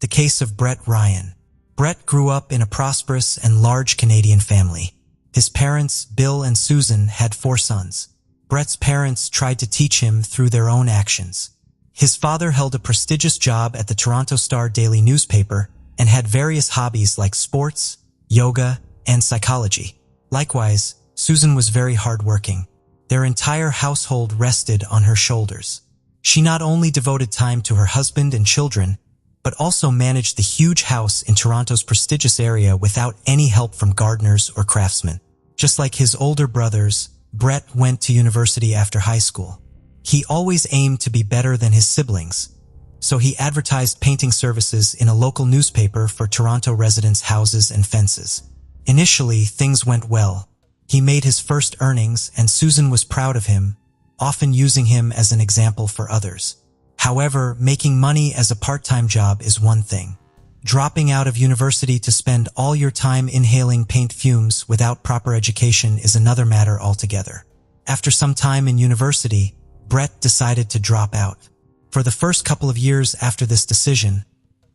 the case of Brett Ryan. Brett grew up in a prosperous and large Canadian family. His parents, Bill and Susan, had 4 sons. Brett's parents tried to teach him through their own actions. His father held a prestigious job at the Toronto Star daily newspaper and had various hobbies like sports, yoga, and psychology. Likewise, Susan was very hardworking. Their entire household rested on her shoulders. She not only devoted time to her husband and children, but also managed the huge house in Toronto's prestigious area without any help from gardeners or craftsmen. Just like his older brothers, Brett went to university after high school. He always aimed to be better than his siblings, so he advertised painting services in a local newspaper for Toronto residents' houses and fences. Initially, things went well. He made his first earnings and Susan was proud of him, often using him as an example for others. However, making money as a part-time job is one thing. Dropping out of university to spend all your time inhaling paint fumes without proper education is another matter altogether. After some time in university, Brett decided to drop out. For the first couple of years after this decision,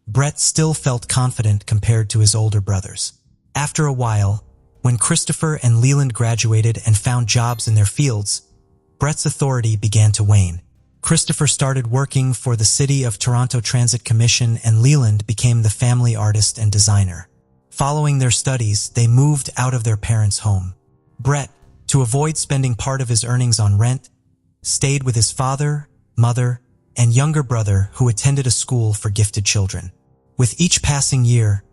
Brett still felt confident compared to his older brothers. After a while, when Christopher and Leland graduated and found jobs in their fields, Brett's authority began to wane. Christopher started working for the City of Toronto Transit Commission and Leland became the family artist and designer. Following their studies, they moved out of their parents' home. Brett, to avoid spending part of his earnings on rent, stayed with his father, mother, and younger brother who attended a school for gifted children. With each passing year,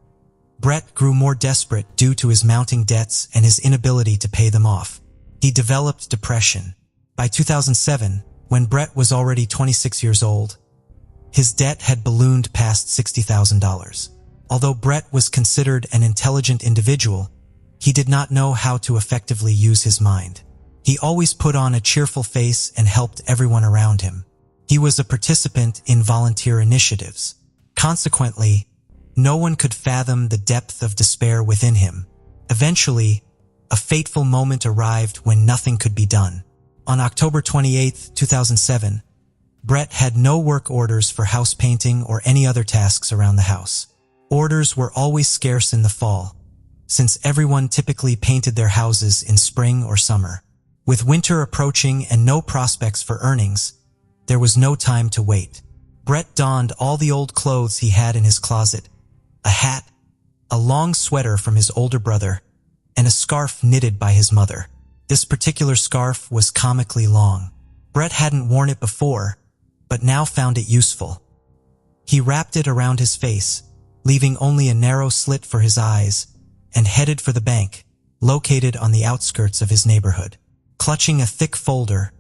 Brett grew more desperate due to his mounting debts and his inability to pay them off. He developed depression. By 2007, when Brett was already 26 years old, his debt had ballooned past $60,000. Although Brett was considered an intelligent individual, he did not know how to effectively use his mind. He always put on a cheerful face and helped everyone around him. He was a participant in volunteer initiatives. Consequently, no one could fathom the depth of despair within him. Eventually, a fateful moment arrived when nothing could be done. On October 28, 2007, Brett had no work orders for house painting or any other tasks around the house. Orders were always scarce in the fall, since everyone typically painted their houses in spring or summer. With winter approaching and no prospects for earnings, there was no time to wait. Brett donned all the old clothes he had in his closet, a hat, a long sweater from his older brother, and a scarf knitted by his mother. This particular scarf was comically long. Brett hadn't worn it before, but now found it useful. He wrapped it around his face, leaving only a narrow slit for his eyes, and headed for the bank, located on the outskirts of his neighborhood. Clutching a thick folder,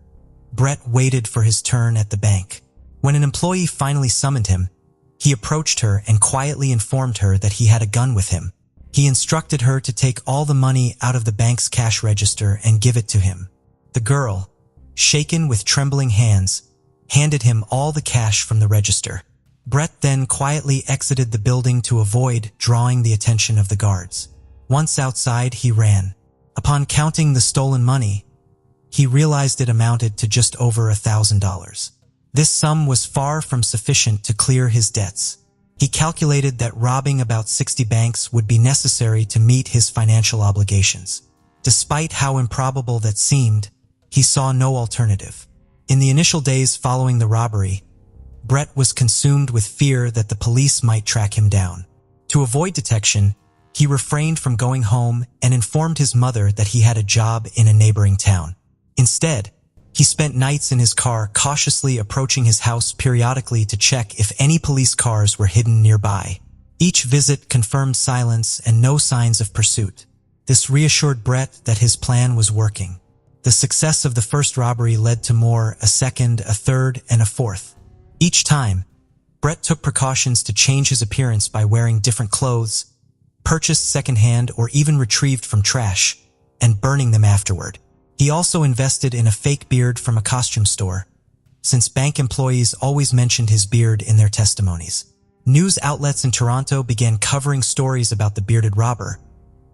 Brett waited for his turn at the bank. When an employee finally summoned him, he approached her and quietly informed her that he had a gun with him. He instructed her to take all the money out of the bank's cash register and give it to him. The girl, shaken with trembling hands, handed him all the cash from the register. Brett then quietly exited the building to avoid drawing the attention of the guards. Once outside, he ran. Upon counting the stolen money, he realized it amounted to just over $1,000. This sum was far from sufficient to clear his debts. He calculated that robbing about 60 banks would be necessary to meet his financial obligations. Despite how improbable that seemed, he saw no alternative. In the initial days following the robbery, Brett was consumed with fear that the police might track him down. To avoid detection, he refrained from going home and informed his mother that he had a job in a neighboring town. Instead, he spent nights in his car cautiously approaching his house periodically to check if any police cars were hidden nearby. Each visit confirmed silence and no signs of pursuit. This reassured Brett that his plan was working. The success of the first robbery led to more, a second, a third, and a fourth. Each time, Brett took precautions to change his appearance by wearing different clothes, purchased secondhand or even retrieved from trash, and burning them afterward. He also invested in a fake beard from a costume store, since bank employees always mentioned his beard in their testimonies. News outlets in Toronto began covering stories about the bearded robber,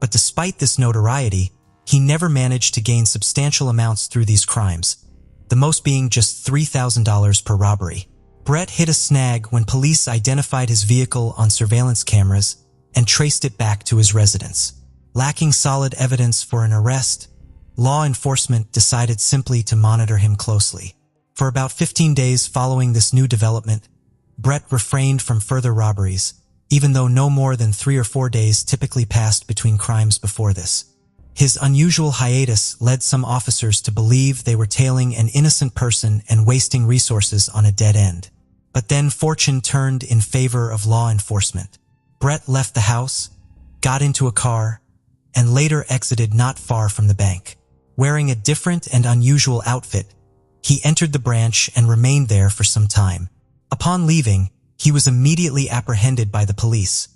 but despite this notoriety, he never managed to gain substantial amounts through these crimes, the most being just $3,000 per robbery. Brett hit a snag when police identified his vehicle on surveillance cameras and traced it back to his residence. Lacking solid evidence for an arrest, law enforcement decided simply to monitor him closely. For about 15 days following this new development, Brett refrained from further robberies, even though no more than 3 or 4 days typically passed between crimes before this. His unusual hiatus led some officers to believe they were tailing an innocent person and wasting resources on a dead end. But then fortune turned in favor of law enforcement. Brett left the house, got into a car, and later exited not far from the bank. Wearing a different and unusual outfit, he entered the branch and remained there for some time. Upon leaving, he was immediately apprehended by the police,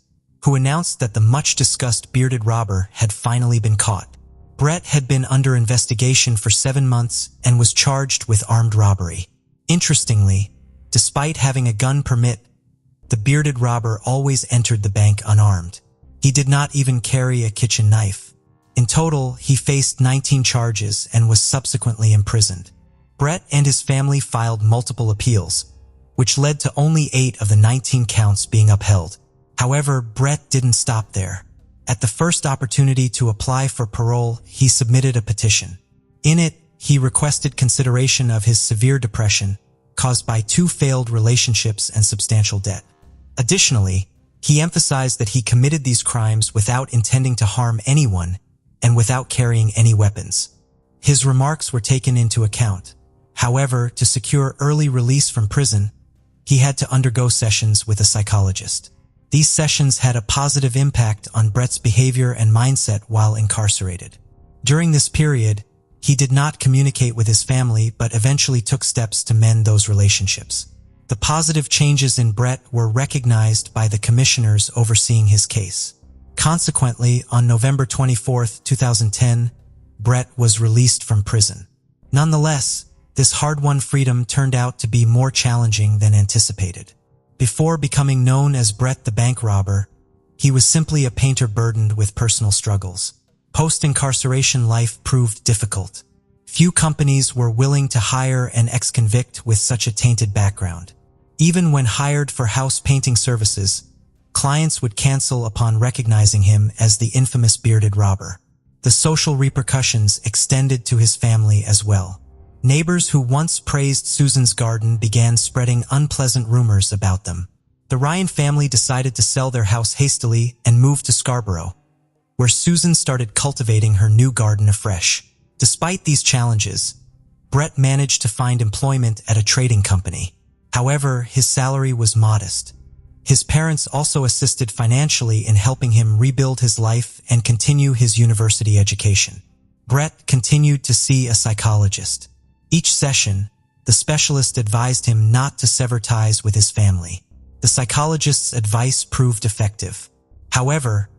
who announced that the much-discussed bearded robber had finally been caught. Brett had been under investigation for 7 months and was charged with armed robbery. Interestingly, despite having a gun permit, the bearded robber always entered the bank unarmed. He did not even carry a kitchen knife. In total, he faced 19 charges and was subsequently imprisoned. Brett and his family filed multiple appeals, which led to only 8 of the 19 counts being upheld. However, Brett didn't stop there. At the first opportunity to apply for parole, he submitted a petition. In it, he requested consideration of his severe depression caused by 2 failed relationships and substantial debt. Additionally, he emphasized that he committed these crimes without intending to harm anyone and without carrying any weapons. His remarks were taken into account. However, to secure early release from prison, he had to undergo sessions with a psychologist. These sessions had a positive impact on Brett's behavior and mindset while incarcerated. During this period, he did not communicate with his family but eventually took steps to mend those relationships. The positive changes in Brett were recognized by the commissioners overseeing his case. Consequently, on November 24, 2010, Brett was released from prison. Nonetheless, this hard-won freedom turned out to be more challenging than anticipated. Before becoming known as Brett the Bank Robber, he was simply a painter burdened with personal struggles. Post-incarceration life proved difficult. Few companies were willing to hire an ex-convict with such a tainted background. Even when hired for house painting services, clients would cancel upon recognizing him as the infamous bearded robber. The social repercussions extended to his family as well. Neighbors who once praised Susan's garden began spreading unpleasant rumors about them. The Ryan family decided to sell their house hastily and move to Scarborough, where Susan started cultivating her new garden afresh. Despite these challenges, Brett managed to find employment at a trading company. However, his salary was modest. His parents also assisted financially in helping him rebuild his life and continue his university education. Brett continued to see a psychologist. Each session, the specialist advised him not to sever ties with his family. The psychologist's advice proved effective. However,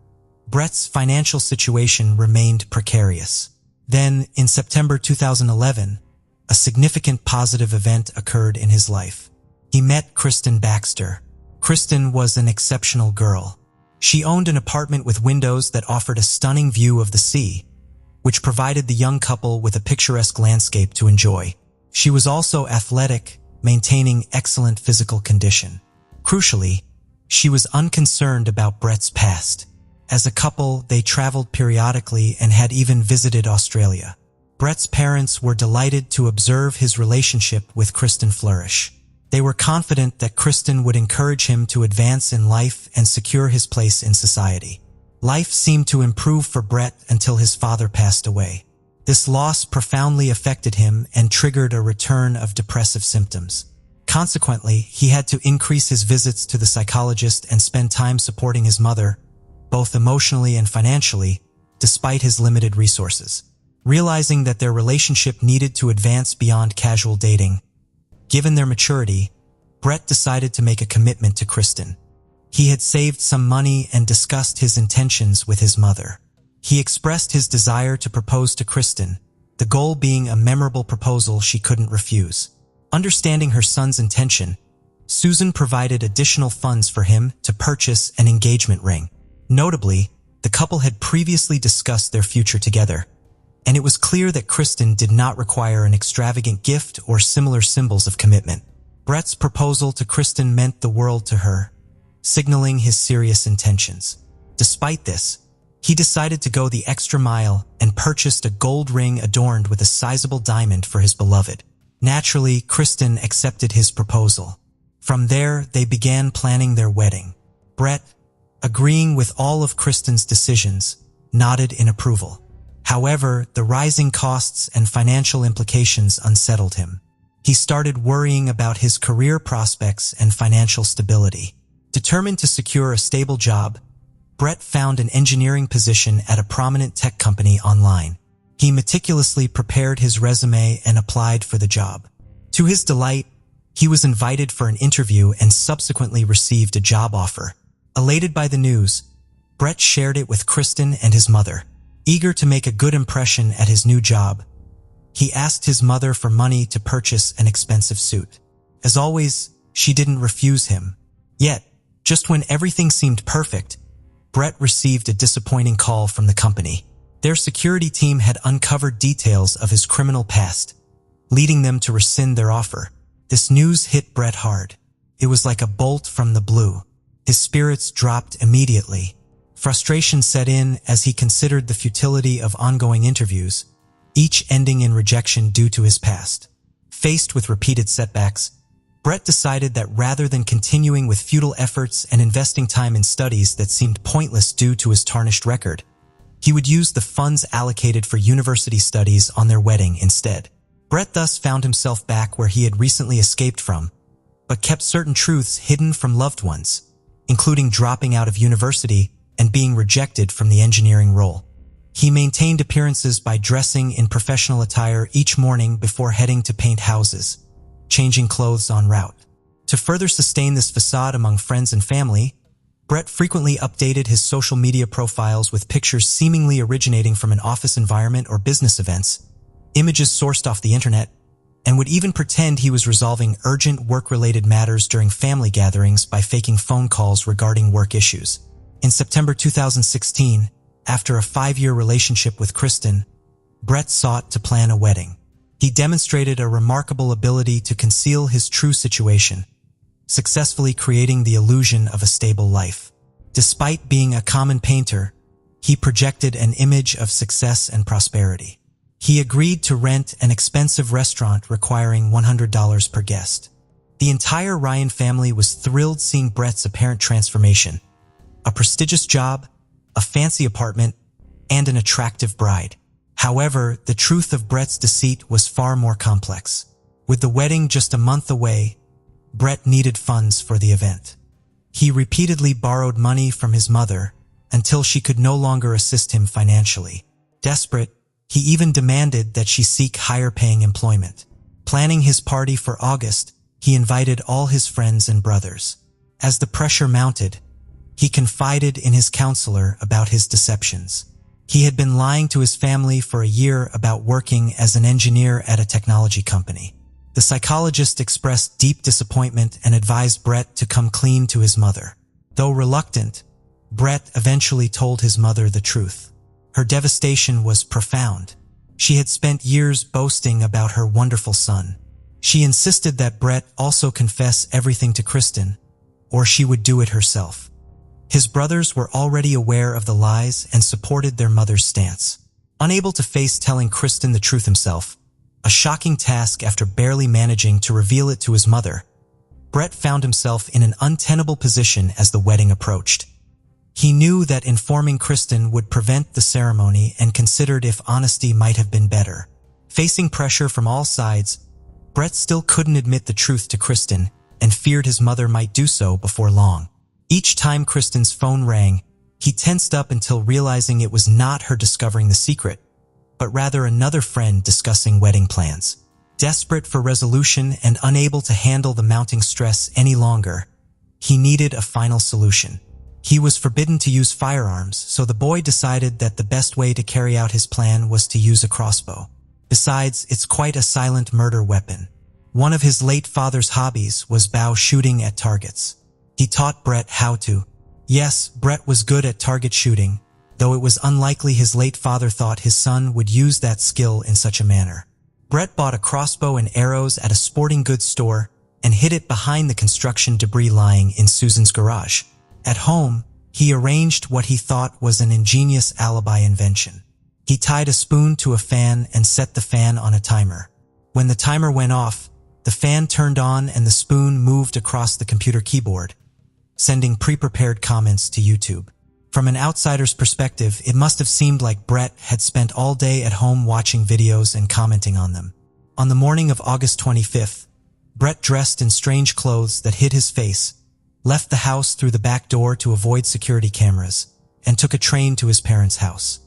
Brett's financial situation remained precarious. Then, in September 2011, a significant positive event occurred in his life. He met Kristen Baxter. Kristen was an exceptional girl. She owned an apartment with windows that offered a stunning view of the sea, which provided the young couple with a picturesque landscape to enjoy. She was also athletic, maintaining excellent physical condition. Crucially, she was unconcerned about Brett's past. As a couple, they traveled periodically and had even visited Australia. Brett's parents were delighted to observe his relationship with Kristen flourish. They were confident that Kristen would encourage him to advance in life and secure his place in society. Life seemed to improve for Brett until his father passed away. This loss profoundly affected him and triggered a return of depressive symptoms. Consequently, he had to increase his visits to the psychologist and spend time supporting his mother, both emotionally and financially, despite his limited resources. Realizing that their relationship needed to advance beyond casual dating, given their maturity, Brett decided to make a commitment to Kristen. He had saved some money and discussed his intentions with his mother. He expressed his desire to propose to Kristen, the goal being a memorable proposal she couldn't refuse. Understanding her son's intention, Susan provided additional funds for him to purchase an engagement ring. Notably, the couple had previously discussed their future together, and it was clear that Kristen did not require an extravagant gift or similar symbols of commitment. Brett's proposal to Kristen meant the world to her, signaling his serious intentions. Despite this, he decided to go the extra mile and purchased a gold ring adorned with a sizable diamond for his beloved. Naturally, Kristen accepted his proposal. From there, they began planning their wedding. Brett, agreeing with all of Kristen's decisions, nodded in approval. However, the rising costs and financial implications unsettled him. He started worrying about his career prospects and financial stability. Determined to secure a stable job, Brett found an engineering position at a prominent tech company online. He meticulously prepared his resume and applied for the job. To his delight, he was invited for an interview and subsequently received a job offer. Elated by the news, Brett shared it with Kristen and his mother. Eager to make a good impression at his new job, he asked his mother for money to purchase an expensive suit. As always, she didn't refuse him. Yet, just when everything seemed perfect, Brett received a disappointing call from the company. Their security team had uncovered details of his criminal past, leading them to rescind their offer. This news hit Brett hard. It was like a bolt from the blue. His spirits dropped immediately. Frustration set in as he considered the futility of ongoing interviews, each ending in rejection due to his past. Faced with repeated setbacks, Brett decided that rather than continuing with futile efforts and investing time in studies that seemed pointless due to his tarnished record, he would use the funds allocated for university studies on their wedding instead. Brett thus found himself back where he had recently escaped from, but kept certain truths hidden from loved ones, including dropping out of university and being rejected from the engineering role. He maintained appearances by dressing in professional attire each morning before heading to paint houses, changing clothes en route. To further sustain this facade among friends and family, Brett frequently updated his social media profiles with pictures seemingly originating from an office environment or business events, images sourced off the internet, and would even pretend he was resolving urgent work-related matters during family gatherings by faking phone calls regarding work issues. In September 2016, after a 5-year relationship with Kristen, Brett sought to plan a wedding. He demonstrated a remarkable ability to conceal his true situation, successfully creating the illusion of a stable life. Despite being a common painter, he projected an image of success and prosperity. He agreed to rent an expensive restaurant requiring $100 per guest. The entire Ryan family was thrilled seeing Brett's apparent transformation: a prestigious job, a fancy apartment, and an attractive bride. However, the truth of Brett's deceit was far more complex. With the wedding just a month away, Brett needed funds for the event. He repeatedly borrowed money from his mother until she could no longer assist him financially. Desperate, he even demanded that she seek higher-paying employment. Planning his party for August, he invited all his friends and brothers. As the pressure mounted, he confided in his counselor about his deceptions. He had been lying to his family for a year about working as an engineer at a technology company. The psychologist expressed deep disappointment and advised Brett to come clean to his mother. Though reluctant, Brett eventually told his mother the truth. Her devastation was profound. She had spent years boasting about her wonderful son. She insisted that Brett also confess everything to Kristen, or she would do it herself. His brothers were already aware of the lies and supported their mother's stance. Unable to face telling Kristen the truth himself, a shocking task after barely managing to reveal it to his mother, Brett found himself in an untenable position as the wedding approached. He knew that informing Kristen would prevent the ceremony and considered if honesty might have been better. Facing pressure from all sides, Brett still couldn't admit the truth to Kristen and feared his mother might do so before long. Each time Kristen's phone rang, he tensed up until realizing it was not her discovering the secret, but rather another friend discussing wedding plans. Desperate for resolution and unable to handle the mounting stress any longer, he needed a final solution. He was forbidden to use firearms, so the boy decided that the best way to carry out his plan was to use a crossbow. Besides, it's quite a silent murder weapon. One of his late father's hobbies was bow shooting at targets. He taught Brett how to. Yes, Brett was good at target shooting, though it was unlikely his late father thought his son would use that skill in such a manner. Brett bought a crossbow and arrows at a sporting goods store and hid it behind the construction debris lying in Susan's garage. At home, he arranged what he thought was an ingenious alibi invention. He tied a spoon to a fan and set the fan on a timer. When the timer went off, the fan turned on and the spoon moved across the computer keyboard, sending pre-prepared comments to YouTube. From an outsider's perspective, it must have seemed like Brett had spent all day at home watching videos and commenting on them. On the morning of August 25th, Brett, dressed in strange clothes that hid his face, left the house through the back door to avoid security cameras, and took a train to his parents' house.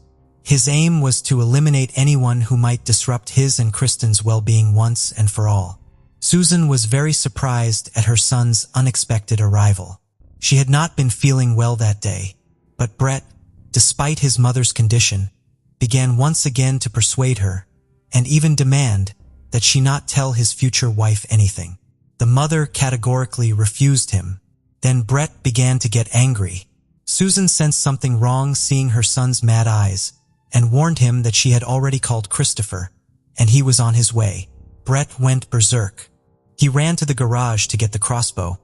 His aim was to eliminate anyone who might disrupt his and Kristen's well-being once and for all. Susan was very surprised at her son's unexpected arrival. She had not been feeling well that day, but Brett, despite his mother's condition, began once again to persuade her, and even demand, that she not tell his future wife anything. The mother categorically refused him. Then Brett began to get angry. Susan sensed something wrong seeing her son's mad eyes, and warned him that she had already called Christopher, and he was on his way. Brett went berserk. He ran to the garage to get the crossbow,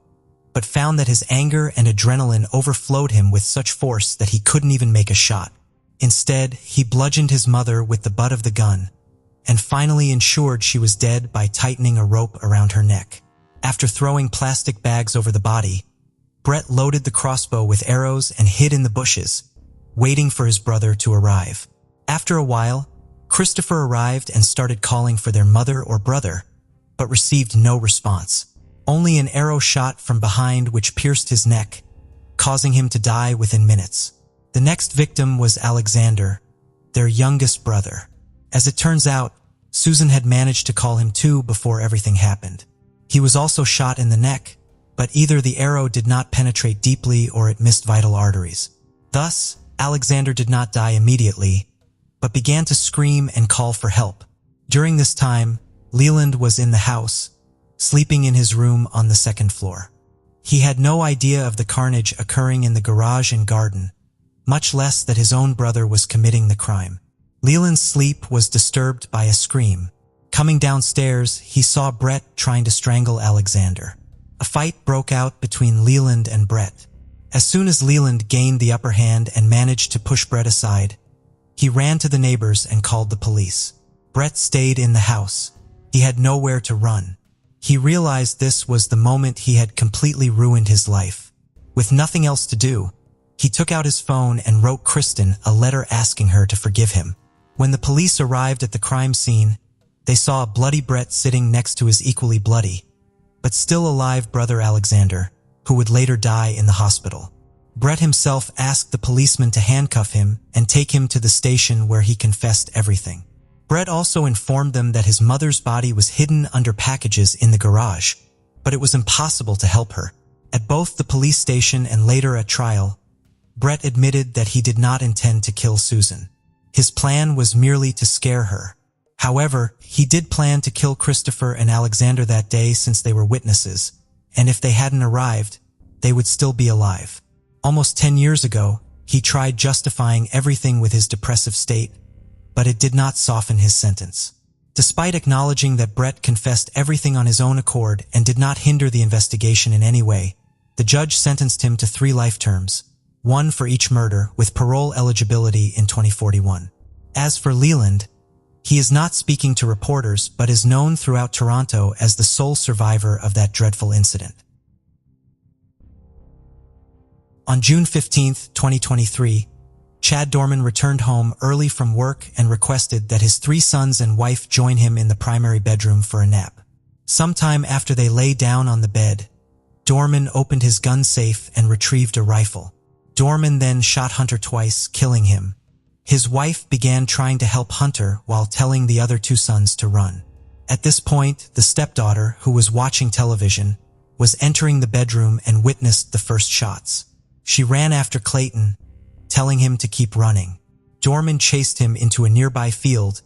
but found that his anger and adrenaline overflowed him with such force that he couldn't even make a shot. Instead, he bludgeoned his mother with the butt of the gun, and finally ensured she was dead by tightening a rope around her neck. After throwing plastic bags over the body, Brett loaded the crossbow with arrows and hid in the bushes, waiting for his brother to arrive. After a while, Christopher arrived and started calling for their mother or brother, but received no response. Only an arrow shot from behind which pierced his neck, causing him to die within minutes. The next victim was Alexander, their youngest brother. As it turns out, Susan had managed to call him too before everything happened. He was also shot in the neck, but either the arrow did not penetrate deeply or it missed vital arteries. Thus, Alexander did not die immediately, but began to scream and call for help. During this time, Leland was in the house, sleeping in his room on the second floor. He had no idea of the carnage occurring in the garage and garden, much less that his own brother was committing the crime. Leland's sleep was disturbed by a scream. Coming downstairs, he saw Brett trying to strangle Alexander. A fight broke out between Leland and Brett. As soon as Leland gained the upper hand and managed to push Brett aside, he ran to the neighbors and called the police. Brett stayed in the house. He had nowhere to run. He realized this was the moment he had completely ruined his life. With nothing else to do, he took out his phone and wrote Kristen a letter asking her to forgive him. When the police arrived at the crime scene, they saw a bloody Brett sitting next to his equally bloody, but still alive brother Alexander, who would later die in the hospital. Brett himself asked the policeman to handcuff him and take him to the station where he confessed everything. Brett also informed them that his mother's body was hidden under packages in the garage, but it was impossible to help her. At both the police station and later at trial, Brett admitted that he did not intend to kill Susan. His plan was merely to scare her. However, he did plan to kill Christopher and Alexander that day since they were witnesses, and if they hadn't arrived, they would still be alive. Almost 10 years ago, he tried justifying everything with his depressive state, but it did not soften his sentence. Despite acknowledging that Brett confessed everything on his own accord and did not hinder the investigation in any way, the judge sentenced him to 3 life terms, 1 for each murder, with parole eligibility in 2041. As for Leland, he is not speaking to reporters but is known throughout Toronto as the sole survivor of that dreadful incident. On June 15, 2023, Chad Dorman returned home early from work and requested that his 3 sons and wife join him in the primary bedroom for a nap. Sometime after they lay down on the bed, Dorman opened his gun safe and retrieved a rifle. Dorman then shot Hunter twice, killing him. His wife began trying to help Hunter while telling the other 2 sons to run. At this point, the stepdaughter, who was watching television, was entering the bedroom and witnessed the first shots. She ran after Clayton, telling him to keep running. Dorman chased him into a nearby field,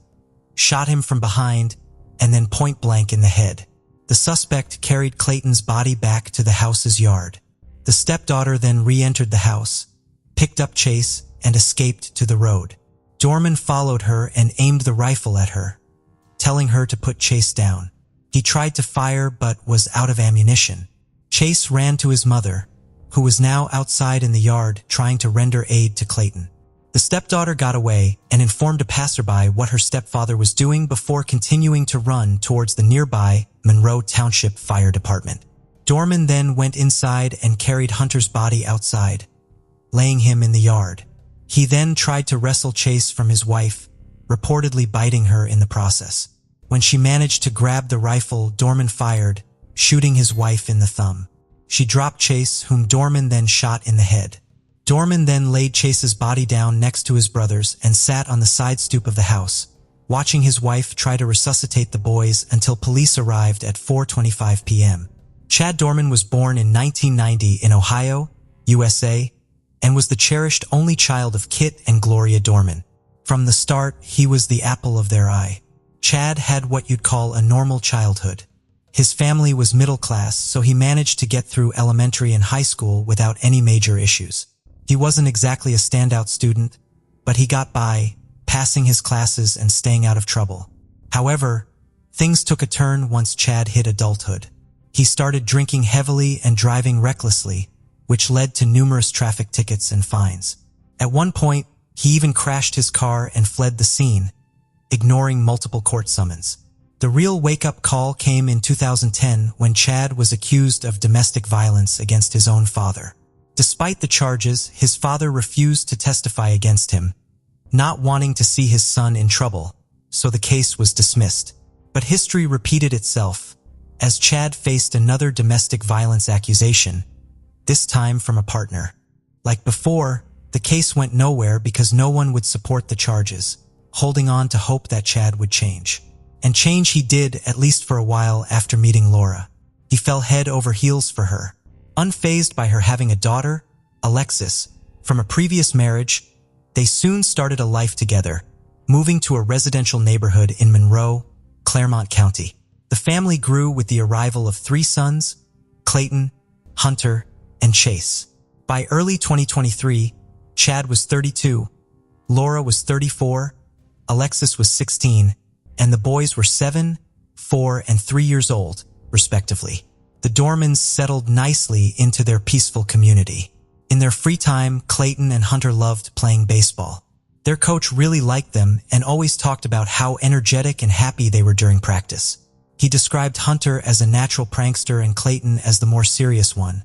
shot him from behind, and then point blank in the head. The suspect carried Clayton's body back to the house's yard. The stepdaughter then re-entered the house, picked up Chase, and escaped to the road. Dorman followed her and aimed the rifle at her, telling her to put Chase down. He tried to fire but was out of ammunition. Chase ran to his mother, who was now outside in the yard trying to render aid to Clayton. The stepdaughter got away and informed a passerby what her stepfather was doing before continuing to run towards the nearby Monroe Township Fire Department. Dorman then went inside and carried Hunter's body outside, laying him in the yard. He then tried to wrestle Chase from his wife, reportedly biting her in the process. When she managed to grab the rifle, Dorman fired, shooting his wife in the thumb. She dropped Chase, whom Dorman then shot in the head. Dorman then laid Chase's body down next to his brother's and sat on the side stoop of the house, watching his wife try to resuscitate the boys until police arrived at 4:25 p.m. Chad Dorman was born in 1990 in Ohio, USA, and was the cherished only child of Kit and Gloria Dorman. From the start, he was the apple of their eye. Chad had what you'd call a normal childhood. His family was middle class, so he managed to get through elementary and high school without any major issues. He wasn't exactly a standout student, but he got by, passing his classes and staying out of trouble. However, things took a turn once Chad hit adulthood. He started drinking heavily and driving recklessly, which led to numerous traffic tickets and fines. At one point, he even crashed his car and fled the scene, ignoring multiple court summons. The real wake-up call came in 2010 when Chad was accused of domestic violence against his own father. Despite the charges, his father refused to testify against him, not wanting to see his son in trouble, so the case was dismissed. But history repeated itself, as Chad faced another domestic violence accusation, this time from a partner. Like before, the case went nowhere because no one would support the charges, holding on to hope that Chad would change. And change he did, at least for a while after meeting Laura. He fell head over heels for her. Unfazed by her having a daughter, Alexis, from a previous marriage, they soon started a life together, moving to a residential neighborhood in Monroe, Claremont County. The family grew with the arrival of 3 sons, Clayton, Hunter, and Chase. By early 2023, Chad was 32, Laura was 34, Alexis was 16, and the boys were 7, 4, and 3 years old, respectively. The Dormans settled nicely into their peaceful community. In their free time, Clayton and Hunter loved playing baseball. Their coach really liked them and always talked about how energetic and happy they were during practice. He described Hunter as a natural prankster and Clayton as the more serious one,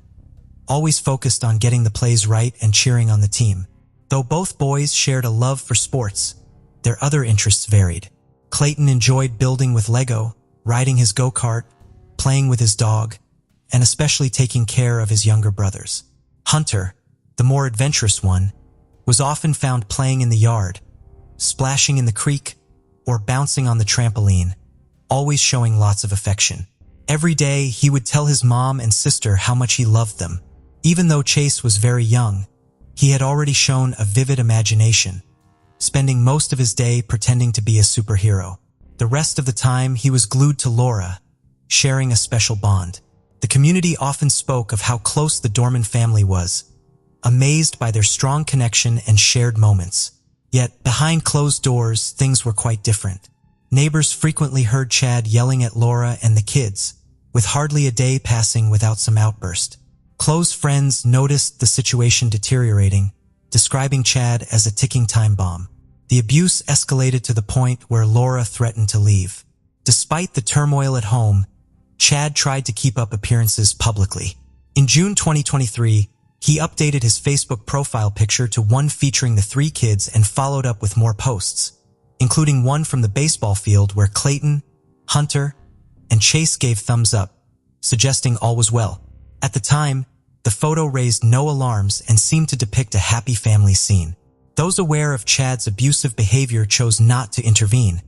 always focused on getting the plays right and cheering on the team. Though both boys shared a love for sports, their other interests varied. Clayton enjoyed building with Lego, riding his go-kart, playing with his dog, and especially taking care of his younger brothers. Hunter, the more adventurous one, was often found playing in the yard, splashing in the creek, or bouncing on the trampoline, always showing lots of affection. Every day, he would tell his mom and sister how much he loved them. Even though Chase was very young, he had already shown a vivid imagination, spending most of his day pretending to be a superhero. The rest of the time, he was glued to Laura, sharing a special bond. The community often spoke of how close the Dorman family was, amazed by their strong connection and shared moments. Yet, behind closed doors, things were quite different. Neighbors frequently heard Chad yelling at Laura and the kids, with hardly a day passing without some outburst. Close friends noticed the situation deteriorating, describing Chad as a ticking time bomb. The abuse escalated to the point where Laura threatened to leave. Despite the turmoil at home, Chad tried to keep up appearances publicly. In June 2023, he updated his Facebook profile picture to one featuring the 3 kids and followed up with more posts, including one from the baseball field where Clayton, Hunter, and Chase gave thumbs up, suggesting all was well. At the time, the photo raised no alarms and seemed to depict a happy family scene. Those aware of Chad's abusive behavior chose not to intervene,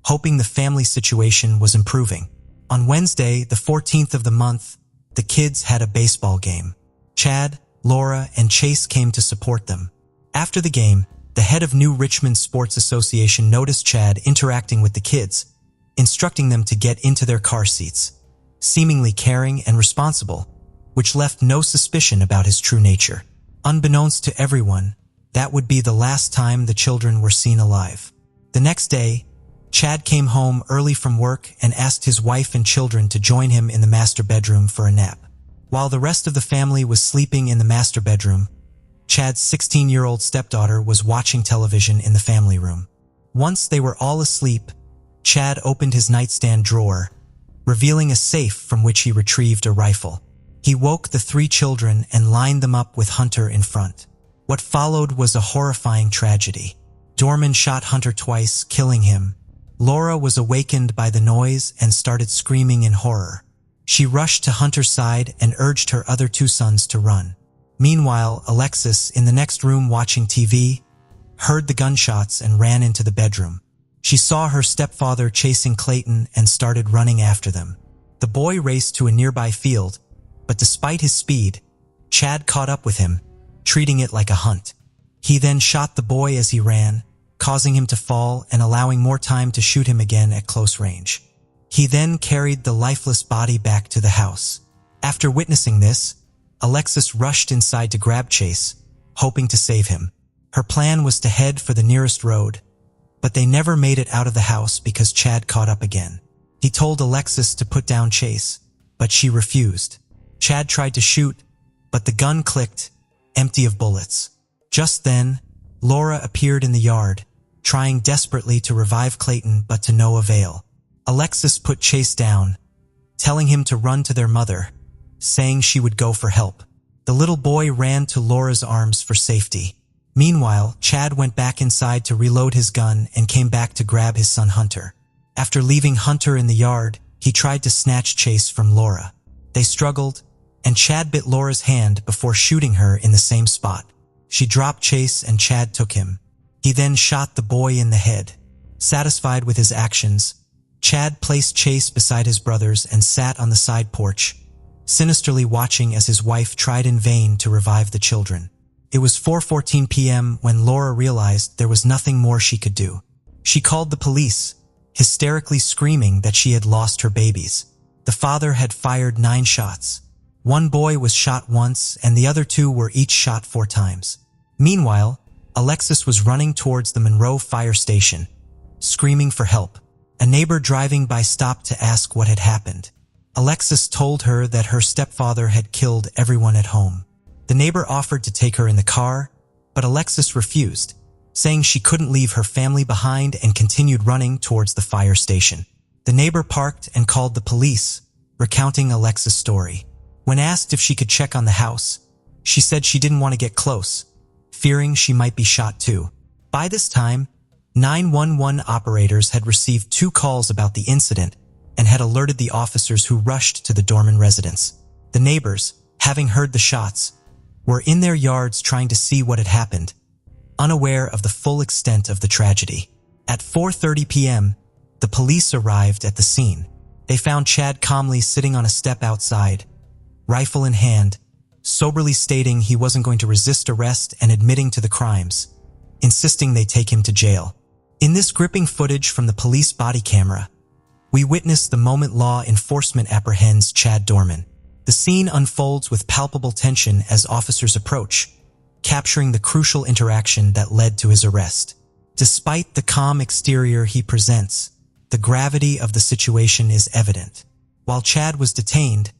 hoping the family situation was improving. On Wednesday, the 14th of the month, the kids had a baseball game. Chad, Laura, and Chase came to support them. After the game, the head of New Richmond Sports Association noticed Chad interacting with the kids, instructing them to get into their car seats, seemingly caring and responsible, which left no suspicion about his true nature. Unbeknownst to everyone, that would be the last time the children were seen alive. The next day, Chad came home early from work and asked his wife and children to join him in the master bedroom for a nap. While the rest of the family was sleeping in the master bedroom, Chad's 16-year-old stepdaughter was watching television in the family room. Once they were all asleep, Chad opened his nightstand drawer, revealing a safe from which he retrieved a rifle. He woke the 3 children and lined them up with Hunter in front. What followed was a horrifying tragedy. Dorman shot Hunter twice, killing him. Laura was awakened by the noise and started screaming in horror. She rushed to Hunter's side and urged her other 2 sons to run. Meanwhile, Alexis, in the next room watching TV, heard the gunshots and ran into the bedroom. She saw her stepfather chasing Clayton and started running after them. The boy raced to a nearby field, but despite his speed, Chad caught up with him, treating it like a hunt. He then shot the boy as he ran, causing him to fall and allowing more time to shoot him again at close range. He then carried the lifeless body back to the house. After witnessing this, Alexis rushed inside to grab Chase, hoping to save him. Her plan was to head for the nearest road, but they never made it out of the house because Chad caught up again. He told Alexis to put down Chase, but she refused. Chad tried to shoot, but the gun clicked, empty of bullets. Just then, Laura appeared in the yard, trying desperately to revive Clayton but to no avail. Alexis put Chase down, telling him to run to their mother, saying she would go for help. The little boy ran to Laura's arms for safety. Meanwhile, Chad went back inside to reload his gun and came back to grab his son Hunter. After leaving Hunter in the yard, he tried to snatch Chase from Laura. They struggled, and Chad bit Laura's hand before shooting her in the same spot. She dropped Chase and Chad took him. He then shot the boy in the head. Satisfied with his actions, Chad placed Chase beside his brothers and sat on the side porch, sinisterly watching as his wife tried in vain to revive the children. It was 4:14 p.m. when Laura realized there was nothing more she could do. She called the police, hysterically screaming that she had lost her babies. The father had fired 9 shots. One boy was shot once and the other 2 were each shot 4 times. Meanwhile, Alexis was running towards the Monroe fire station, screaming for help. A neighbor driving by stopped to ask what had happened. Alexis told her that her stepfather had killed everyone at home. The neighbor offered to take her in the car, but Alexis refused, saying she couldn't leave her family behind and continued running towards the fire station. The neighbor parked and called the police, recounting Alexis' story. When asked if she could check on the house, she said she didn't want to get close, fearing she might be shot too. By this time, 911 operators had received 2 calls about the incident and had alerted the officers who rushed to the Dorman residence. The neighbors, having heard the shots, were in their yards trying to see what had happened, unaware of the full extent of the tragedy. At 4:30 p.m., the police arrived at the scene. They found Chad calmly sitting on a step outside, rifle in hand, soberly stating he wasn't going to resist arrest and admitting to the crimes, insisting they take him to jail. In this gripping footage from the police body camera, we witness the moment law enforcement apprehends Chad Dorman. The scene unfolds with palpable tension as officers approach, capturing the crucial interaction that led to his arrest. Despite the calm exterior he presents, the gravity of the situation is evident. While Chad was detained,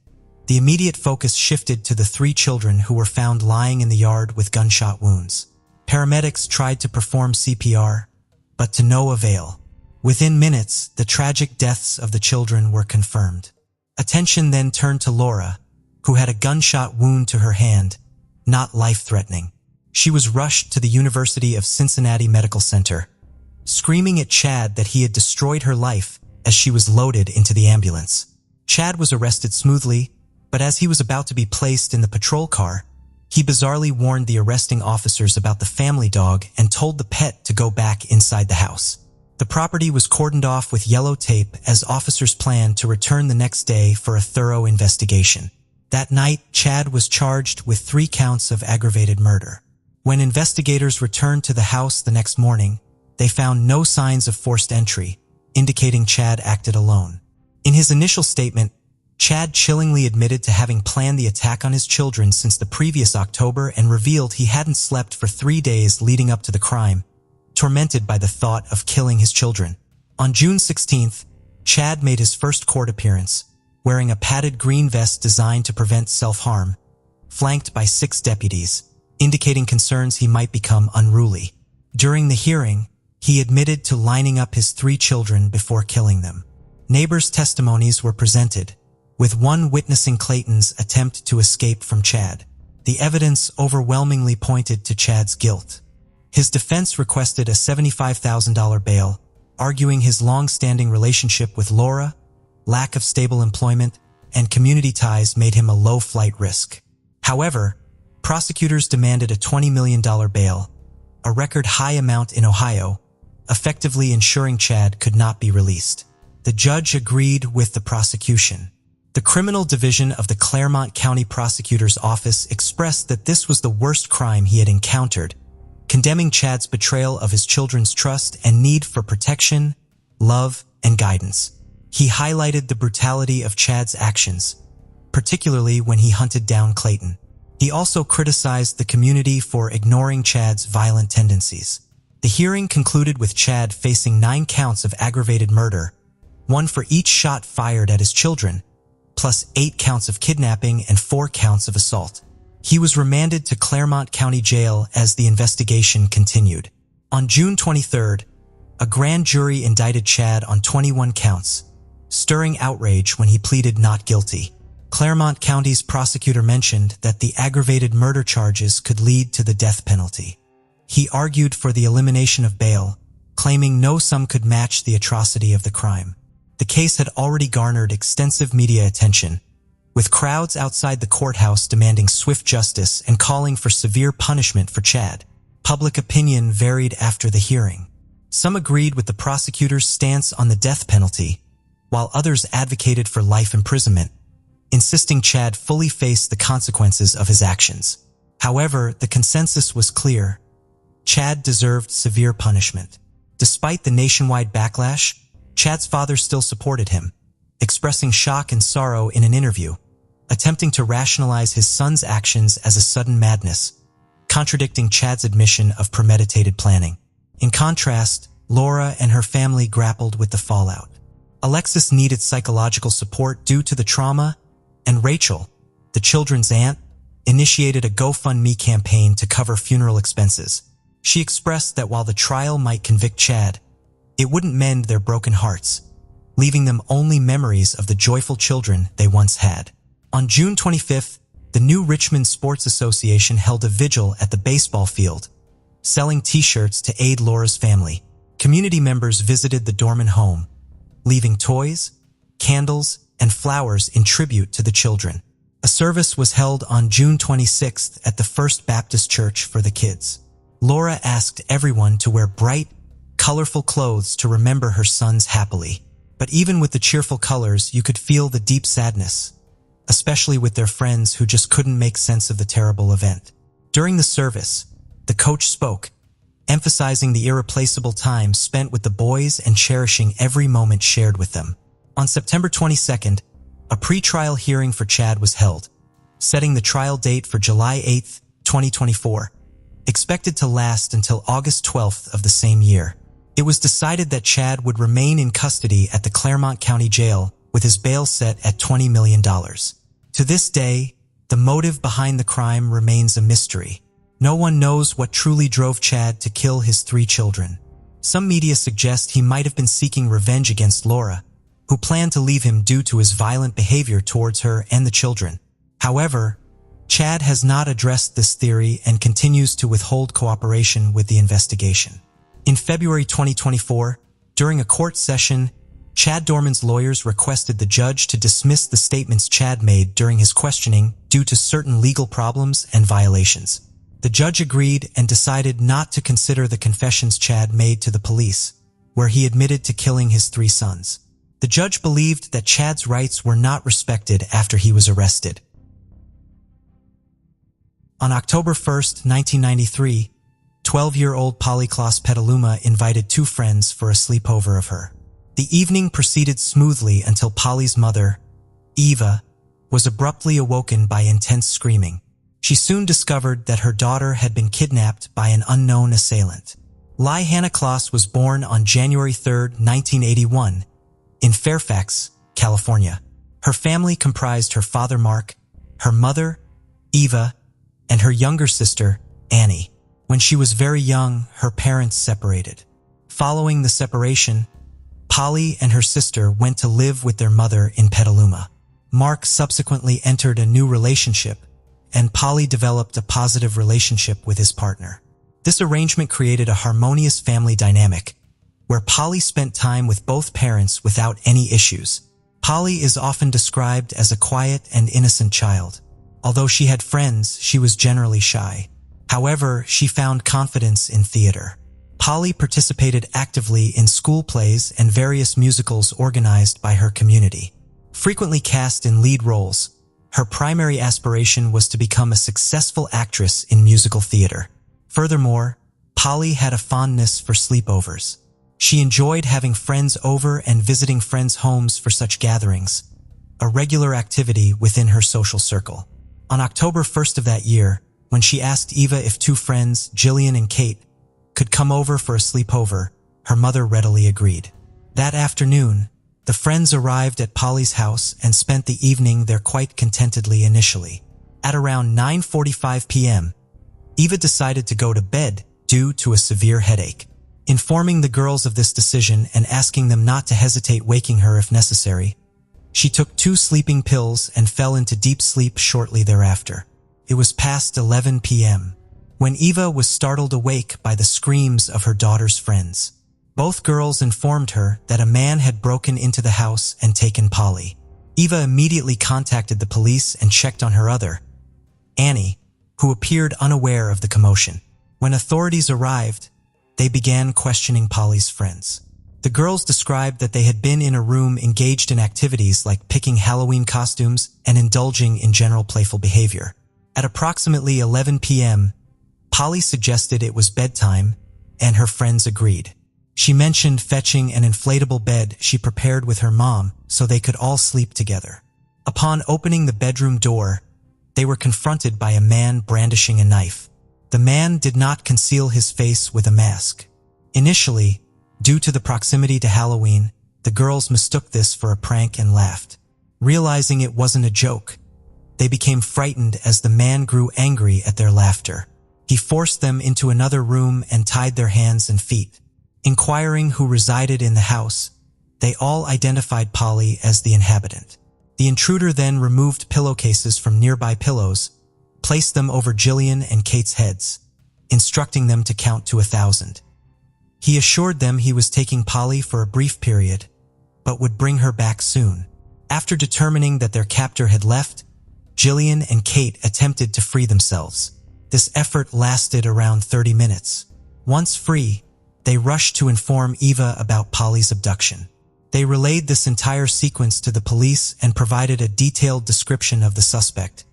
the immediate focus shifted to the 3 children who were found lying in the yard with gunshot wounds. Paramedics tried to perform CPR, but to no avail. Within minutes, the tragic deaths of the children were confirmed. Attention then turned to Laura, who had a gunshot wound to her hand, not life-threatening. She was rushed to the University of Cincinnati Medical Center, screaming at Chad that he had destroyed her life as she was loaded into the ambulance. Chad was arrested smoothly, but as he was about to be placed in the patrol car, he bizarrely warned the arresting officers about the family dog and told the pet to go back inside the house. The property was cordoned off with yellow tape as officers planned to return the next day for a thorough investigation. That night, Chad was charged with 3 counts of aggravated murder. When investigators returned to the house the next morning, they found no signs of forced entry, indicating Chad acted alone. In his initial statement, Chad chillingly admitted to having planned the attack on his children since the previous October and revealed he hadn't slept for 3 days leading up to the crime, tormented by the thought of killing his children. On June 16th, Chad made his first court appearance, wearing a padded green vest designed to prevent self-harm, flanked by 6 deputies, indicating concerns he might become unruly. During the hearing, he admitted to lining up his 3 children before killing them. Neighbors' testimonies were presented, with one witnessing Clayton's attempt to escape from Chad. The evidence overwhelmingly pointed to Chad's guilt. His defense requested a $75,000 bail, arguing his long-standing relationship with Laura, lack of stable employment, and community ties made him a low-flight risk. However, prosecutors demanded a $20 million bail, a record-high amount in Ohio, effectively ensuring Chad could not be released. The judge agreed with the prosecution. The criminal division of the Claremont County Prosecutor's Office expressed that this was the worst crime he had encountered, condemning Chad's betrayal of his children's trust and need for protection, love, and guidance. He highlighted the brutality of Chad's actions, particularly when he hunted down Clayton. He also criticized the community for ignoring Chad's violent tendencies. The hearing concluded with Chad facing 9 counts of aggravated murder, 1 for each shot fired at his children, plus 8 counts of kidnapping and 4 counts of assault. He was remanded to Claremont County Jail as the investigation continued. On June 23rd, a grand jury indicted Chad on 21 counts, stirring outrage when he pleaded not guilty. Claremont County's prosecutor mentioned that the aggravated murder charges could lead to the death penalty. He argued for the elimination of bail, claiming no sum could match the atrocity of the crime. The case had already garnered extensive media attention, with crowds outside the courthouse demanding swift justice and calling for severe punishment for Chad. Public opinion varied after the hearing. Some agreed with the prosecutor's stance on the death penalty, while others advocated for life imprisonment, insisting Chad fully face the consequences of his actions. However, the consensus was clear. Chad deserved severe punishment. Despite the nationwide backlash, Chad's father still supported him, expressing shock and sorrow in an interview, attempting to rationalize his son's actions as a sudden madness, contradicting Chad's admission of premeditated planning. In contrast, Laura and her family grappled with the fallout. Alexis needed psychological support due to the trauma, and Rachel, the children's aunt, initiated a GoFundMe campaign to cover funeral expenses. She expressed that while the trial might convict Chad, it wouldn't mend their broken hearts, leaving them only memories of the joyful children they once had. On June 25th, the New Richmond Sports Association held a vigil at the baseball field, selling t-shirts to aid Laura's family. Community members visited the Dorman home, leaving toys, candles, and flowers in tribute to the children. A service was held on June 26th at the First Baptist Church for the kids. Laura asked everyone to wear bright, colorful clothes to remember her sons happily. But even with the cheerful colors, you could feel the deep sadness, especially with their friends who just couldn't make sense of the terrible event. During the service, the coach spoke, emphasizing the irreplaceable time spent with the boys and cherishing every moment shared with them. On September 22nd, a pre-trial hearing for Chad was held, setting the trial date for July 8, 2024, expected to last until August 12th of the same year. It was decided that Chad would remain in custody at the Claremont County Jail with his bail set at $20 million. To this day, the motive behind the crime remains a mystery. No one knows what truly drove Chad to kill his 3 children. Some media suggest he might have been seeking revenge against Laura, who planned to leave him due to his violent behavior towards her and the children. However, Chad has not addressed this theory and continues to withhold cooperation with the investigation. In February 2024, during a court session, Chad Dorman's lawyers requested the judge to dismiss the statements Chad made during his questioning due to certain legal problems and violations. The judge agreed and decided not to consider the confessions Chad made to the police, where he admitted to killing his 3 sons. The judge believed that Chad's rights were not respected after he was arrested. On October 1, 1993, 12-year-old Polly Klaas invited 2 friends for a sleepover of her. The evening proceeded smoothly until Polly's mother, Eva, was abruptly awoken by intense screaming. She soon discovered that her daughter had been kidnapped by an unknown assailant. Liga Klaas was born on January 3, 1981, in Fairfax, California. Her family comprised her father Mark, her mother, Eva, and her younger sister, Annie. When she was very young, her parents separated. Following the separation, Polly and her sister went to live with their mother in Petaluma. Mark subsequently entered a new relationship, and Polly developed a positive relationship with his partner. This arrangement created a harmonious family dynamic, where Polly spent time with both parents without any issues. Polly is often described as a quiet and innocent child. Although she had friends, she was generally shy. However, she found confidence in theater. Polly participated actively in school plays and various musicals organized by her community. Frequently cast in lead roles, her primary aspiration was to become a successful actress in musical theater. Furthermore, Polly had a fondness for sleepovers. She enjoyed having friends over and visiting friends' homes for such gatherings, a regular activity within her social circle. On October 1st of that year, when she asked Eva if two friends, Jillian and Kate, could come over for a sleepover, her mother readily agreed. That afternoon, the friends arrived at Polly's house and spent the evening there quite contentedly initially. At around 9:45 p.m., Eva decided to go to bed due to a severe headache. Informing the girls of this decision and asking them not to hesitate waking her if necessary, she took 2 sleeping pills and fell into deep sleep shortly thereafter. It was past 11 p.m. when Eva was startled awake by the screams of her daughter's friends. Both girls informed her that a man had broken into the house and taken Polly. Eva immediately contacted the police and checked on her other, Annie, who appeared unaware of the commotion. When authorities arrived, they began questioning Polly's friends. The girls described that they had been in a room engaged in activities like picking Halloween costumes and indulging in general playful behavior. At approximately 11 p.m., Polly suggested it was bedtime, and her friends agreed. She mentioned fetching an inflatable bed she prepared with her mom so they could all sleep together. Upon opening the bedroom door, they were confronted by a man brandishing a knife. The man did not conceal his face with a mask. Initially, due to the proximity to Halloween, the girls mistook this for a prank and laughed. Realizing it wasn't a joke, they became frightened as the man grew angry at their laughter. He forced them into another room and tied their hands and feet. Inquiring who resided in the house, they all identified Polly as the inhabitant. The intruder then removed pillowcases from nearby pillows, placed them over Jillian and Kate's heads, instructing them to count to 1,000. He assured them he was taking Polly for a brief period, but would bring her back soon. After determining that their captor had left, Jillian and Kate attempted to free themselves. This effort lasted around 30 minutes. Once free, they rushed to inform Eva about Polly's abduction. They relayed this entire sequence to the police and provided a detailed description of the suspect,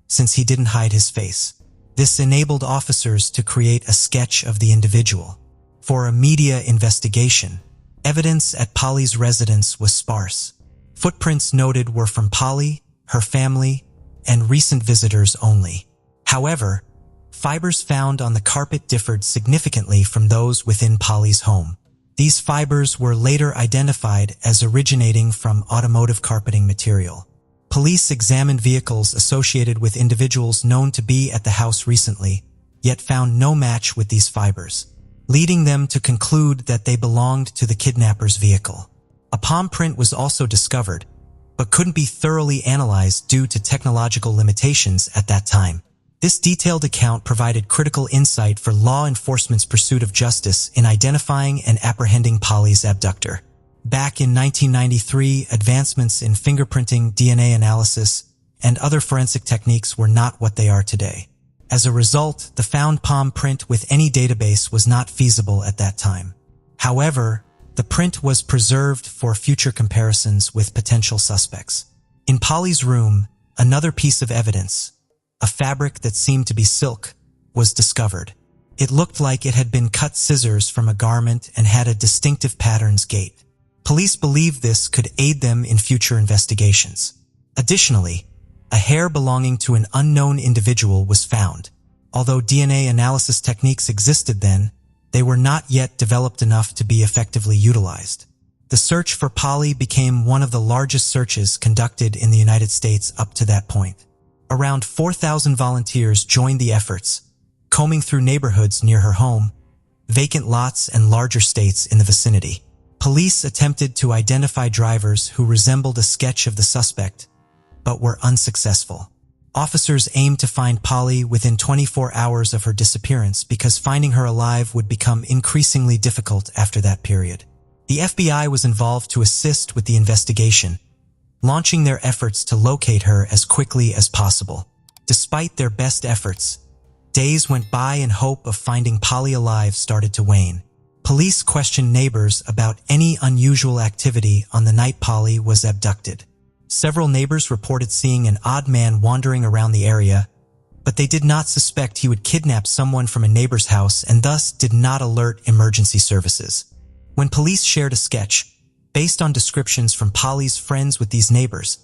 since he didn't hide his face. This enabled officers to create a sketch of the individual. For a media investigation, evidence at Polly's residence was sparse. Footprints noted were from Polly, her family, and recent visitors only. However, fibers found on the carpet differed significantly from those within Polly's home. These fibers were later identified as originating from automotive carpeting material. Police examined vehicles associated with individuals known to be at the house recently, yet found no match with these fibers, leading them to conclude that they belonged to the kidnapper's vehicle. A palm print was also discovered, but couldn't be thoroughly analyzed due to technological limitations at that time. This detailed account provided critical insight for law enforcement's pursuit of justice in identifying and apprehending Polly's abductor. Back in 1993, advancements in fingerprinting, DNA analysis, and other forensic techniques were not what they are today. As a result, the found palm print with any database was not feasible at that time. However, the print was preserved for future comparisons with potential suspects. In Polly's room, another piece of evidence, a fabric that seemed to be silk, was discovered. It looked like it had been cut scissors from a garment and had a distinctive pattern's gait. Police believed this could aid them in future investigations. Additionally, a hair belonging to an unknown individual was found. Although DNA analysis techniques existed then, they were not yet developed enough to be effectively utilized. The search for Polly became one of the largest searches conducted in the United States up to that point. Around 4,000 volunteers joined the efforts, combing through neighborhoods near her home, vacant lots, and larger estates in the vicinity. Police attempted to identify drivers who resembled a sketch of the suspect, but were unsuccessful. Officers aimed to find Polly within 24 hours of her disappearance because finding her alive would become increasingly difficult after that period. The FBI was involved to assist with the investigation, launching their efforts to locate her as quickly as possible. Despite their best efforts, days went by and hope of finding Polly alive started to wane. Police questioned neighbors about any unusual activity on the night Polly was abducted. Several neighbors reported seeing an odd man wandering around the area, but they did not suspect he would kidnap someone from a neighbor's house and thus did not alert emergency services. When police shared a sketch, based on descriptions from Polly's friends with these neighbors,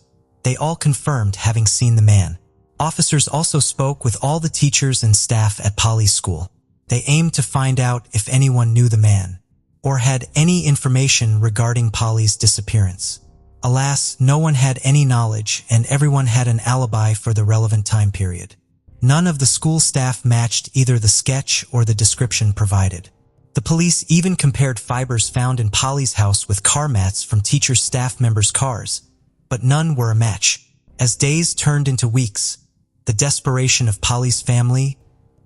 they all confirmed having seen the man. Officers also spoke with all the teachers and staff at Polly's school. They aimed to find out if anyone knew the man, or had any information regarding Polly's disappearance. Alas, no one had any knowledge and everyone had an alibi for the relevant time period. None of the school staff matched either the sketch or the description provided. The police even compared fibers found in Polly's house with car mats from teachers' staff members' cars, but none were a match. As days turned into weeks, the desperation of Polly's family,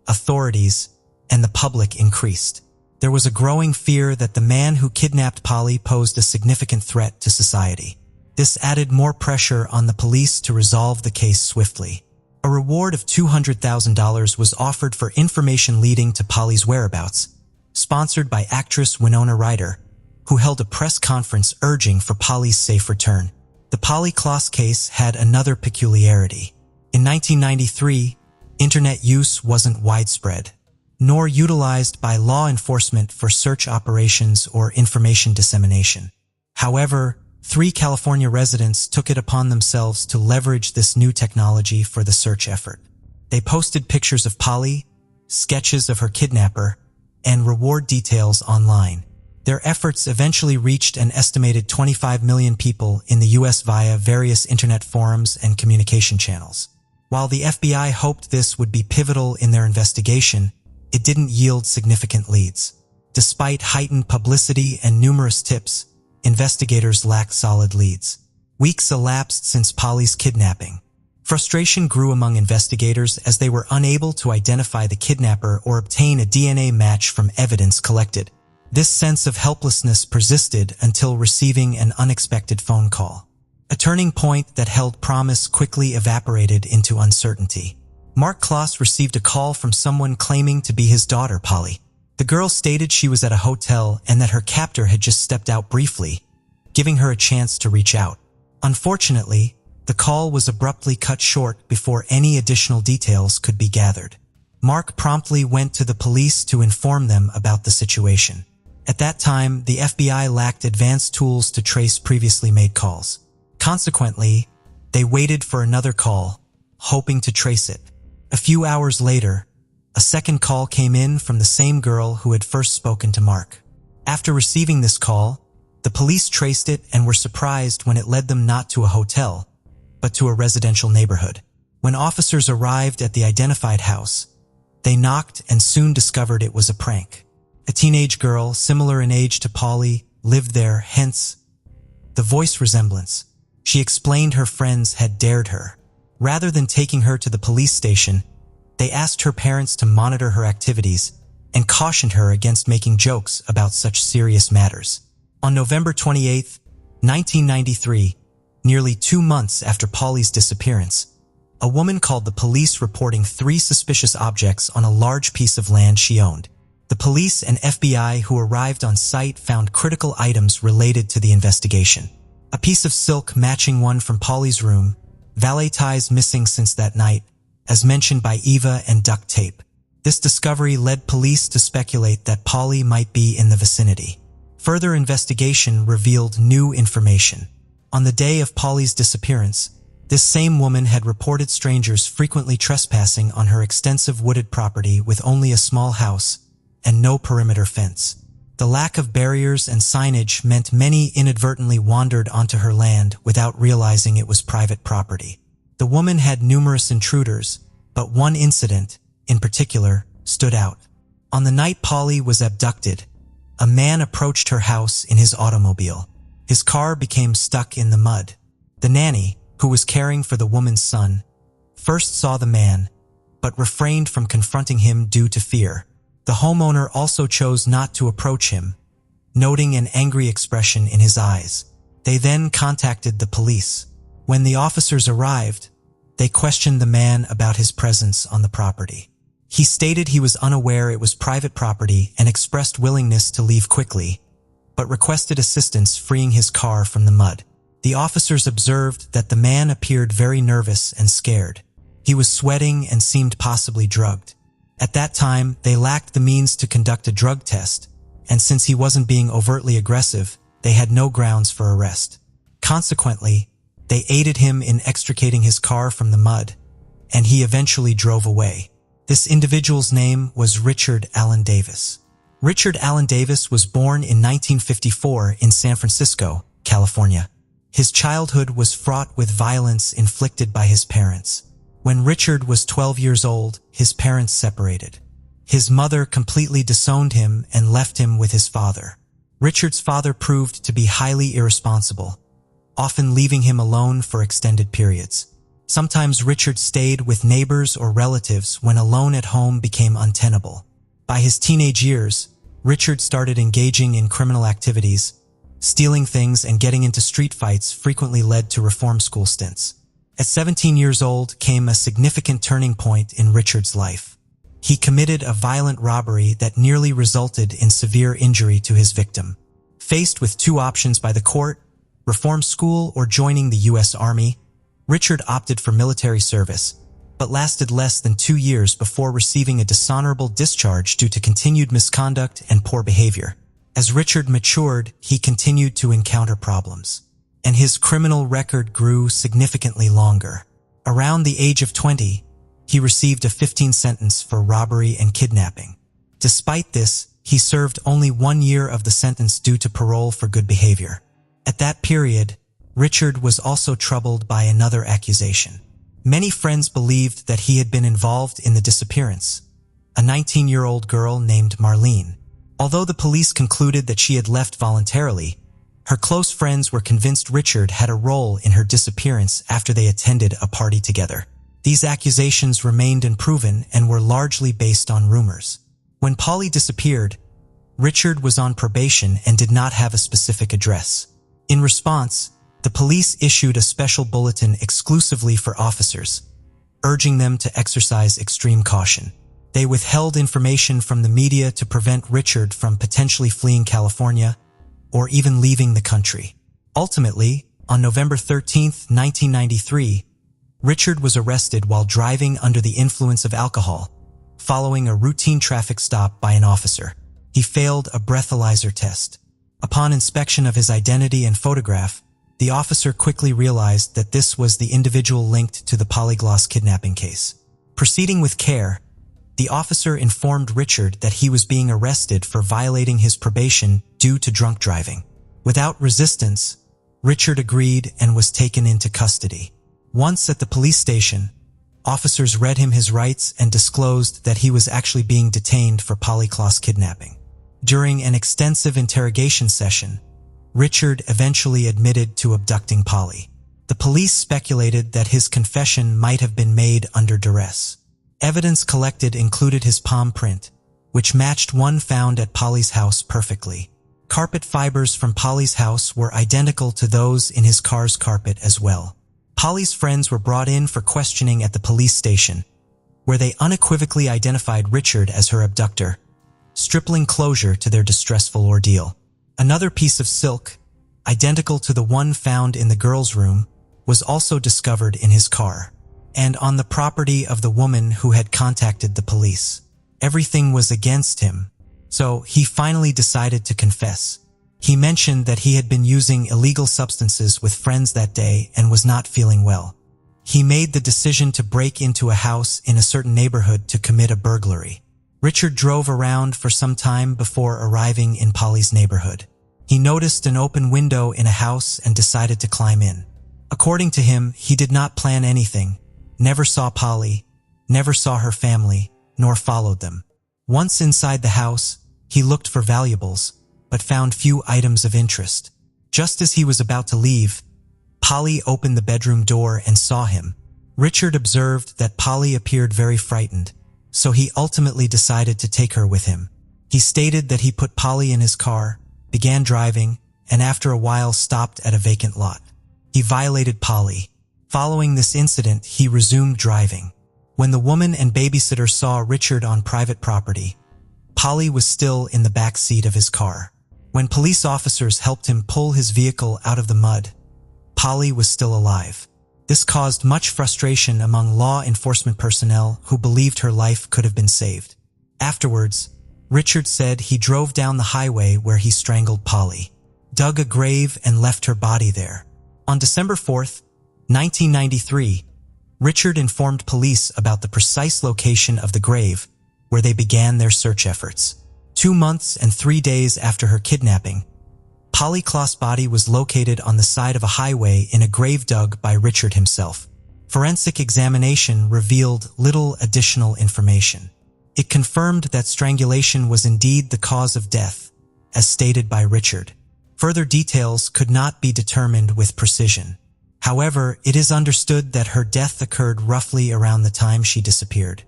authorities, and the public increased. There was a growing fear that the man who kidnapped Polly posed a significant threat to society. This added more pressure on the police to resolve the case swiftly. A reward of $200,000 was offered for information leading to Polly's whereabouts, sponsored by actress Winona Ryder, who held a press conference urging for Polly's safe return. The Polly Klaas case had another peculiarity. In 1993, internet use wasn't widespread, nor utilized by law enforcement for search operations or information dissemination. However, 3 California residents took it upon themselves to leverage this new technology for the search effort. They posted pictures of Polly, sketches of her kidnapper, and reward details online. Their efforts eventually reached an estimated 25 million people in the U.S. via various internet forums and communication channels. While the FBI hoped this would be pivotal in their investigation, it didn't yield significant leads. Despite heightened publicity and numerous tips, investigators lacked solid leads. Weeks elapsed since Polly's kidnapping. Frustration grew among investigators as they were unable to identify the kidnapper or obtain a DNA match from evidence collected. This sense of helplessness persisted until receiving an unexpected phone call. A turning point that held promise quickly evaporated into uncertainty. Mark Klaas received a call from someone claiming to be his daughter, Polly. The girl stated she was at a hotel and that her captor had just stepped out briefly, giving her a chance to reach out. Unfortunately, the call was abruptly cut short before any additional details could be gathered. Mark promptly went to the police to inform them about the situation. At that time, the FBI lacked advanced tools to trace previously made calls. Consequently, they waited for another call, hoping to trace it. A few hours later, a second call came in from the same girl who had first spoken to Mark. After receiving this call, the police traced it and were surprised when it led them not to a hotel, but to a residential neighborhood. When officers arrived at the identified house, they knocked and soon discovered it was a prank. A teenage girl, similar in age to Polly, lived there, hence the voice resemblance. She explained her friends had dared her. Rather than taking her to the police station, they asked her parents to monitor her activities and cautioned her against making jokes about such serious matters. On November 28, 1993, nearly 2 months after Polly's disappearance, a woman called the police reporting 3 suspicious objects on a large piece of land she owned. The police and FBI who arrived on site found critical items related to the investigation. A piece of silk matching one from Polly's room, valet ties missing since that night, as mentioned by Eva, and duct tape. This discovery led police to speculate that Polly might be in the vicinity. Further investigation revealed new information. On the day of Polly's disappearance, this same woman had reported strangers frequently trespassing on her extensive wooded property with only a small house, and no perimeter fence. The lack of barriers and signage meant many inadvertently wandered onto her land without realizing it was private property. The woman had numerous intruders, but one incident, in particular, stood out. On the night Polly was abducted, a man approached her house in his automobile. His car became stuck in the mud. The nanny, who was caring for the woman's son, first saw the man, but refrained from confronting him due to fear. The homeowner also chose not to approach him, noting an angry expression in his eyes. They then contacted the police. When the officers arrived, they questioned the man about his presence on the property. He stated he was unaware it was private property and expressed willingness to leave quickly, but requested assistance freeing his car from the mud. The officers observed that the man appeared very nervous and scared. He was sweating and seemed possibly drugged. At that time, they lacked the means to conduct a drug test, and since he wasn't being overtly aggressive, they had no grounds for arrest. Consequently, they aided him in extricating his car from the mud, and he eventually drove away. This individual's name was Richard Allen Davis. Richard Allen Davis was born in 1954 in San Francisco, California. His childhood was fraught with violence inflicted by his parents. When Richard was 12 years old, his parents separated. His mother completely disowned him and left him with his father. Richard's father proved to be highly irresponsible, often leaving him alone for extended periods. Sometimes Richard stayed with neighbors or relatives when alone at home became untenable. By his teenage years, Richard started engaging in criminal activities. Stealing things and getting into street fights frequently led to reform school stints. At 17 years old came a significant turning point in Richard's life. He committed a violent robbery that nearly resulted in severe injury to his victim. Faced with two options by the court, reform school or joining the U.S. Army, Richard opted for military service, but lasted less than 2 years before receiving a dishonorable discharge due to continued misconduct and poor behavior. As Richard matured, he continued to encounter problems, and his criminal record grew significantly longer. Around the age of 20, he received a 15 sentence for robbery and kidnapping. Despite this, he served only 1 year of the sentence due to parole for good behavior. At that period, Richard was also troubled by another accusation. Many friends believed that he had been involved in the disappearance, a 19-year-old girl named Marlene. Although the police concluded that she had left voluntarily, her close friends were convinced Richard had a role in her disappearance after they attended a party together. These accusations remained unproven and were largely based on rumors. When Polly disappeared, Richard was on probation and did not have a specific address. In response, the police issued a special bulletin exclusively for officers, urging them to exercise extreme caution. They withheld information from the media to prevent Richard from potentially fleeing California or even leaving the country. Ultimately, on November 13, 1993, Richard was arrested while driving under the influence of alcohol, following a routine traffic stop by an officer. He failed a breathalyzer test. Upon inspection of his identity and photograph, the officer quickly realized that this was the individual linked to the Polly Klaas kidnapping case. Proceeding with care, the officer informed Richard that he was being arrested for violating his probation due to drunk driving. Without resistance, Richard agreed and was taken into custody. Once at the police station, officers read him his rights and disclosed that he was actually being detained for Polly Klaas kidnapping. During an extensive interrogation session, Richard eventually admitted to abducting Polly. The police speculated that his confession might have been made under duress. Evidence collected included his palm print, which matched one found at Polly's house perfectly. Carpet fibers from Polly's house were identical to those in his car's carpet as well. Polly's friends were brought in for questioning at the police station, where they unequivocally identified Richard as her abductor, stripling closure to their distressful ordeal. Another piece of silk, identical to the one found in the girl's room, was also discovered in his car, and on the property of the woman who had contacted the police. Everything was against him, so he finally decided to confess. He mentioned that he had been using illegal substances with friends that day and was not feeling well. He made the decision to break into a house in a certain neighborhood to commit a burglary. Richard drove around for some time before arriving in Polly's neighborhood. He noticed an open window in a house and decided to climb in. According to him, he did not plan anything, never saw Polly, never saw her family, nor followed them. Once inside the house, he looked for valuables, but found few items of interest. Just as he was about to leave, Polly opened the bedroom door and saw him. Richard observed that Polly appeared very frightened, so he ultimately decided to take her with him. He stated that he put Polly in his car, began driving, and after a while stopped at a vacant lot. He violated Polly. Following this incident, he resumed driving. When the woman and babysitter saw Richard on private property, Polly was still in the back seat of his car. When police officers helped him pull his vehicle out of the mud, Polly was still alive. This caused much frustration among law enforcement personnel who believed her life could have been saved. Afterwards, Richard said he drove down the highway where he strangled Polly, dug a grave and left her body there. On December 4th, 1993, Richard informed police about the precise location of the grave where they began their search efforts. 2 months and 3 days after her kidnapping, Polly Klaas' body was located on the side of a highway in a grave dug by Richard himself. Forensic examination revealed little additional information. It confirmed that strangulation was indeed the cause of death, as stated by Richard. Further details could not be determined with precision. However, it is understood that her death occurred roughly around the time she disappeared.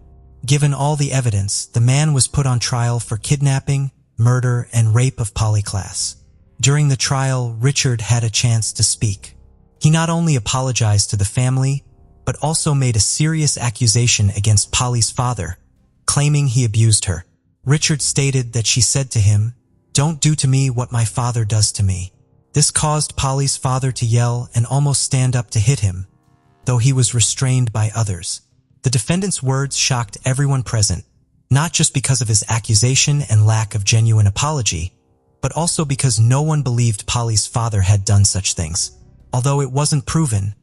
Given all the evidence, the man was put on trial for kidnapping, murder, and rape of Polly Klaas. During the trial, Richard had a chance to speak. He not only apologized to the family, but also made a serious accusation against Polly's father, claiming he abused her. Richard stated that she said to him, "Don't do to me what my father does to me." This caused Polly's father to yell and almost stand up to hit him, though he was restrained by others. The defendant's words shocked everyone present, not just because of his accusation and lack of genuine apology, but also because no one believed Polly's father had done such things. Although it wasn't proven,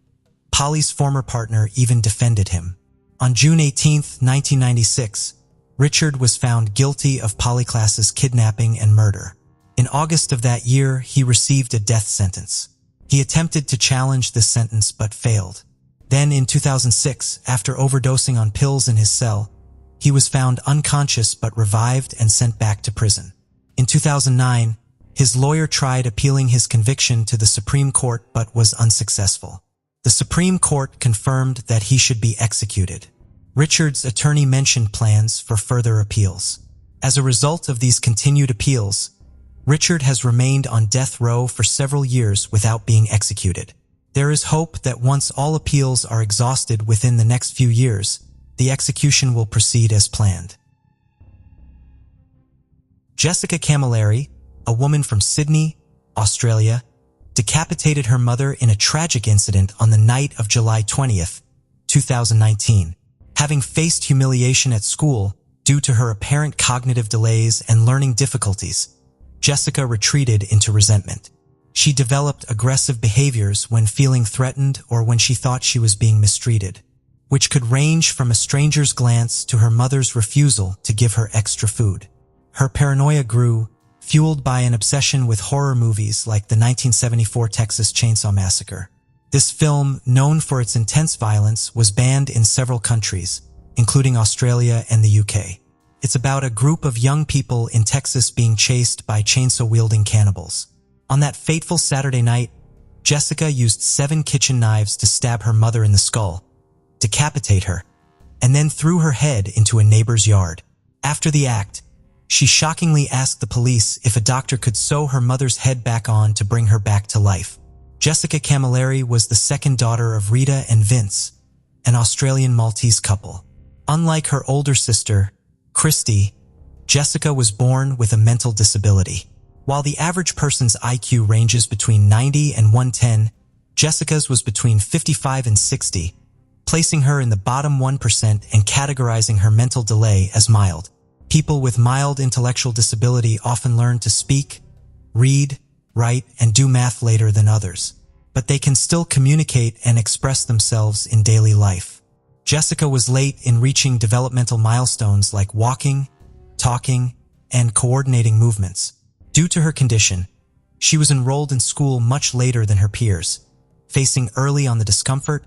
Polly's former partner even defended him. On June 18, 1996, Richard was found guilty of Polly Klaas's kidnapping and murder. In August of that year, he received a death sentence. He attempted to challenge this sentence but failed. Then in 2006, after overdosing on pills in his cell, he was found unconscious but revived and sent back to prison. In 2009, his lawyer tried appealing his conviction to the Supreme Court but was unsuccessful. The Supreme Court confirmed that he should be executed. Richard's attorney mentioned plans for further appeals. As a result of these continued appeals, Richard has remained on death row for several years without being executed. There is hope that once all appeals are exhausted within the next few years, the execution will proceed as planned. Jessica Camilleri, a woman from Sydney, Australia, decapitated her mother in a tragic incident on the night of July 20th, 2019. Having faced humiliation at school due to her apparent cognitive delays and learning difficulties, Jessica retreated into resentment. She developed aggressive behaviors when feeling threatened or when she thought she was being mistreated, which could range from a stranger's glance to her mother's refusal to give her extra food. Her paranoia grew, fueled by an obsession with horror movies like the 1974 Texas Chainsaw Massacre. This film, known for its intense violence, was banned in several countries, including Australia and the UK. It's about a group of young people in Texas being chased by chainsaw-wielding cannibals. On that fateful Saturday night, Jessica used 7 kitchen knives to stab her mother in the skull, decapitate her, and then threw her head into a neighbor's yard. After the act, she shockingly asked the police if a doctor could sew her mother's head back on to bring her back to life. Jessica Camilleri was the second daughter of Rita and Vince, an Australian Maltese couple. Unlike her older sister, Christy, Jessica was born with a mental disability. While the average person's IQ ranges between 90 and 110, Jessica's was between 55 and 60, placing her in the bottom 1% and categorizing her mental delay as mild. People with mild intellectual disability often learn to speak, read, write, and do math later than others, but they can still communicate and express themselves in daily life. Jessica was late in reaching developmental milestones like walking, talking, and coordinating movements. Due to her condition, she was enrolled in school much later than her peers, facing early on the discomfort,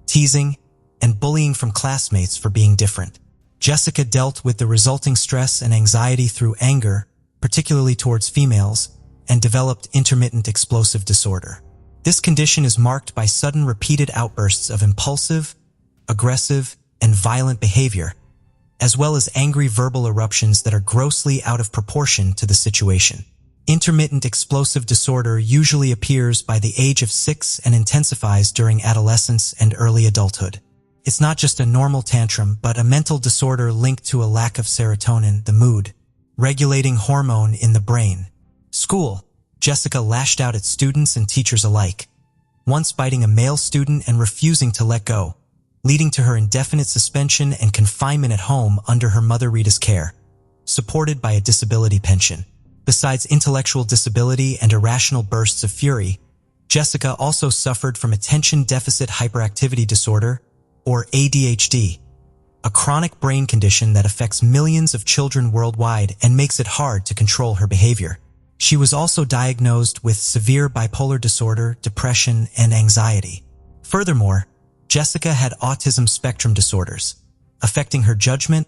teasing, and bullying from classmates for being different. Jessica dealt with the resulting stress and anxiety through anger, particularly towards females, and developed intermittent explosive disorder. This condition is marked by sudden repeated outbursts of impulsive, aggressive, and violent behavior, as well as angry verbal eruptions that are grossly out of proportion to the situation. Intermittent explosive disorder usually appears by the age of 6 and intensifies during adolescence and early adulthood. It's not just a normal tantrum, but a mental disorder linked to a lack of serotonin, the mood regulating hormone in the brain. School. Jessica lashed out at students and teachers alike, once biting a male student and refusing to let go, leading to her indefinite suspension and confinement at home under her mother Rita's care, supported by a disability pension. Besides intellectual disability and irrational bursts of fury, Jessica also suffered from attention deficit hyperactivity disorder, or ADHD, a chronic brain condition that affects millions of children worldwide and makes it hard to control her behavior. She was also diagnosed with severe bipolar disorder, depression, and anxiety. Furthermore, Jessica had autism spectrum disorders, affecting her judgment,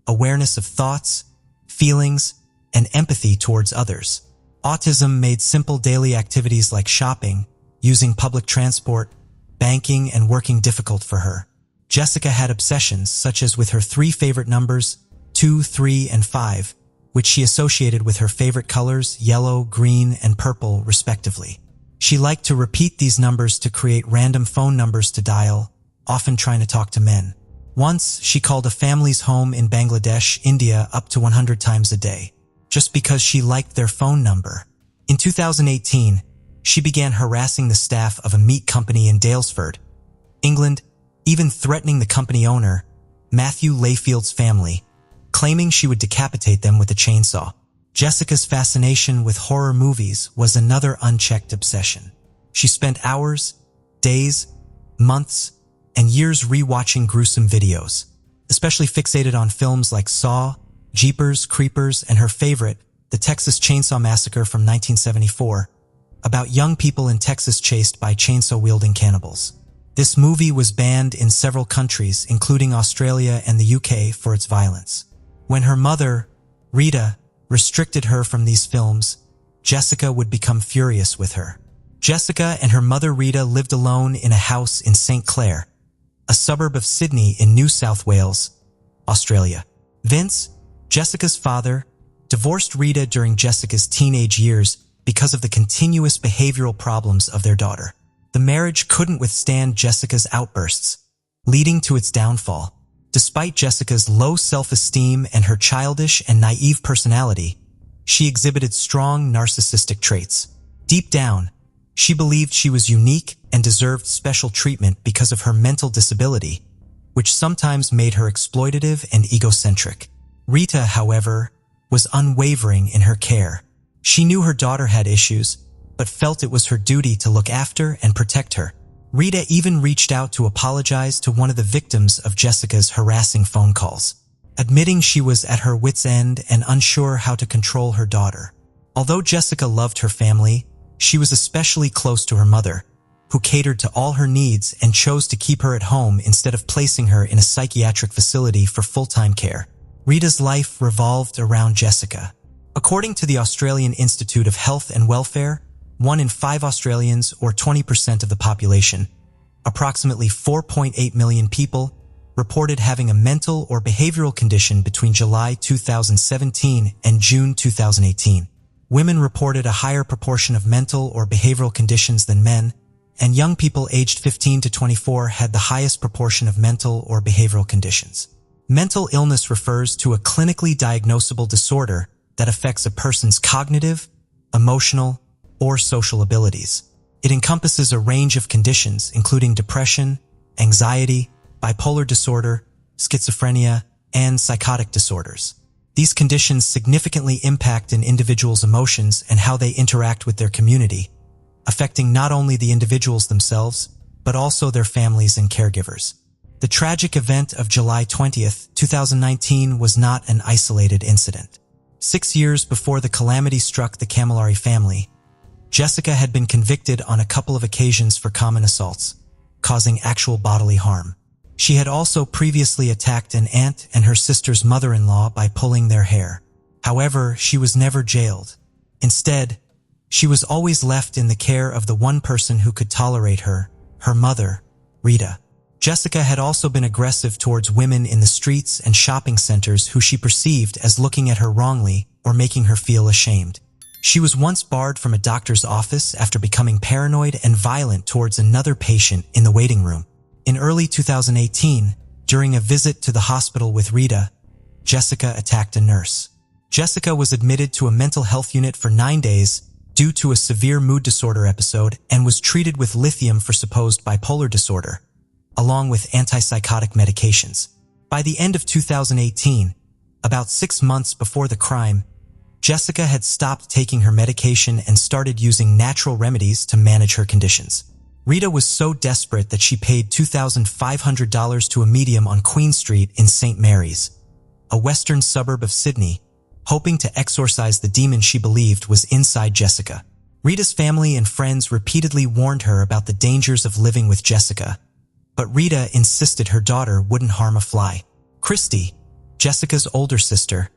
awareness of thoughts, feelings, and empathy towards others. Autism made simple daily activities like shopping, using public transport, banking, and working difficult for her. Jessica had obsessions such as with her 3 favorite numbers, 2, 3, and 5, which she associated with her favorite colors, yellow, green, and purple, respectively. She liked to repeat these numbers to create random phone numbers to dial, often trying to talk to men. Once, she called a family's home in Bangladesh, India, up to 100 times a day, just because she liked their phone number. In 2018, she began harassing the staff of a meat company in Daylesford, England, even threatening the company owner, Matthew Layfield's family, claiming she would decapitate them with a chainsaw. Jessica's fascination with horror movies was another unchecked obsession. She spent hours, days, months, and years rewatching gruesome videos, especially fixated on films like Saw, Jeepers Creepers, and her favorite, The Texas Chainsaw Massacre from 1974, about young people in Texas chased by chainsaw-wielding cannibals. This movie was banned in several countries, including Australia and the UK, for its violence. When her mother, Rita, restricted her from these films, Jessica would become furious with her. Jessica and her mother Rita lived alone in a house in St. Clair, a suburb of Sydney in New South Wales, Australia. Vince, Jessica's father, divorced Rita during Jessica's teenage years because of the continuous behavioral problems of their daughter. The marriage couldn't withstand Jessica's outbursts, leading to its downfall. Despite Jessica's low self-esteem and her childish and naive personality, she exhibited strong narcissistic traits. Deep down, she believed she was unique and deserved special treatment because of her mental disability, which sometimes made her exploitative and egocentric. Rita, however, was unwavering in her care. She knew her daughter had issues, but felt it was her duty to look after and protect her. Rita even reached out to apologize to one of the victims of Jessica's harassing phone calls, admitting she was at her wit's end and unsure how to control her daughter. Although Jessica loved her family, she was especially close to her mother, who catered to all her needs and chose to keep her at home instead of placing her in a psychiatric facility for full-time care. Rita's life revolved around Jessica. According to the Australian Institute of Health and Welfare, 1 in 5 Australians, or 20% of the population, approximately 4.8 million people, reported having a mental or behavioral condition between July 2017 and June 2018. Women reported a higher proportion of mental or behavioral conditions than men, and young people aged 15 to 24 had the highest proportion of mental or behavioral conditions. Mental illness refers to a clinically diagnosable disorder that affects a person's cognitive, emotional, or social abilities. It encompasses a range of conditions, including depression, anxiety, bipolar disorder, schizophrenia, and psychotic disorders. These conditions significantly impact an individual's emotions and how they interact with their community, affecting not only the individuals themselves, but also their families and caregivers. The tragic event of July 20th, 2019 was not an isolated incident. 6 years before the calamity struck the Camilleri family, Jessica had been convicted on a couple of occasions for common assaults, causing actual bodily harm. She had also previously attacked an aunt and her sister's mother-in-law by pulling their hair. However, she was never jailed. Instead, she was always left in the care of the one person who could tolerate her, her mother, Rita. Jessica had also been aggressive towards women in the streets and shopping centers who she perceived as looking at her wrongly or making her feel ashamed. She was once barred from a doctor's office after becoming paranoid and violent towards another patient in the waiting room. In early 2018, during a visit to the hospital with Rita, Jessica attacked a nurse. Jessica was admitted to a mental health unit for 9 days due to a severe mood disorder episode and was treated with lithium for supposed bipolar disorder, along with antipsychotic medications. By the end of 2018, about 6 months before the crime, Jessica had stopped taking her medication and started using natural remedies to manage her conditions. Rita was so desperate that she paid $2,500 to a medium on Queen Street in St. Mary's, a western suburb of Sydney, hoping to exorcise the demon she believed was inside Jessica. Rita's family and friends repeatedly warned her about the dangers of living with Jessica, but Rita insisted her daughter wouldn't harm a fly. Christy, Jessica's older sister,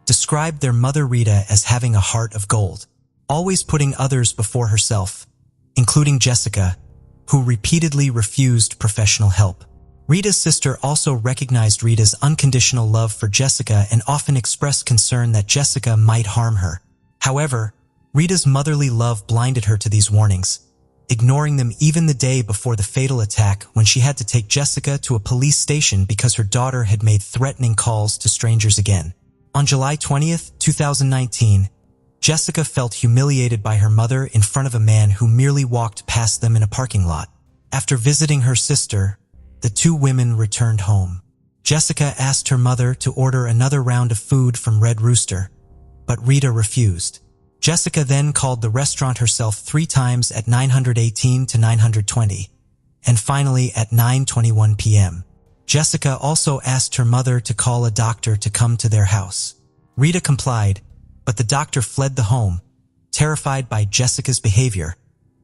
described their mother Rita as having a heart of gold, always putting others before herself, including Jessica, who repeatedly refused professional help. Rita's sister also recognized Rita's unconditional love for Jessica and often expressed concern that Jessica might harm her. However, Rita's motherly love blinded her to these warnings, ignoring them even the day before the fatal attack when she had to take Jessica to a police station because her daughter had made threatening calls to strangers again. On July 20th, 2019, Jessica felt humiliated by her mother in front of a man who merely walked past them in a parking lot. After visiting her sister, the two women returned home. Jessica asked her mother to order another round of food from Red Rooster, but Rita refused. Jessica then called the restaurant herself 3 times at 9:18 to 9:20, and finally at 9:21 p.m. Jessica also asked her mother to call a doctor to come to their house. Rita complied, but the doctor fled the home, terrified by Jessica's behavior,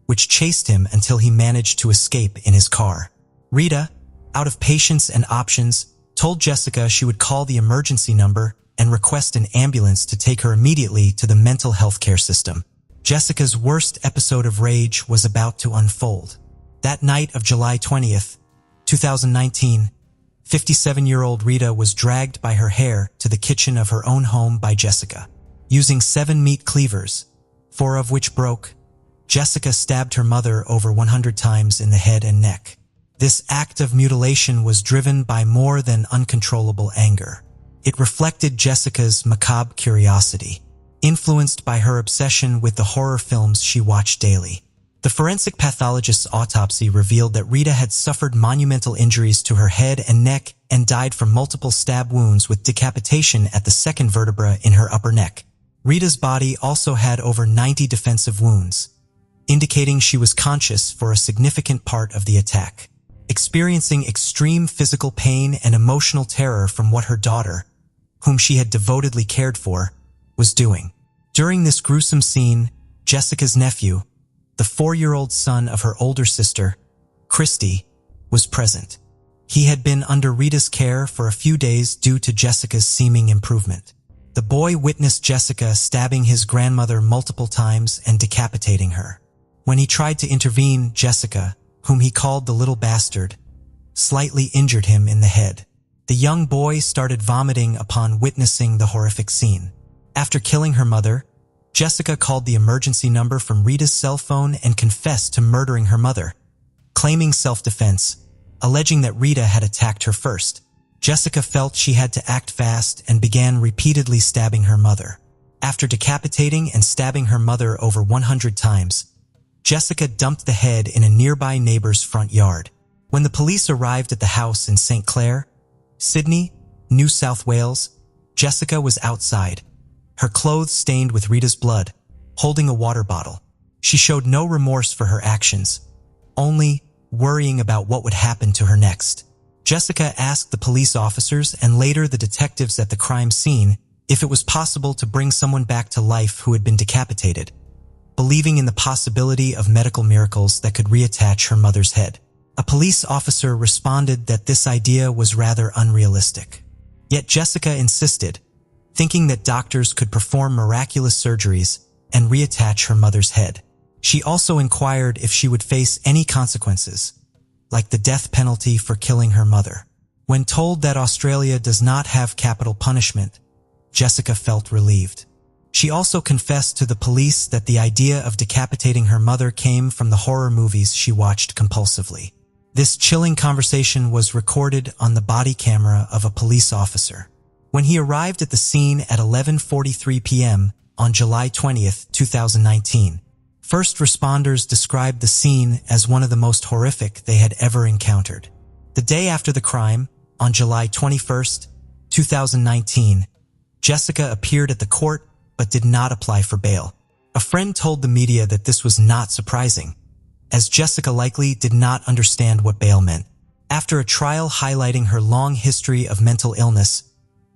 which chased him until he managed to escape in his car. Rita, out of patience and options, told Jessica she would call the emergency number and request an ambulance to take her immediately to the mental health care system. Jessica's worst episode of rage was about to unfold. That night of July 20th, 2019, 57-year-old Rita was dragged by her hair to the kitchen of her own home by Jessica. Using 7 meat cleavers, 4 of which broke, Jessica stabbed her mother over 100 times in the head and neck. This act of mutilation was driven by more than uncontrollable anger. It reflected Jessica's macabre curiosity, influenced by her obsession with the horror films she watched daily. The forensic pathologist's autopsy revealed that Rita had suffered monumental injuries to her head and neck and died from multiple stab wounds with decapitation at the second vertebra in her upper neck. Rita's body also had over 90 defensive wounds, indicating she was conscious for a significant part of the attack, experiencing extreme physical pain and emotional terror from what her daughter, whom she had devotedly cared for, was doing. During this gruesome scene, Jessica's nephew, the 4-year-old son of her older sister, Christy, was present. He had been under Rita's care for a few days due to Jessica's seeming improvement. The boy witnessed Jessica stabbing his grandmother multiple times and decapitating her. When he tried to intervene, Jessica, whom he called the little bastard, slightly injured him in the head. The young boy started vomiting upon witnessing the horrific scene. After killing her mother, Jessica called the emergency number from Rita's cell phone and confessed to murdering her mother, claiming self-defense, alleging that Rita had attacked her first. Jessica felt she had to act fast and began repeatedly stabbing her mother. After decapitating and stabbing her mother over 100 times, Jessica dumped the head in a nearby neighbor's front yard. When the police arrived at the house in St. Clair, Sydney, New South Wales, Jessica was outside, her clothes stained with Rita's blood, holding a water bottle. She showed no remorse for her actions, only worrying about what would happen to her next. Jessica asked the police officers and later the detectives at the crime scene if it was possible to bring someone back to life who had been decapitated, believing in the possibility of medical miracles that could reattach her mother's head. A police officer responded that this idea was rather unrealistic. Yet Jessica insisted, thinking that doctors could perform miraculous surgeries and reattach her mother's head. She also inquired if she would face any consequences, like the death penalty for killing her mother. When told that Australia does not have capital punishment, Jessica felt relieved. She also confessed to the police that the idea of decapitating her mother came from the horror movies she watched compulsively. This chilling conversation was recorded on the body camera of a police officer. When he arrived at the scene at 11:43 p.m. on July 20th, 2019, first responders described the scene as one of the most horrific they had ever encountered. The day after the crime, on July 21st, 2019, Jessica appeared at the court but did not apply for bail. A friend told the media that this was not surprising, as Jessica likely did not understand what bail meant. After a trial highlighting her long history of mental illness,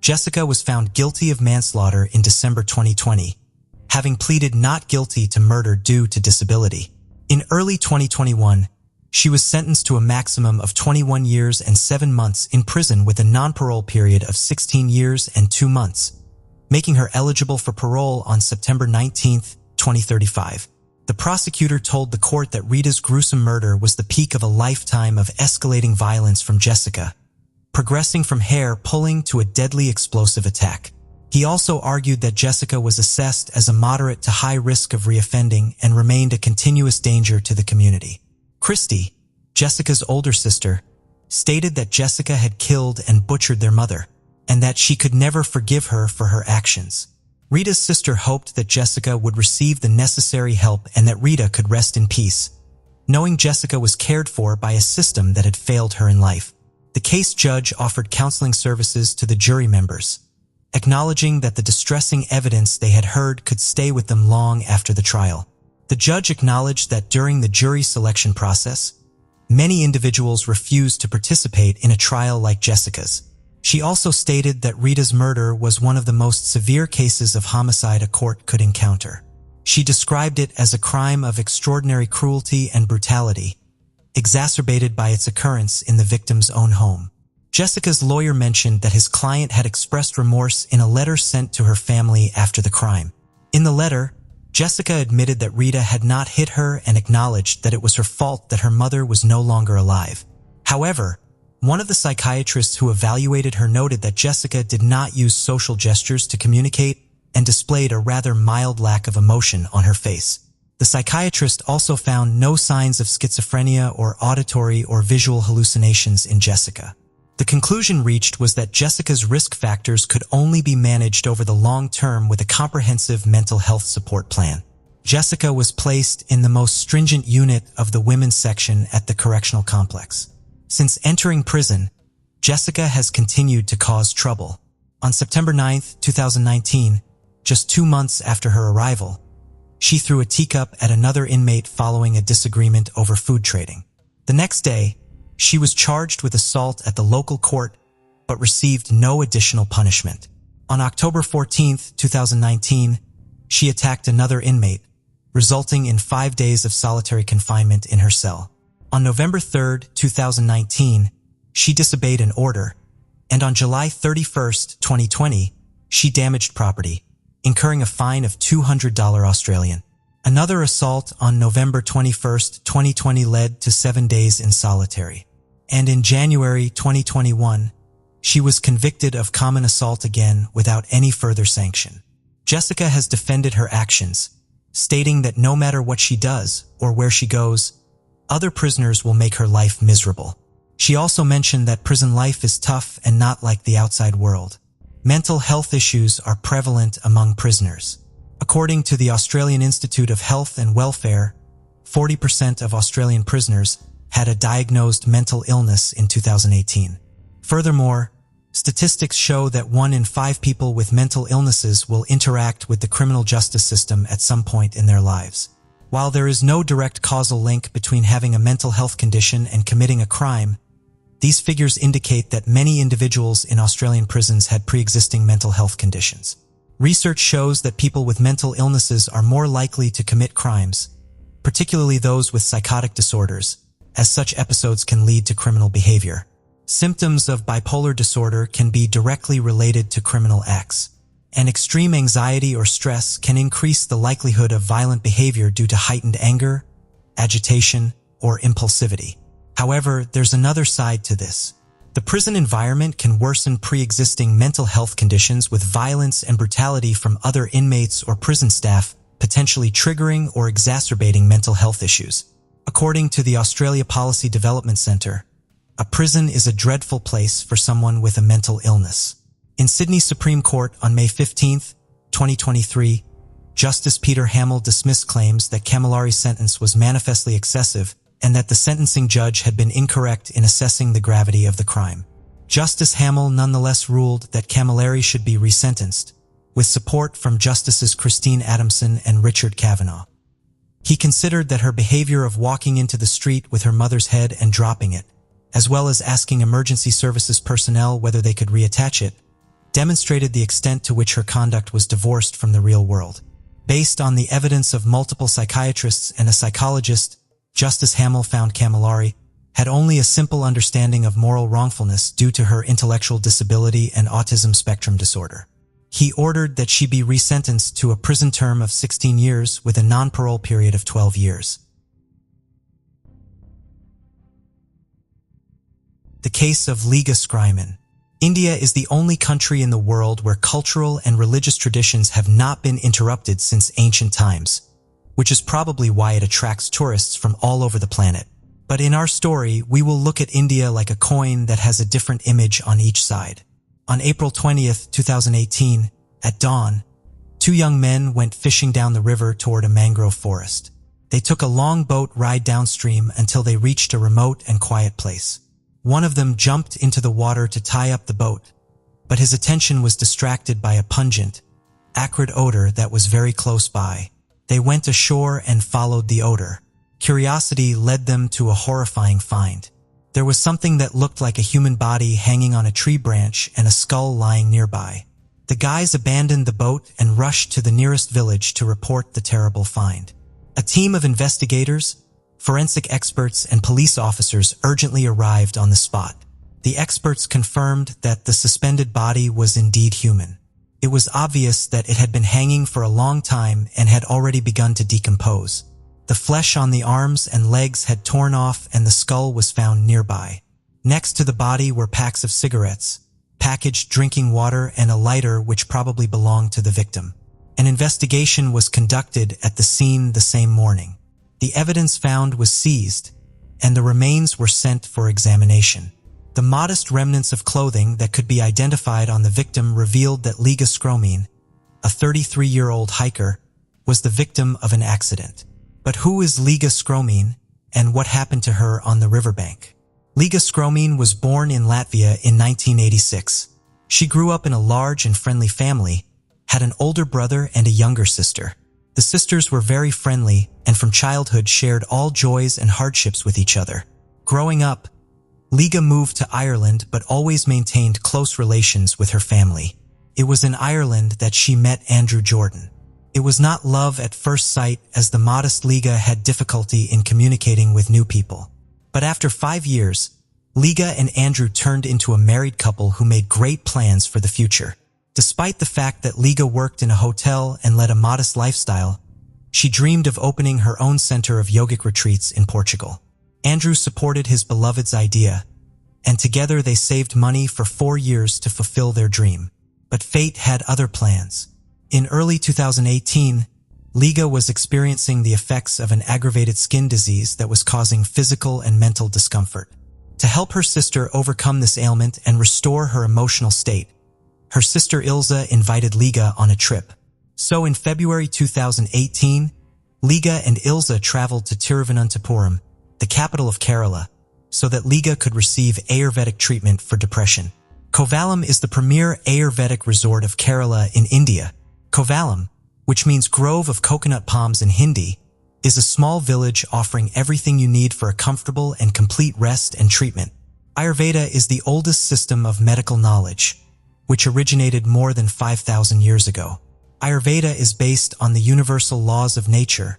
Jessica was found guilty of manslaughter in December 2020, having pleaded not guilty to murder due to disability. In early 2021, she was sentenced to a maximum of 21 years and 7 months in prison with a non-parole period of 16 years and 2 months, making her eligible for parole on September 19, 2035. The prosecutor told the court that Rita's gruesome murder was the peak of a lifetime of escalating violence from Jessica, progressing from hair pulling to a deadly explosive attack. He also argued that Jessica was assessed as a moderate to high risk of reoffending and remained a continuous danger to the community. Christy, Jessica's older sister, stated that Jessica had killed and butchered their mother, and that she could never forgive her for her actions. Rita's sister hoped that Jessica would receive the necessary help and that Rita could rest in peace, knowing Jessica was cared for by a system that had failed her in life. The case judge offered counseling services to the jury members, acknowledging that the distressing evidence they had heard could stay with them long after the trial. The judge acknowledged that during the jury selection process, many individuals refused to participate in a trial like Jessica's. She also stated that Rita's murder was one of the most severe cases of homicide a court could encounter. She described it as a crime of extraordinary cruelty and brutality, exacerbated by its occurrence in the victim's own home. Jessica's lawyer mentioned that his client had expressed remorse in a letter sent to her family after the crime. In the letter, Jessica admitted that Rita had not hit her and acknowledged that it was her fault that her mother was no longer alive. However, one of the psychiatrists who evaluated her noted that Jessica did not use social gestures to communicate and displayed a rather mild lack of emotion on her face. The psychiatrist also found no signs of schizophrenia or auditory or visual hallucinations in Jessica. The conclusion reached was that Jessica's risk factors could only be managed over the long term with a comprehensive mental health support plan. Jessica was placed in the most stringent unit of the women's section at the correctional complex. Since entering prison, Jessica has continued to cause trouble. On September 9, 2019, just 2 months after her arrival, she threw a teacup at another inmate following a disagreement over food trading. The next day, she was charged with assault at the local court, but received no additional punishment. On October 14, 2019, she attacked another inmate, resulting in 5 days of solitary confinement in her cell. On November 3, 2019, she disobeyed an order, and on July 31, 2020, she damaged property, incurring a fine of $200 Australian. Another assault on November 21, 2020 led to 7 days in solitary. And in January 2021, she was convicted of common assault again without any further sanction. Jessica has defended her actions, stating that no matter what she does or where she goes, other prisoners will make her life miserable. She also mentioned that prison life is tough and not like the outside world. Mental health issues are prevalent among prisoners. According to the Australian Institute of Health and Welfare, 40% of Australian prisoners had a diagnosed mental illness in 2018. Furthermore, statistics show that 1 in 5 people with mental illnesses will interact with the criminal justice system at some point in their lives. While there is no direct causal link between having a mental health condition and committing a crime, These figures indicate that many individuals in Australian prisons had pre-existing mental health conditions. Research shows that people with mental illnesses are more likely to commit crimes, particularly those with psychotic disorders, as such episodes can lead to criminal behavior. Symptoms of bipolar disorder can be directly related to criminal acts, and extreme anxiety or stress can increase the likelihood of violent behavior due to heightened anger, agitation, or impulsivity. However, there's another side to this. The prison environment can worsen pre-existing mental health conditions with violence and brutality from other inmates or prison staff, potentially triggering or exacerbating mental health issues. According to the Australia Policy Development Centre, a prison is a dreadful place for someone with a mental illness. In Sydney Supreme Court on May 15, 2023, Justice Peter Hamill dismissed claims that Camilleri's sentence was manifestly excessive and that the sentencing judge had been incorrect in assessing the gravity of the crime. Justice Hamill nonetheless ruled that Camilleri should be resentenced, with support from Justices Christine Adamson and Richard Kavanaugh. He considered that her behavior of walking into the street with her mother's head and dropping it, as well as asking emergency services personnel whether they could reattach it, demonstrated the extent to which her conduct was divorced from the real world. Based on the evidence of multiple psychiatrists and a psychologist, Justice Hamill found Camilleri had only a simple understanding of moral wrongfulness due to her intellectual disability and autism spectrum disorder. He ordered that she be resentenced to a prison term of 16 years with a non-parole period of 12 years. The case of Liga Skromane. India is the only country in the world where cultural and religious traditions have not been interrupted since ancient times, which is probably why it attracts tourists from all over the planet. But in our story, we will look at India like a coin that has a different image on each side. On April 20th, 2018, at dawn, two young men went fishing down the river toward a mangrove forest. They took a long boat ride downstream until they reached a remote and quiet place. One of them jumped into the water to tie up the boat, but his attention was distracted by a pungent, acrid odor that was very close by. They went ashore and followed the odor. Curiosity led them to a horrifying find. There was something that looked like a human body hanging on a tree branch and a skull lying nearby. The guys abandoned the boat and rushed to the nearest village to report the terrible find. A team of investigators, forensic experts, and police officers urgently arrived on the spot. The experts confirmed that the suspended body was indeed human. It was obvious that it had been hanging for a long time and had already begun to decompose. The flesh on the arms and legs had torn off and the skull was found nearby. Next to the body were packs of cigarettes, packaged drinking water, and a lighter which probably belonged to the victim. An investigation was conducted at the scene the same morning. The evidence found was seized, and the remains were sent for examination. The modest remnants of clothing that could be identified on the victim revealed that Liga Skromane, a 33-year-old hiker, was the victim of an accident. But who is Liga Skromane, and what happened to her on the riverbank? Liga Skromane was born in Latvia in 1986. She grew up in a large and friendly family, had an older brother and a younger sister. The sisters were very friendly and from childhood shared all joys and hardships with each other. Growing up, Liga moved to Ireland but always maintained close relations with her family. It was in Ireland that she met Andrew Jordan. It was not love at first sight, as the modest Liga had difficulty in communicating with new people. But after 5 years, Liga and Andrew turned into a married couple who made great plans for the future. Despite the fact that Liga worked in a hotel and led a modest lifestyle, she dreamed of opening her own center of yogic retreats in Portugal. Andrew supported his beloved's idea, and together they saved money for 4 years to fulfill their dream. But fate had other plans. In early 2018, Liga was experiencing the effects of an aggravated skin disease that was causing physical and mental discomfort. To help her sister overcome this ailment and restore her emotional state, her sister Ilza invited Liga on a trip. So in February 2018, Liga and Ilza traveled to Tiruvananthapuram, the capital of Kerala, so that Liga could receive Ayurvedic treatment for depression. Kovalam is the premier Ayurvedic resort of Kerala in India. Kovalam, which means grove of coconut palms in Hindi, is a small village offering everything you need for a comfortable and complete rest and treatment. Ayurveda is the oldest system of medical knowledge, which originated more than 5,000 years ago. Ayurveda is based on the universal laws of nature,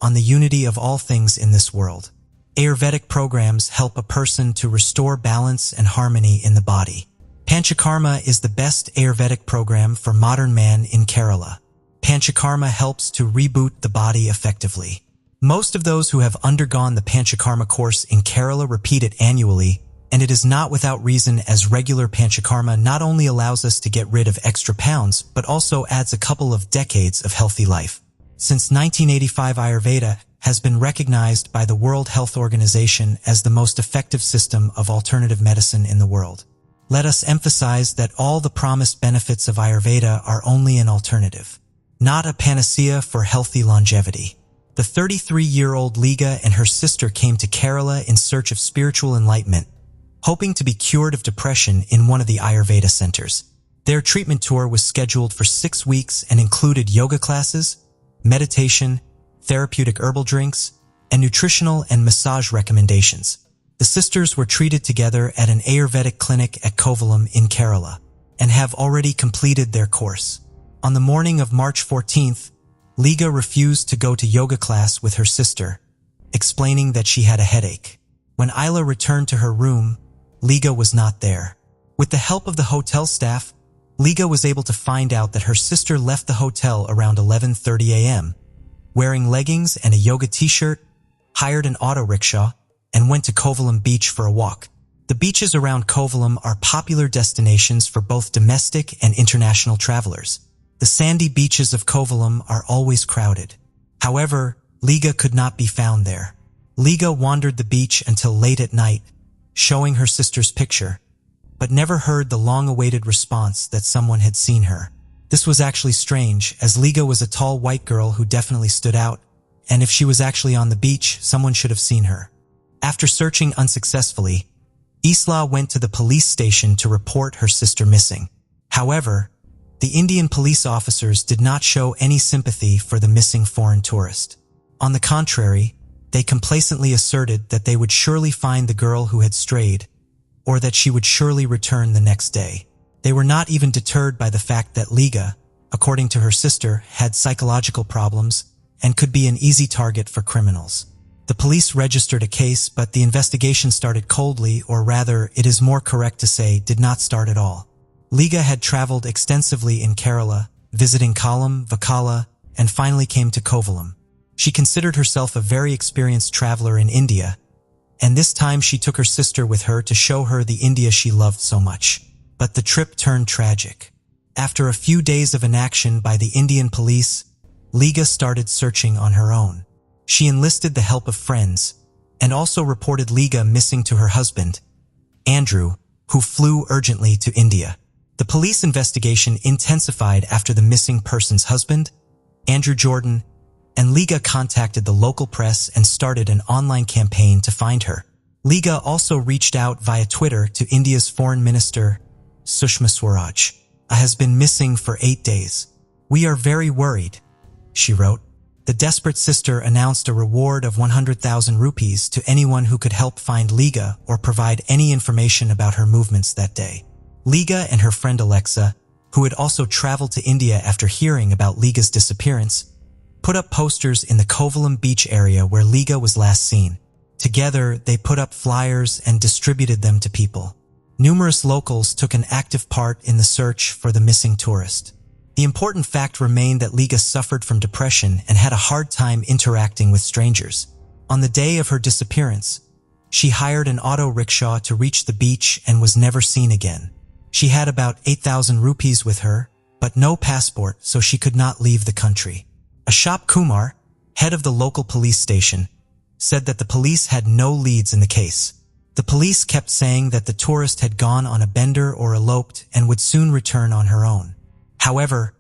on the unity of all things in this world. Ayurvedic programs help a person to restore balance and harmony in the body. Panchakarma is the best Ayurvedic program for modern man in Kerala. Panchakarma helps to reboot the body effectively. Most of those who have undergone the Panchakarma course in Kerala repeat it annually, and it is not without reason, as regular Panchakarma not only allows us to get rid of extra pounds, but also adds a couple of decades of healthy life. Since 1985, Ayurveda has been recognized by the World Health Organization as the most effective system of alternative medicine in the world. Let us emphasize that all the promised benefits of Ayurveda are only an alternative, not a panacea for healthy longevity. The 33-year-old Liga and her sister came to Kerala in search of spiritual enlightenment, hoping to be cured of depression in one of the Ayurveda centers. Their treatment tour was scheduled for 6 weeks and included yoga classes, meditation, therapeutic herbal drinks, and nutritional and massage recommendations. The sisters were treated together at an Ayurvedic clinic at Kovalam in Kerala, and have already completed their course. On the morning of March 14th, Liga refused to go to yoga class with her sister, explaining that she had a headache. When Isla returned to her room, Liga was not there. With the help of the hotel staff, Liga was able to find out that her sister left the hotel around 11:30 a.m., wearing leggings and a yoga t-shirt, hired an auto rickshaw, and went to Kovalam Beach for a walk. The beaches around Kovalam are popular destinations for both domestic and international travelers. The sandy beaches of Kovalam are always crowded. However, Liga could not be found there. Liga wandered the beach until late at night, showing her sister's picture, but never heard the long-awaited response that someone had seen her. This was actually strange, as Liga was a tall white girl who definitely stood out, and if she was actually on the beach, someone should have seen her. After searching unsuccessfully, Isla went to the police station to report her sister missing. However, the Indian police officers did not show any sympathy for the missing foreign tourist. On the contrary, they complacently asserted that they would surely find the girl who had strayed, or that she would surely return the next day. They were not even deterred by the fact that Liga, according to her sister, had psychological problems and could be an easy target for criminals. The police registered a case, but the investigation started coldly, or rather, it is more correct to say, did not start at all. Liga had traveled extensively in Kerala, visiting Kollam, Vakala, and finally came to Kovalam. She considered herself a very experienced traveler in India, and this time she took her sister with her to show her the India she loved so much. But the trip turned tragic. After a few days of inaction by the Indian police, Liga started searching on her own. She enlisted the help of friends, and also reported Liga missing to her husband, Andrew, who flew urgently to India. The police investigation intensified after the missing person's husband, Andrew Jordan, and Liga contacted the local press and started an online campaign to find her. Liga also reached out via Twitter to India's Foreign Minister, Sushma Swaraj. Has been missing for 8 days. We are very worried, she wrote. The desperate sister announced a reward of 100,000 rupees to anyone who could help find Liga or provide any information about her movements that day. Liga and her friend Alexa, who had also traveled to India after hearing about Liga's disappearance, put up posters in the Kovalam beach area where Liga was last seen. Together, they put up flyers and distributed them to people. Numerous locals took an active part in the search for the missing tourist. The important fact remained that Liga suffered from depression and had a hard time interacting with strangers. On the day of her disappearance, she hired an auto rickshaw to reach the beach and was never seen again. She had about 8,000 rupees with her, but no passport, so she could not leave the country. Ashok Kumar, head of the local police station, said that the police had no leads in the case. The police kept saying that the tourist had gone on a bender or eloped and would soon return on her own. However,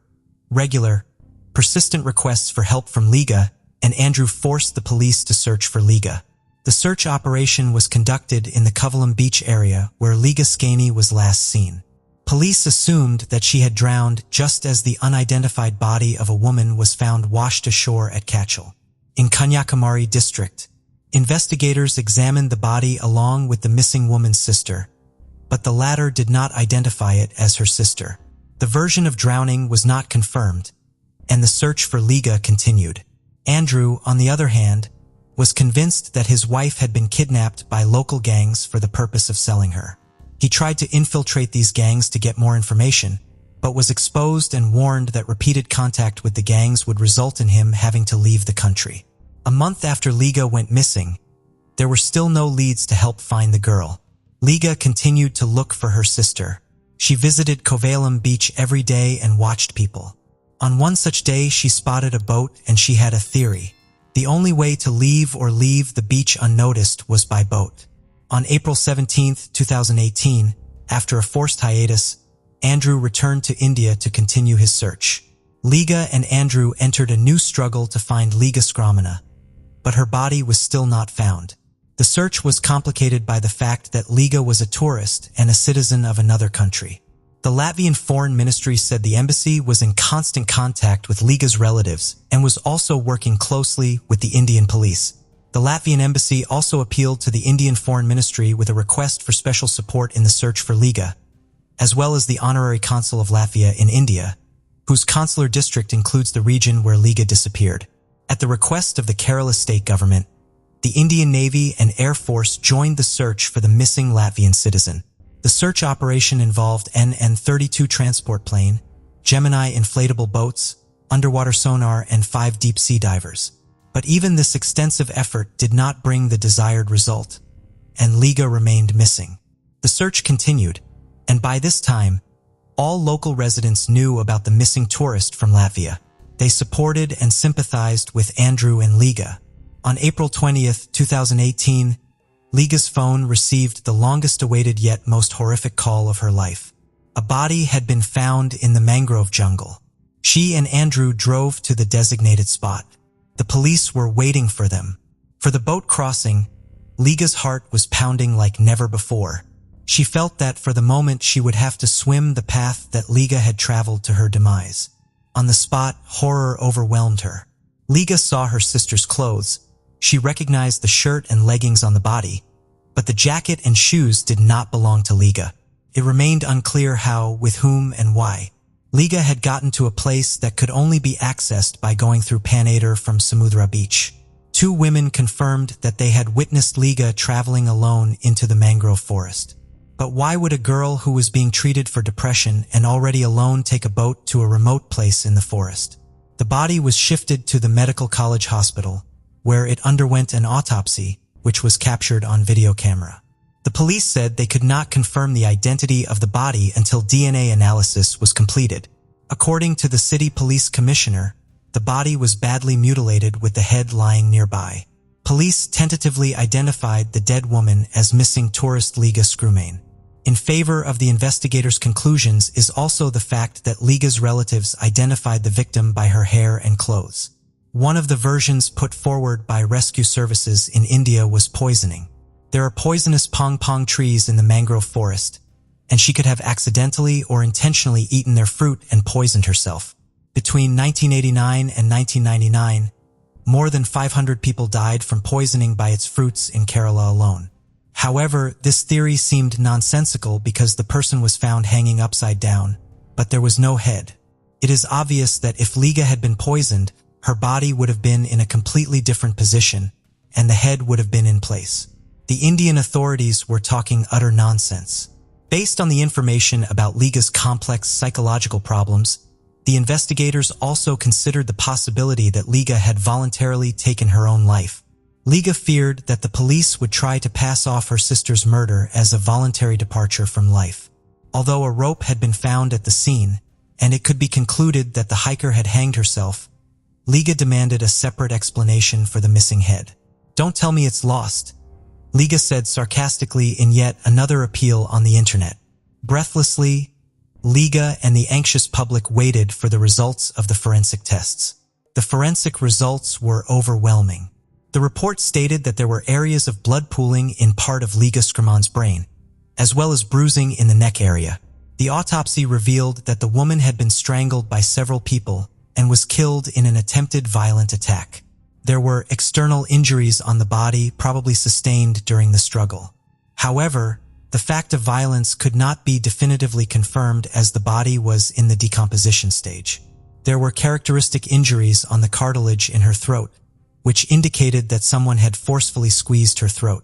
regular, persistent requests for help from Liga and Andrew forced the police to search for Liga. The search operation was conducted in the Kovalam beach area where Liga Skromane was last seen. Police assumed that she had drowned just as the unidentified body of a woman was found washed ashore at Kachal, in Kanyakumari district, Investigators examined the body along with the missing woman's sister, but the latter did not identify it as her sister. The version of drowning was not confirmed, and the search for Liga continued. Andrew, on the other hand, was convinced that his wife had been kidnapped by local gangs for the purpose of selling her. He tried to infiltrate these gangs to get more information, but was exposed and warned that repeated contact with the gangs would result in him having to leave the country. A month after Liga went missing, there were still no leads to help find the girl. Liga continued to look for her sister. She visited Kovalam Beach every day and watched people. On one such day, she spotted a boat and she had a theory. The only way to leave the beach unnoticed was by boat. On April 17, 2018, after a forced hiatus, Andrew returned to India to continue his search. Liga and Andrew entered a new struggle to find Liga Skromane, but her body was still not found. The search was complicated by the fact that Liga was a tourist and a citizen of another country. The Latvian Foreign Ministry said the embassy was in constant contact with Liga's relatives and was also working closely with the Indian police. The Latvian embassy also appealed to the Indian Foreign Ministry with a request for special support in the search for Liga, as well as the Honorary Consul of Latvia in India, whose consular district includes the region where Liga disappeared. At the request of the Kerala state government, the Indian Navy and Air Force joined the search for the missing Latvian citizen. The search operation involved NN-32 transport plane, Gemini inflatable boats, underwater sonar, and 5 deep-sea divers. But even this extensive effort did not bring the desired result, and Liga remained missing. The search continued, and by this time, all local residents knew about the missing tourist from Latvia. They supported and sympathized with Andrew and Liga. On April 20, 2018, Liga's phone received the longest-awaited yet most horrific call of her life. A body had been found in the mangrove jungle. She and Andrew drove to the designated spot. The police were waiting for them. For the boat crossing, Liga's heart was pounding like never before. She felt that for the moment she would have to swim the path that Liga had traveled to her demise. On the spot, horror overwhelmed her. Liga saw her sister's clothes. She recognized the shirt and leggings on the body, but the jacket and shoes did not belong to Liga. It remained unclear how, with whom, and why. Liga had gotten to a place that could only be accessed by going through Panader from Samudra Beach. 2 women confirmed that they had witnessed Liga traveling alone into the mangrove forest. But why would a girl who was being treated for depression and already alone take a boat to a remote place in the forest? The body was shifted to the Medical College Hospital, where it underwent an autopsy, which was captured on video camera. The police said they could not confirm the identity of the body until DNA analysis was completed. According to the city police commissioner, the body was badly mutilated with the head lying nearby. Police tentatively identified the dead woman as missing tourist Liga Skromane. In favor of the investigators' conclusions is also the fact that Liga's relatives identified the victim by her hair and clothes. One of the versions put forward by rescue services in India was poisoning. There are poisonous pong-pong trees in the mangrove forest, and she could have accidentally or intentionally eaten their fruit and poisoned herself. Between 1989 and 1999, more than 500 people died from poisoning by its fruits in Kerala alone. However, this theory seemed nonsensical because the person was found hanging upside down, but there was no head. It is obvious that if Liga had been poisoned, her body would have been in a completely different position, and the head would have been in place. The Indian authorities were talking utter nonsense. Based on the information about Liga's complex psychological problems, the investigators also considered the possibility that Liga had voluntarily taken her own life. Liga feared that the police would try to pass off her sister's murder as a voluntary departure from life. Although a rope had been found at the scene, and it could be concluded that the hiker had hanged herself, Liga demanded a separate explanation for the missing head. "Don't tell me it's lost," Liga said sarcastically in yet another appeal on the internet. Breathlessly, Liga and the anxious public waited for the results of the forensic tests. The forensic results were overwhelming. The report stated that there were areas of blood pooling in part of Liga Skromane's brain, as well as bruising in the neck area. The autopsy revealed that the woman had been strangled by several people and was killed in an attempted violent attack. There were external injuries on the body, probably sustained during the struggle. However, the fact of violence could not be definitively confirmed as the body was in the decomposition stage. There were characteristic injuries on the cartilage in her throat, which indicated that someone had forcefully squeezed her throat.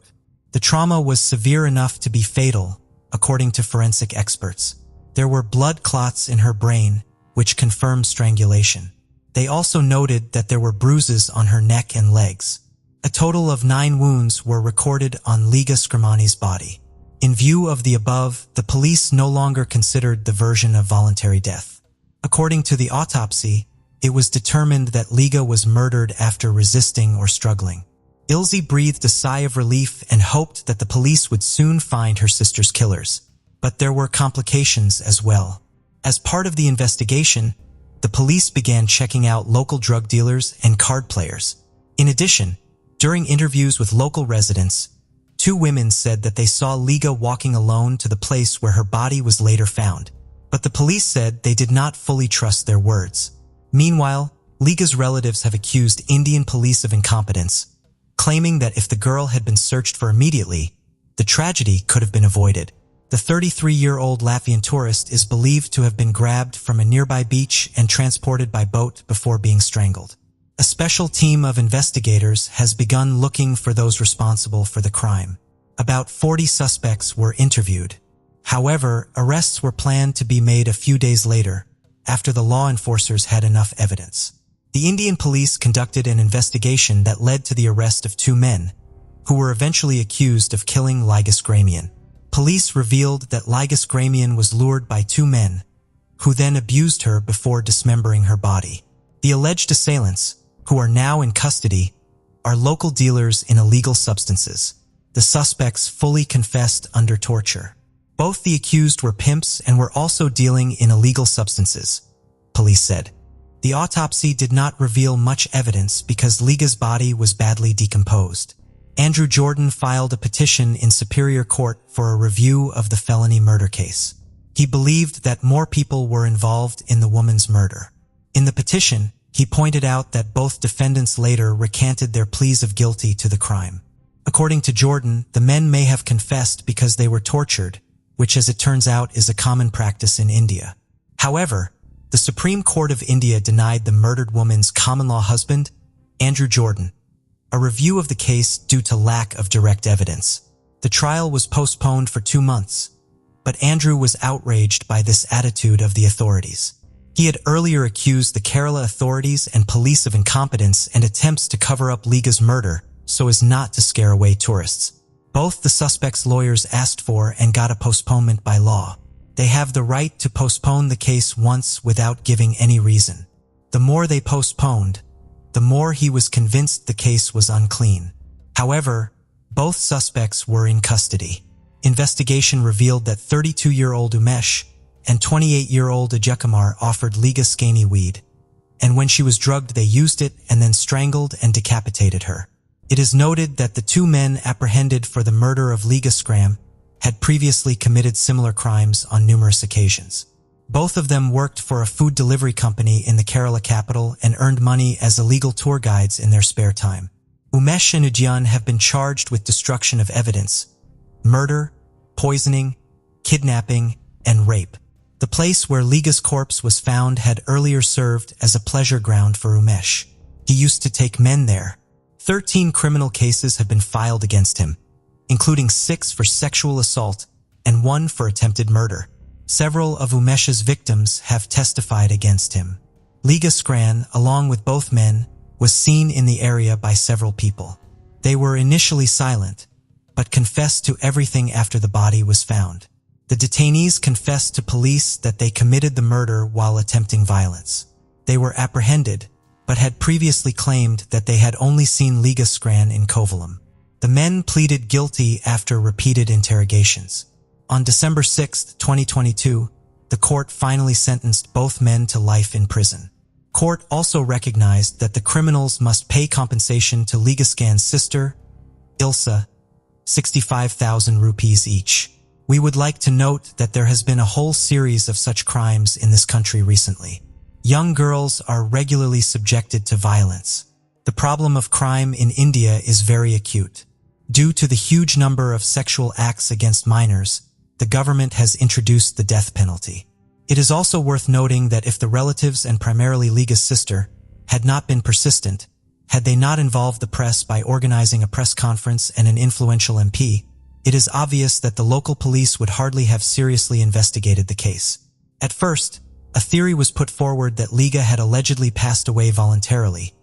The trauma was severe enough to be fatal, according to forensic experts. There were blood clots in her brain, which confirmed strangulation. They also noted that there were bruises on her neck and legs. A total of 9 wounds were recorded on Liga Skromane's body. In view of the above, the police no longer considered the version of voluntary death. According to the autopsy, it was determined that Liga was murdered after resisting or struggling. Ilse breathed a sigh of relief and hoped that the police would soon find her sister's killers. But there were complications as well. As part of the investigation, the police began checking out local drug dealers and card players. In addition, during interviews with local residents, 2 women said that they saw Liga walking alone to the place where her body was later found. But the police said they did not fully trust their words. Meanwhile, Liga's relatives have accused Indian police of incompetence, claiming that if the girl had been searched for immediately, the tragedy could have been avoided. The 33-year-old Latvian tourist is believed to have been grabbed from a nearby beach and transported by boat before being strangled. A special team of investigators has begun looking for those responsible for the crime. About 40 suspects were interviewed. However, arrests were planned to be made a few days later, after the law enforcers had enough evidence. The Indian police conducted an investigation that led to the arrest of 2 men, who were eventually accused of killing Liga Skromane. Police revealed that Liga Skromane was lured by 2 men, who then abused her before dismembering her body. The alleged assailants, who are now in custody, are local dealers in illegal substances. The suspects fully confessed under torture. Both the accused were pimps and were also dealing in illegal substances, police said. The autopsy did not reveal much evidence because Liga's body was badly decomposed. Andrew Jordan filed a petition in Superior Court for a review of the felony murder case. He believed that more people were involved in the woman's murder. In the petition, he pointed out that both defendants later recanted their pleas of guilty to the crime. According to Jordan, the men may have confessed because they were tortured, which as it turns out is a common practice in India. However, the Supreme Court of India denied the murdered woman's common-law husband, Andrew Jordan, a review of the case due to lack of direct evidence. The trial was postponed for 2 months, but Andrew was outraged by this attitude of the authorities. He had earlier accused the Kerala authorities and police of incompetence and attempts to cover up Liga's murder so as not to scare away tourists. Both the suspects' lawyers asked for and got a postponement by law. They have the right to postpone the case once without giving any reason. The more they postponed, the more he was convinced the case was unclean. However, both suspects were in custody. Investigation revealed that 32-year-old Umesh and 28-year-old Ajay offered Liga Skromane weed, and when she was drugged they used it and then strangled and decapitated her. It is noted that the 2 men apprehended for the murder of Liga Skromane had previously committed similar crimes on numerous occasions. Both of them worked for a food delivery company in the Kerala capital and earned money as illegal tour guides in their spare time. Umesh and Ajay have been charged with destruction of evidence, murder, poisoning, kidnapping, and rape. The place where Liga's corpse was found had earlier served as a pleasure ground for Umesh. He used to take men there. 13 criminal cases have been filed against him, including 6 for sexual assault and 1 for attempted murder. Several of Umesh's victims have testified against him. Liga Skromane, along with both men, was seen in the area by several people. They were initially silent, but confessed to everything after the body was found. The detainees confessed to police that they committed the murder while attempting violence. They were apprehended, but had previously claimed that they had only seen Liga Skromane in Kovalam. The men pleaded guilty after repeated interrogations. On December 6, 2022, the court finally sentenced both men to life in prison. Court also recognized that the criminals must pay compensation to Liga Skromane sister, Ilsa, 65,000 rupees each. We would like to note that there has been a whole series of such crimes in this country recently. Young girls are regularly subjected to violence. The problem of crime in India is very acute. Due to the huge number of sexual acts against minors, the government has introduced the death penalty. It is also worth noting that if the relatives and primarily Liga's sister had not been persistent, had they not involved the press by organizing a press conference and an influential MP, it is obvious that the local police would hardly have seriously investigated the case. At first, a theory was put forward that Liga had allegedly passed away voluntarily,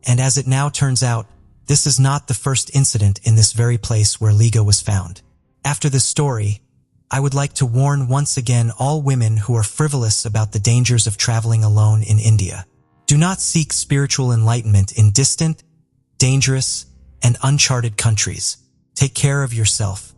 and as it now turns out, this is not the first incident in this very place where Liga was found. After this story, I would like to warn once again all women who are frivolous about the dangers of traveling alone in India. Do not seek spiritual enlightenment in distant, dangerous, and uncharted countries. Take care of yourself.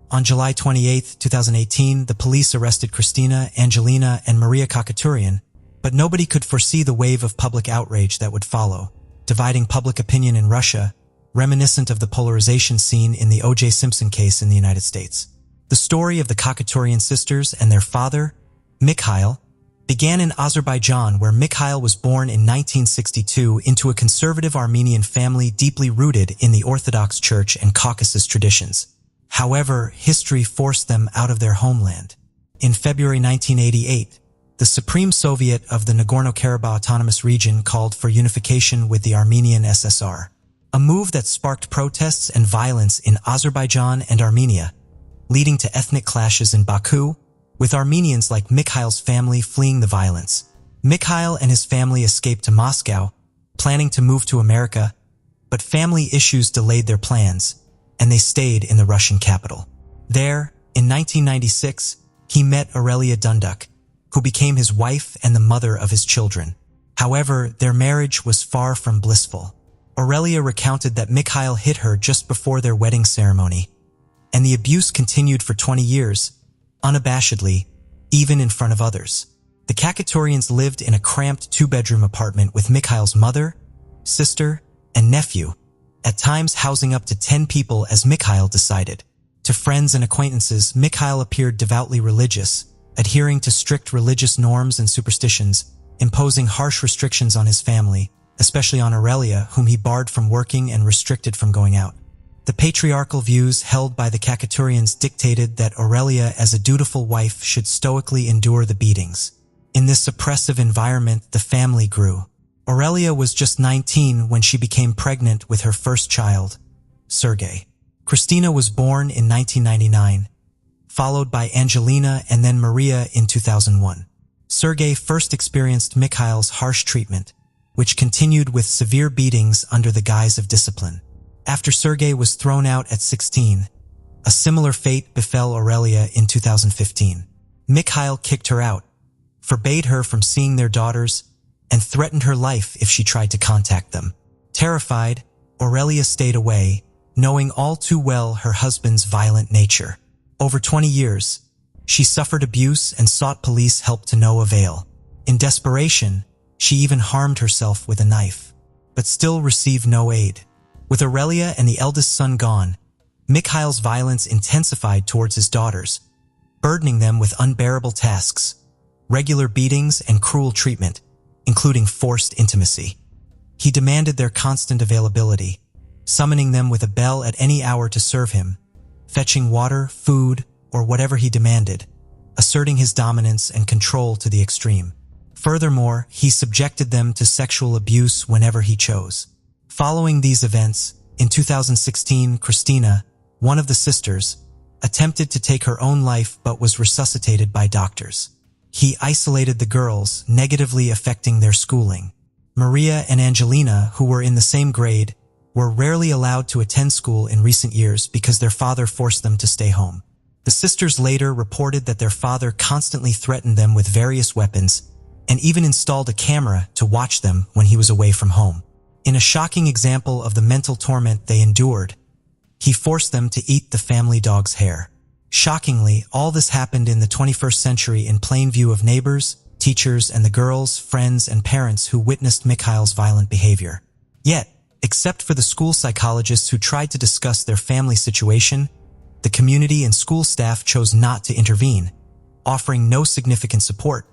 On July 28, 2018, the police arrested Christina, Angelina, and Maria Khachaturyan, but nobody could foresee the wave of public outrage that would follow, dividing public opinion in Russia, reminiscent of the polarization seen in the O.J. Simpson case in the United States. The story of the Khachaturyan sisters and their father, Mikhail, began in Azerbaijan, where Mikhail was born in 1962 into a conservative Armenian family deeply rooted in the Orthodox Church and Caucasus traditions. However, history forced them out of their homeland. In February 1988, the Supreme Soviet of the Nagorno-Karabakh Autonomous Region called for unification with the Armenian SSR, a move that sparked protests and violence in Azerbaijan and Armenia, leading to ethnic clashes in Baku, with Armenians like Mikhail's family fleeing the violence. Mikhail and his family escaped to Moscow, planning to move to America, but family issues delayed their plans, and they stayed in the Russian capital. There, in 1996, he met Aurelia Dunduk, who became his wife and the mother of his children. However, their marriage was far from blissful. Aurelia recounted that Mikhail hit her just before their wedding ceremony, and the abuse continued for 20 years, unabashedly, even in front of others. The Khachaturyans lived in a cramped two-bedroom apartment with Mikhail's mother, sister, and nephew, at times housing up to 10 people as Mikhail decided. To friends and acquaintances, Mikhail appeared devoutly religious, adhering to strict religious norms and superstitions, imposing harsh restrictions on his family, especially on Aurelia, whom he barred from working and restricted from going out. The patriarchal views held by the Khachaturyans dictated that Aurelia, as a dutiful wife, should stoically endure the beatings. In this oppressive environment, the family grew. Aurelia was just 19 when she became pregnant with her first child, Sergei. Christina was born in 1999, followed by Angelina and then Maria in 2001. Sergei first experienced Mikhail's harsh treatment, which continued with severe beatings under the guise of discipline. After Sergei was thrown out at 16, a similar fate befell Aurelia in 2015. Mikhail kicked her out, forbade her from seeing their daughters, and threatened her life if she tried to contact them. Terrified, Aurelia stayed away, knowing all too well her husband's violent nature. Over 20 years, she suffered abuse and sought police help to no avail. In desperation, she even harmed herself with a knife, but still received no aid. With Aurelia and the eldest son gone, Mikhail's violence intensified towards his daughters, burdening them with unbearable tasks, regular beatings, and cruel treatment, including forced intimacy. He demanded their constant availability, summoning them with a bell at any hour to serve him, fetching water, food, or whatever he demanded, asserting his dominance and control to the extreme. Furthermore, he subjected them to sexual abuse whenever he chose. Following these events, in 2016, Christina, one of the sisters, attempted to take her own life but was resuscitated by doctors. He isolated the girls, negatively affecting their schooling. Maria and Angelina, who were in the same grade, were rarely allowed to attend school in recent years because their father forced them to stay home. The sisters later reported that their father constantly threatened them with various weapons and even installed a camera to watch them when he was away from home. In a shocking example of the mental torment they endured, he forced them to eat the family dog's hair. Shockingly, all this happened in the 21st century in plain view of neighbors, teachers, and the girls, friends, and parents who witnessed Mikhail's violent behavior. Yet, except for the school psychologists who tried to discuss their family situation, the community and school staff chose not to intervene, offering no significant support,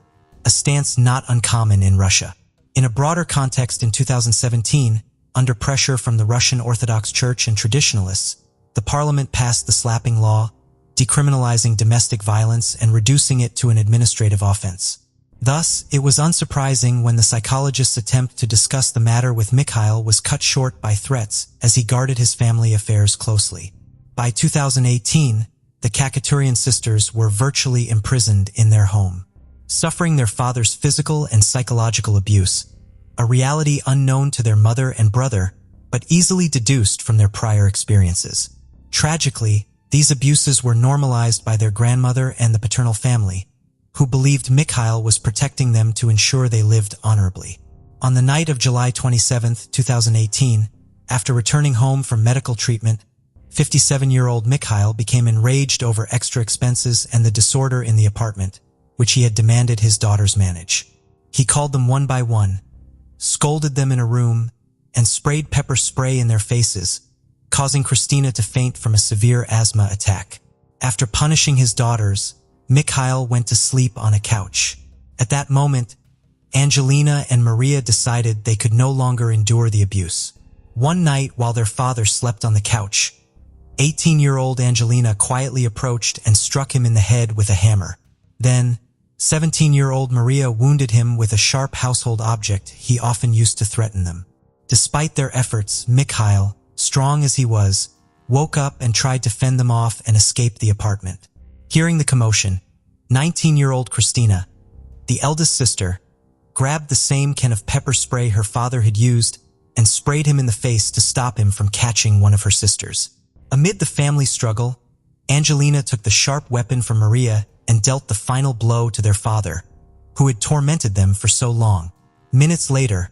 a stance not uncommon in Russia. In a broader context, in 2017, under pressure from the Russian Orthodox Church and traditionalists, the parliament passed the slapping law, decriminalizing domestic violence and reducing it to an administrative offense. Thus, it was unsurprising when the psychologist's attempt to discuss the matter with Mikhail was cut short by threats as he guarded his family affairs closely. By 2018, the Khachaturyan sisters were virtually imprisoned in their home, suffering their father's physical and psychological abuse, a reality unknown to their mother and brother, but easily deduced from their prior experiences. Tragically, these abuses were normalized by their grandmother and the paternal family, who believed Mikhail was protecting them to ensure they lived honorably. On the night of July 27, 2018, after returning home from medical treatment, 57-year-old Mikhail became enraged over extra expenses and the disorder in the apartment, which he had demanded his daughters manage. He called them one by one, scolded them in a room, and sprayed pepper spray in their faces, causing Christina to faint from a severe asthma attack. After punishing his daughters, Mikhail went to sleep on a couch. At that moment, Angelina and Maria decided they could no longer endure the abuse. One night while their father slept on the couch, 18-year-old Angelina quietly approached and struck him in the head with a hammer. Then, 17-year-old Maria wounded him with a sharp household object he often used to threaten them. Despite their efforts, Mikhail, strong as he was, woke up and tried to fend them off and escape the apartment. Hearing the commotion, 19-year-old Christina, the eldest sister, grabbed the same can of pepper spray her father had used and sprayed him in the face to stop him from catching one of her sisters. Amid the family struggle, Angelina took the sharp weapon from Maria and dealt the final blow to their father, who had tormented them for so long. Minutes later,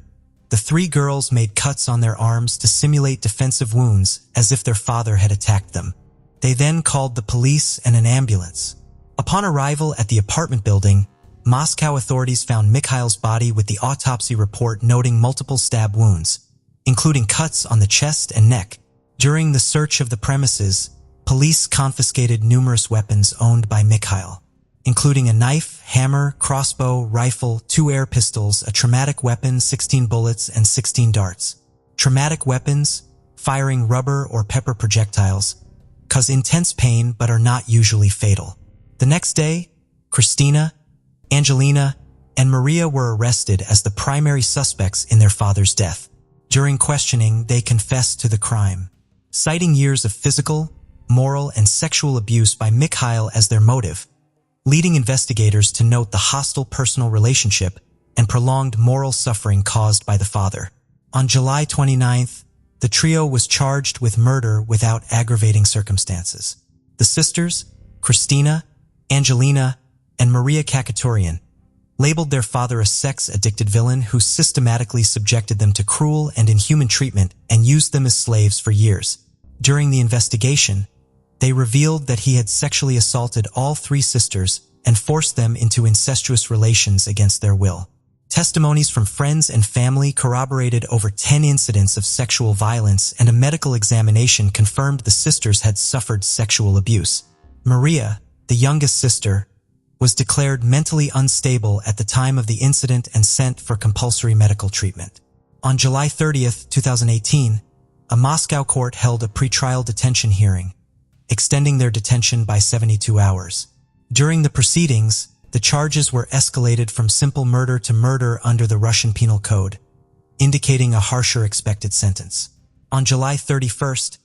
the three girls made cuts on their arms to simulate defensive wounds as if their father had attacked them. They then called the police and an ambulance. Upon arrival at the apartment building, Moscow authorities found Mikhail's body with the autopsy report noting multiple stab wounds, including cuts on the chest and neck. During the search of the premises, police confiscated numerous weapons owned by Mikhail, including a knife, hammer, crossbow, rifle, 2 air pistols, a traumatic weapon, 16 bullets, and 16 darts. Traumatic weapons, firing rubber or pepper projectiles, cause intense pain but are not usually fatal. The next day, Christina, Angelina, and Maria were arrested as the primary suspects in their father's death. During questioning, they confessed to the crime, citing years of physical, moral, and sexual abuse by Mikhail as their motive, leading investigators to note the hostile personal relationship and prolonged moral suffering caused by the father. On July 29th, the trio was charged with murder without aggravating circumstances. The sisters, Christina, Angelina, and Maria Khachaturyan, labeled their father a sex-addicted villain who systematically subjected them to cruel and inhuman treatment and used them as slaves for years. During the investigation, they revealed that he had sexually assaulted all 3 sisters and forced them into incestuous relations against their will. Testimonies from friends and family corroborated over 10 incidents of sexual violence, and a medical examination confirmed the sisters had suffered sexual abuse. Maria, the youngest sister, was declared mentally unstable at the time of the incident and sent for compulsory medical treatment. On July 30th, 2018, a Moscow court held a pretrial detention hearing, extending their detention by 72 hours. During the proceedings, the charges were escalated from simple murder to murder under the Russian Penal Code, indicating a harsher expected sentence. On July 31st,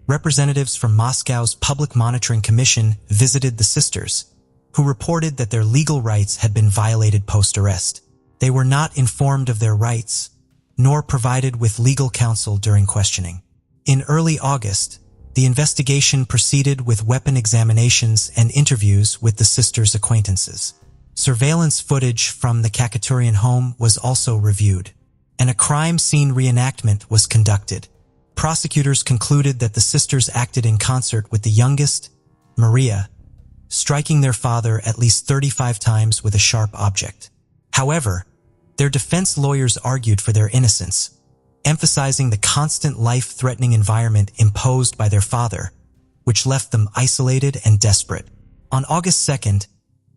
representatives from Moscow's Public Monitoring Commission visited the sisters, who reported that their legal rights had been violated post-arrest. They were not informed of their rights, nor provided with legal counsel during questioning. In early August, the investigation proceeded with weapon examinations and interviews with the sisters' acquaintances. Surveillance footage from the Khachaturyan home was also reviewed, and a crime scene reenactment was conducted. Prosecutors concluded that the sisters acted in concert with the youngest, Maria, striking their father at least 35 times with a sharp object. However, their defense lawyers argued for their innocence, emphasizing the constant life-threatening environment imposed by their father, which left them isolated and desperate. On August 2nd,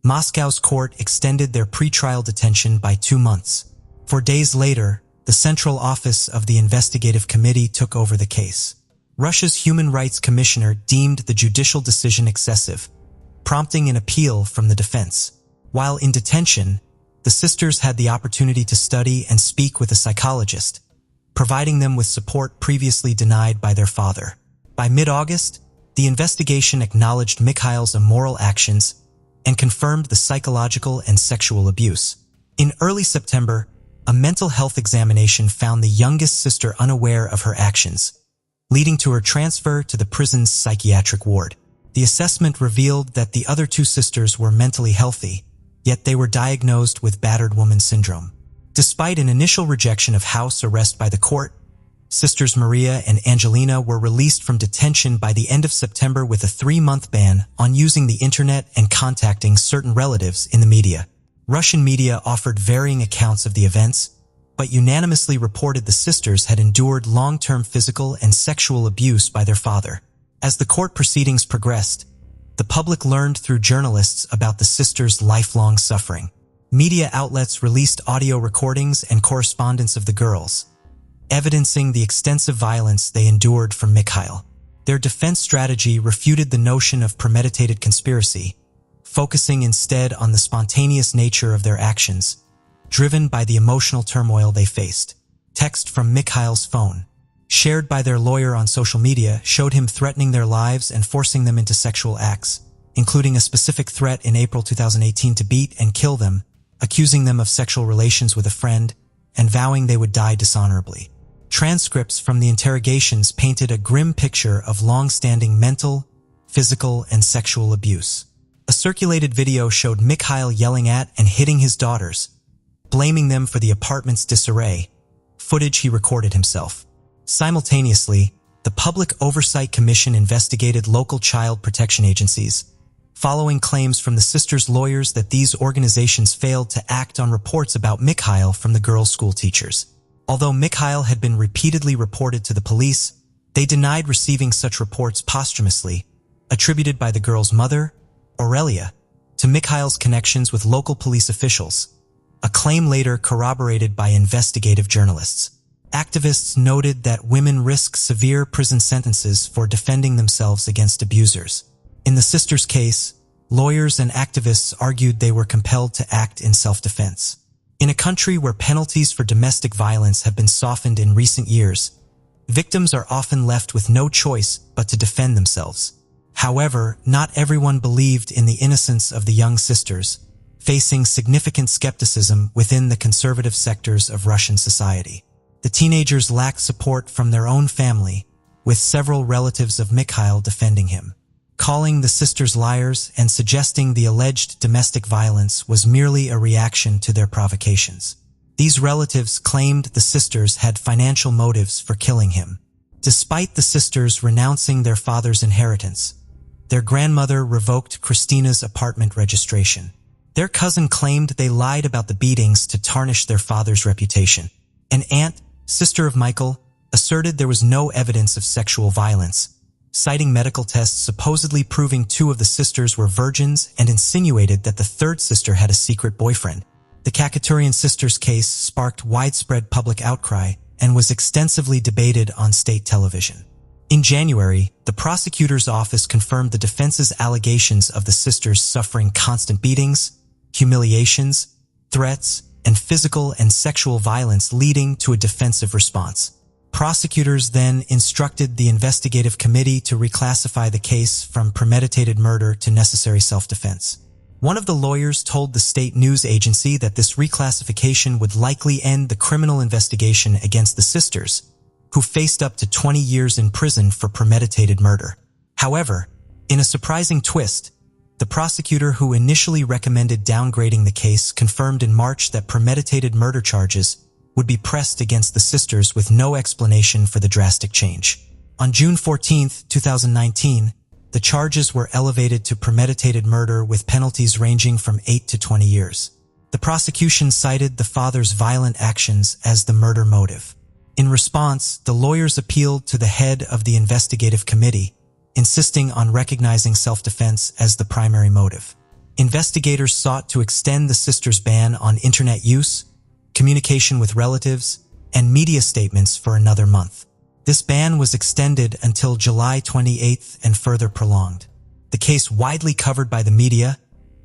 Moscow's court extended their pretrial detention by 2 months, Days later, the Central Office of the Investigative Committee took over the case. Russia's Human Rights Commissioner deemed the judicial decision excessive, prompting an appeal from the defense. While in detention, the sisters had the opportunity to study and speak with a psychologist, providing them with support previously denied by their father. By mid-August, the investigation acknowledged Mikhail's immoral actions and confirmed the psychological and sexual abuse. In early September, a mental health examination found the youngest sister unaware of her actions, leading to her transfer to the prison's psychiatric ward. The assessment revealed that the other two sisters were mentally healthy, yet they were diagnosed with battered woman syndrome. Despite an initial rejection of house arrest by the court, sisters Maria and Angelina were released from detention by the end of September with a 3-month ban on using the internet and contacting certain relatives in the media. Russian media offered varying accounts of the events, but unanimously reported the sisters had endured long-term physical and sexual abuse by their father. As the court proceedings progressed, the public learned through journalists about the sisters' lifelong suffering. Media outlets released audio recordings and correspondence of the girls, evidencing the extensive violence they endured from Mikhail. Their defense strategy refuted the notion of premeditated conspiracy, focusing instead on the spontaneous nature of their actions, driven by the emotional turmoil they faced. Text from Mikhail's phone, shared by their lawyer on social media, showed him threatening their lives and forcing them into sexual acts, including a specific threat in April 2018 to beat and kill them, accusing them of sexual relations with a friend, and vowing they would die dishonorably. Transcripts from the interrogations painted a grim picture of long-standing mental, physical, and sexual abuse. A circulated video showed Mikhail yelling at and hitting his daughters, blaming them for the apartment's disarray, footage he recorded himself. Simultaneously, the Public Oversight Commission investigated local child protection agencies, following claims from the sisters' lawyers that these organizations failed to act on reports about Mikhail from the girls' school teachers. Although Mikhail had been repeatedly reported to the police, they denied receiving such reports posthumously, attributed by the girl's mother, Aurelia, to Mikhail's connections with local police officials, a claim later corroborated by investigative journalists. Activists noted that women risk severe prison sentences for defending themselves against abusers. In the sisters' case, lawyers and activists argued they were compelled to act in self-defense. In a country where penalties for domestic violence have been softened in recent years, victims are often left with no choice but to defend themselves. However, not everyone believed in the innocence of the young sisters, facing significant skepticism within the conservative sectors of Russian society. The teenagers lacked support from their own family, with several relatives of Mikhail defending him, calling the sisters liars and suggesting the alleged domestic violence was merely a reaction to their provocations. These relatives claimed the sisters had financial motives for killing him. Despite the sisters renouncing their father's inheritance, their grandmother revoked Christina's apartment registration. Their cousin claimed they lied about the beatings to tarnish their father's reputation. An aunt, sister of Michael, asserted there was no evidence of sexual violence, citing medical tests supposedly proving 2 of the sisters were virgins, and insinuated that the third sister had a secret boyfriend. The Khachaturyan sisters' case sparked widespread public outcry and was extensively debated on state television. In January, the prosecutor's office confirmed the defense's allegations of the sisters suffering constant beatings, humiliations, threats, and physical and sexual violence, leading to a defensive response. Prosecutors then instructed the investigative committee to reclassify the case from premeditated murder to necessary self-defense. One of the lawyers told the state news agency that this reclassification would likely end the criminal investigation against the sisters, who faced up to 20 years in prison for premeditated murder. However, in a surprising twist, the prosecutor who initially recommended downgrading the case confirmed in March that premeditated murder charges would be pressed against the sisters with no explanation for the drastic change. On June 14, 2019, the charges were elevated to premeditated murder with penalties ranging from 8 to 20 years. The prosecution cited the father's violent actions as the murder motive. In response, the lawyers appealed to the head of the investigative committee, insisting on recognizing self-defense as the primary motive. Investigators sought to extend the sisters' ban on internet use, communication with relatives, and media statements for another month. This ban was extended until July 28 and further prolonged. The case, widely covered by the media,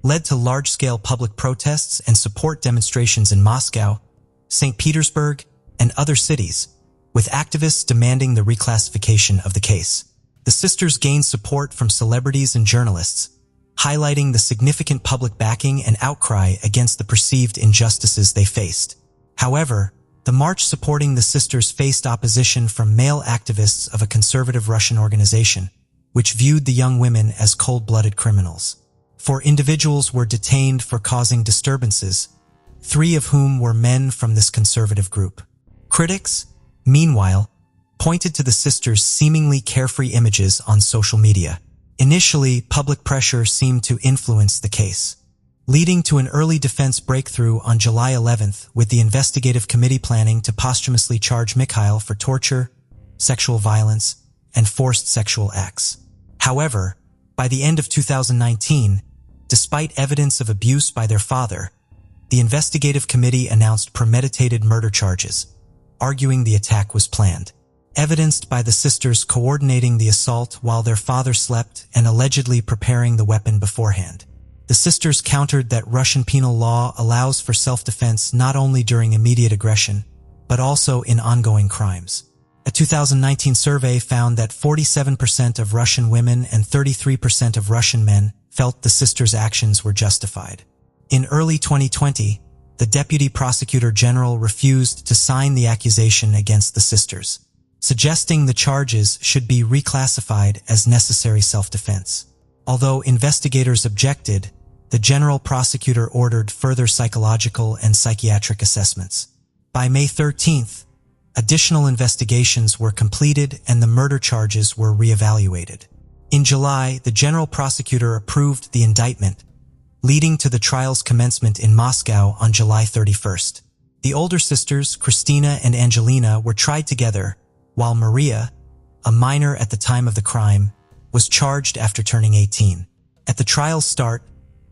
led to large-scale public protests and support demonstrations in Moscow, St. Petersburg, and other cities, with activists demanding the reclassification of the case. The sisters gained support from celebrities and journalists, highlighting the significant public backing and outcry against the perceived injustices they faced. However, the march supporting the sisters faced opposition from male activists of a conservative Russian organization, which viewed the young women as cold-blooded criminals. 4 individuals were detained for causing disturbances, 3 of whom were men from this conservative group. Critics, meanwhile, pointed to the sisters' seemingly carefree images on social media. Initially, public pressure seemed to influence the case, leading to an early defense breakthrough on July 11th, with the investigative committee planning to posthumously charge Mikhail for torture, sexual violence, and forced sexual acts. However, by the end of 2019, despite evidence of abuse by their father, the investigative committee announced premeditated murder charges, arguing the attack was planned. Evidenced by the sisters coordinating the assault while their father slept and allegedly preparing the weapon beforehand. The sisters countered that Russian penal law allows for self-defense not only during immediate aggression, but also in ongoing crimes. A 2019 survey found that 47% of Russian women and 33% of Russian men felt the sisters' actions were justified. In early 2020, the Deputy Prosecutor General refused to sign the accusation against the sisters, suggesting the charges should be reclassified as necessary self-defense. Although investigators objected, the General Prosecutor ordered further psychological and psychiatric assessments. By May 13th, additional investigations were completed and the murder charges were re-evaluated. In July, the General Prosecutor approved the indictment, leading to the trial's commencement in Moscow on July 31st. The older sisters, Christina and Angelina, were tried together, while Maria, a minor at the time of the crime, was charged after turning 18. At the trial's start,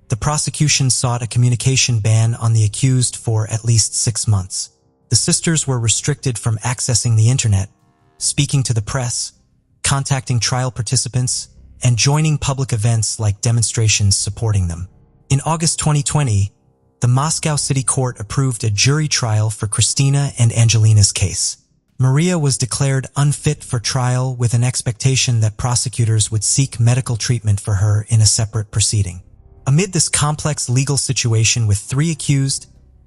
the prosecution sought a communication ban on the accused for at least 6 months. The sisters were restricted from accessing the internet, speaking to the press, contacting trial participants, and joining public events like demonstrations supporting them. In August 2020, the Moscow City Court approved a jury trial for Christina and Angelina's case. Maria was declared unfit for trial with an expectation that prosecutors would seek medical treatment for her in a separate proceeding. Amid this complex legal situation with 3 accused,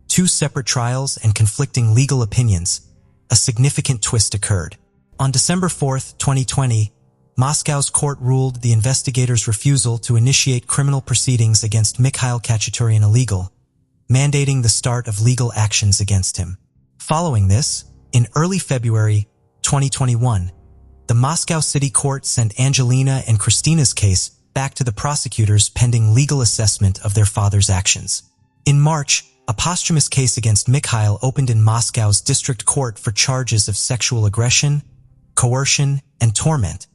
2 separate trials, and conflicting legal opinions, a significant twist occurred. On December 4, 2020, Moscow's court ruled the investigators' refusal to initiate criminal proceedings against Mikhail Khachaturyan illegal, mandating the start of legal actions against him. Following this, in early February 2021, the Moscow City Court sent Angelina and Christina's case back to the prosecutors pending legal assessment of their father's actions. In March, a posthumous case against Mikhail opened in Moscow's district court for charges of sexual aggression, coercion, and torment,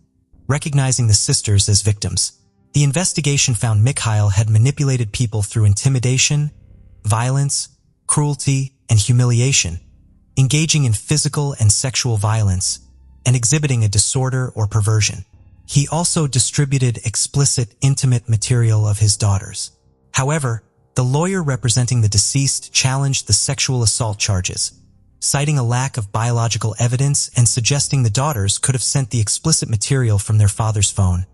recognizing the sisters as victims. The investigation found Mikhail had manipulated people through intimidation, violence, cruelty, and humiliation, engaging in physical and sexual violence, and exhibiting a disorder or perversion. He also distributed explicit, intimate material of his daughters. However, the lawyer representing the deceased challenged the sexual assault charges, citing a lack of biological evidence and suggesting the daughters could have sent the explicit material from their father's phone,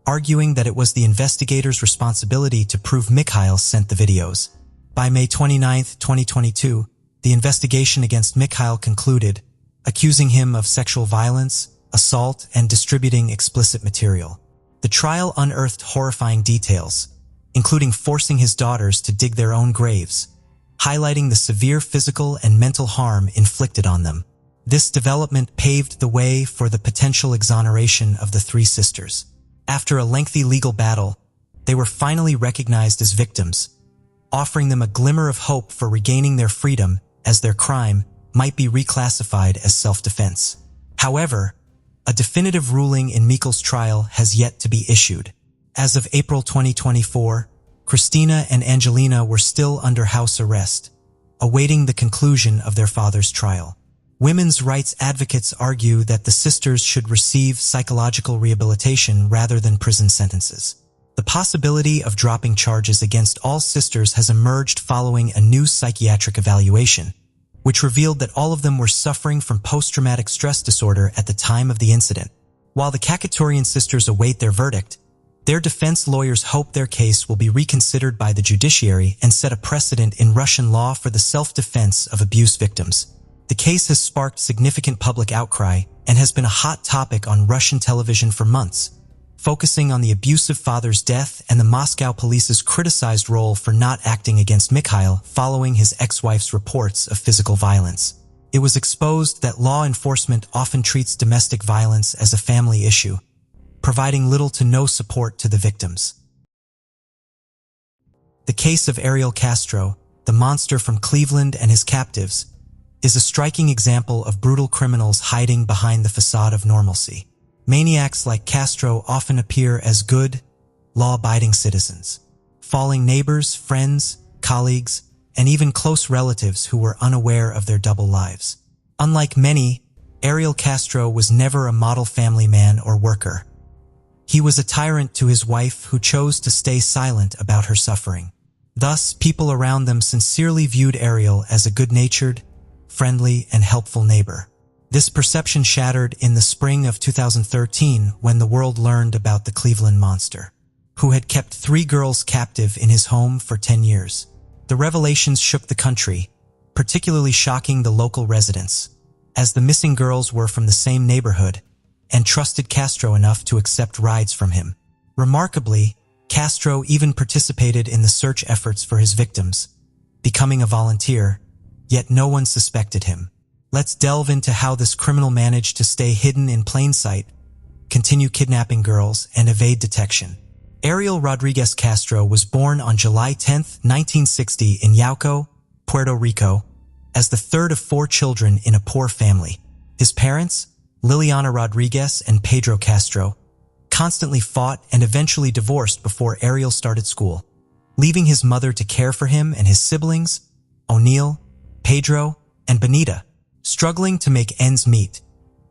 arguing that it was the investigators' responsibility to prove Mikhail sent the videos. By May 29, 2022, the investigation against Mikhail concluded, accusing him of sexual violence, assault, and distributing explicit material. The trial unearthed horrifying details, including forcing his daughters to dig their own graves, highlighting the severe physical and mental harm inflicted on them. This development paved the way for the potential exoneration of the 3 sisters. After a lengthy legal battle, they were finally recognized as victims, offering them a glimmer of hope for regaining their freedom as their crime might be reclassified as self-defense. However, a definitive ruling in Mikhail's trial has yet to be issued. As of April 2024, Christina and Angelina were still under house arrest, awaiting the conclusion of their father's trial. Women's rights advocates argue that the sisters should receive psychological rehabilitation rather than prison sentences. The possibility of dropping charges against all sisters has emerged following a new psychiatric evaluation, which revealed that all of them were suffering from post-traumatic stress disorder at the time of the incident. While the Khachaturyan sisters await their verdict, their defense lawyers hope their case will be reconsidered by the judiciary and set a precedent in Russian law for the self-defense of abuse victims. The case has sparked significant public outcry and has been a hot topic on Russian television for months, focusing on the abusive father's death and the Moscow police's criticized role for not acting against Mikhail following his ex-wife's reports of physical violence. It was exposed that law enforcement often treats domestic violence as a family issue, providing little to no support to the victims. The case of Ariel Castro, the monster from Cleveland and his captives, is a striking example of brutal criminals hiding behind the facade of normalcy. Maniacs like Castro often appear as good, law-abiding citizens, falling neighbors, friends, colleagues, and even close relatives who were unaware of their double lives. Unlike many, Ariel Castro was never a model family man or worker. He was a tyrant to his wife who chose to stay silent about her suffering. Thus, people around them sincerely viewed Ariel as a good-natured, friendly, and helpful neighbor. This perception shattered in the spring of 2013 when the world learned about the Cleveland monster, who had kept 3 girls captive in his home for 10 years. The revelations shook the country, particularly shocking the local residents, as the missing girls were from the same neighborhood and trusted Castro enough to accept rides from him. Remarkably, Castro even participated in the search efforts for his victims, becoming a volunteer, yet no one suspected him. Let's delve into how this criminal managed to stay hidden in plain sight, continue kidnapping girls, and evade detection. Ariel Rodriguez Castro was born on July 10, 1960 in Yauco, Puerto Rico, as the third of 4 children in a poor family. His parents, Liliana Rodriguez and Pedro Castro, constantly fought and eventually divorced before Ariel started school, leaving his mother to care for him and his siblings, O'Neill, Pedro, and Benita. Struggling to make ends meet,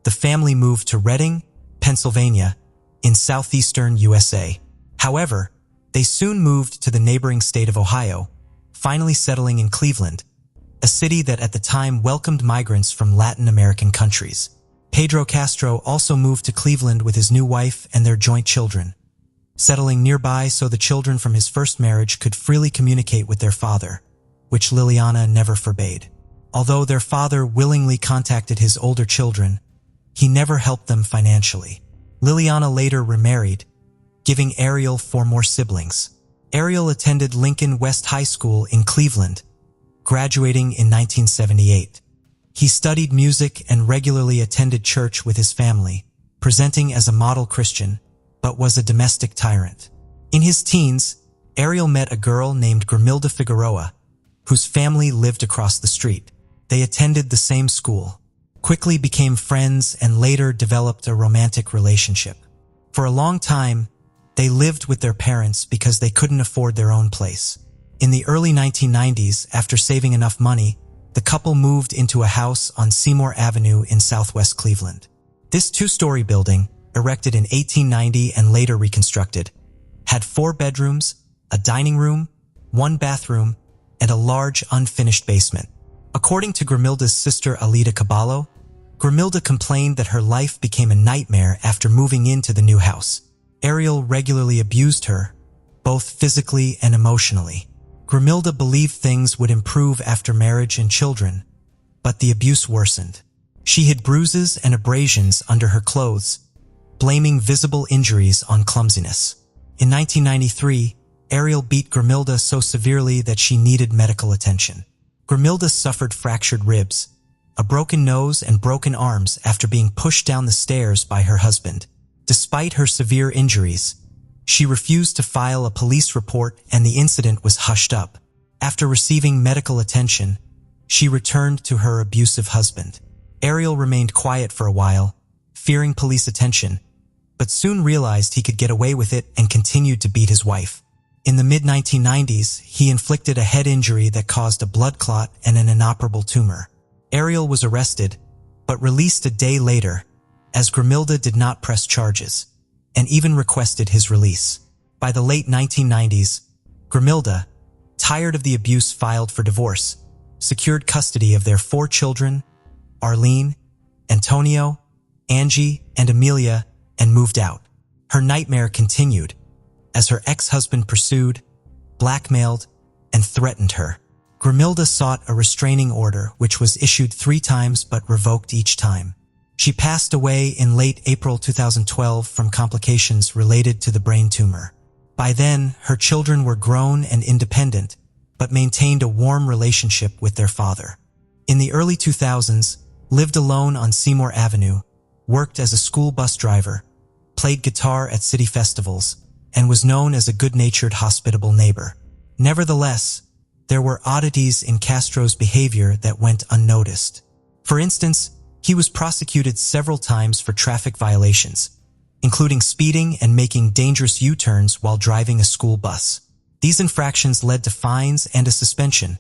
the family moved to Reading, Pennsylvania, in southeastern USA. However, they soon moved to the neighboring state of Ohio, finally settling in Cleveland, a city that at the time welcomed migrants from Latin American countries. Pedro Castro also moved to Cleveland with his new wife and their joint children, settling nearby so the children from his first marriage could freely communicate with their father, which Liliana never forbade. Although their father willingly contacted his older children, he never helped them financially. Liliana later remarried, giving Ariel 4 more siblings. Ariel attended Lincoln West High School in Cleveland, graduating in 1978. He studied music and regularly attended church with his family, presenting as a model Christian, but was a domestic tyrant. In his teens, Ariel met a girl named Grimilda Figueroa, whose family lived across the street. They attended the same school, quickly became friends, and later developed a romantic relationship. For a long time, they lived with their parents because they couldn't afford their own place. In the early 1990s, after saving enough money, the couple moved into a house on Seymour Avenue in southwest Cleveland. This 2-story building, erected in 1890 and later reconstructed, had 4 bedrooms, a dining room, 1 bathroom, and a large unfinished basement. According to Grimilda's sister Alida Caballo, Grimilda complained that her life became a nightmare after moving into the new house. Ariel regularly abused her, both physically and emotionally. Grimilda believed things would improve after marriage and children, but the abuse worsened. She hid bruises and abrasions under her clothes, blaming visible injuries on clumsiness. In 1993, Ariel beat Grimilda so severely that she needed medical attention. Grimilda suffered fractured ribs, a broken nose, and broken arms after being pushed down the stairs by her husband. Despite her severe injuries, she refused to file a police report and the incident was hushed up. After receiving medical attention, she returned to her abusive husband. Ariel remained quiet for a while, fearing police attention, but soon realized he could get away with it and continued to beat his wife. In the mid-1990s, he inflicted a head injury that caused a blood clot and an inoperable tumor. Ariel was arrested, but released a day later, as Grimilda did not press charges, and even requested his release. By the late 1990s, Grimilda, tired of the abuse, filed for divorce, secured custody of their 4 children, Arlene, Antonio, Angie, and Amelia, and moved out. Her nightmare continued, as her ex-husband pursued, blackmailed, and threatened her. Grimilda sought a restraining order, which was issued 3 times but revoked each time. She passed away in late April 2012 from complications related to the brain tumor. By then, her children were grown and independent, but maintained a warm relationship with their father. In the early 2000s, lived alone on Seymour Avenue, worked as a school bus driver, played guitar at city festivals, and was known as a good-natured, hospitable neighbor. Nevertheless, there were oddities in Castro's behavior that went unnoticed. For instance, he was prosecuted several times for traffic violations, including speeding and making dangerous U-turns while driving a school bus. These infractions led to fines and a suspension,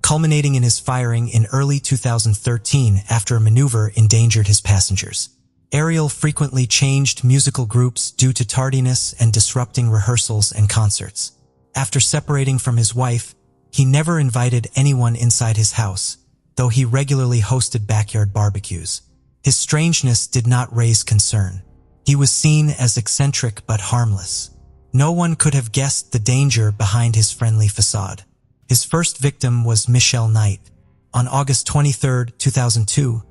culminating in his firing in early 2013 after a maneuver endangered his passengers. Ariel frequently changed musical groups due to tardiness and disrupting rehearsals and concerts. After separating from his wife, he never invited anyone inside his house, though he regularly hosted backyard barbecues. His strangeness did not raise concern. He was seen as eccentric but harmless. No one could have guessed the danger behind his friendly facade. His first victim was Michelle Knight. On August 23, 2002,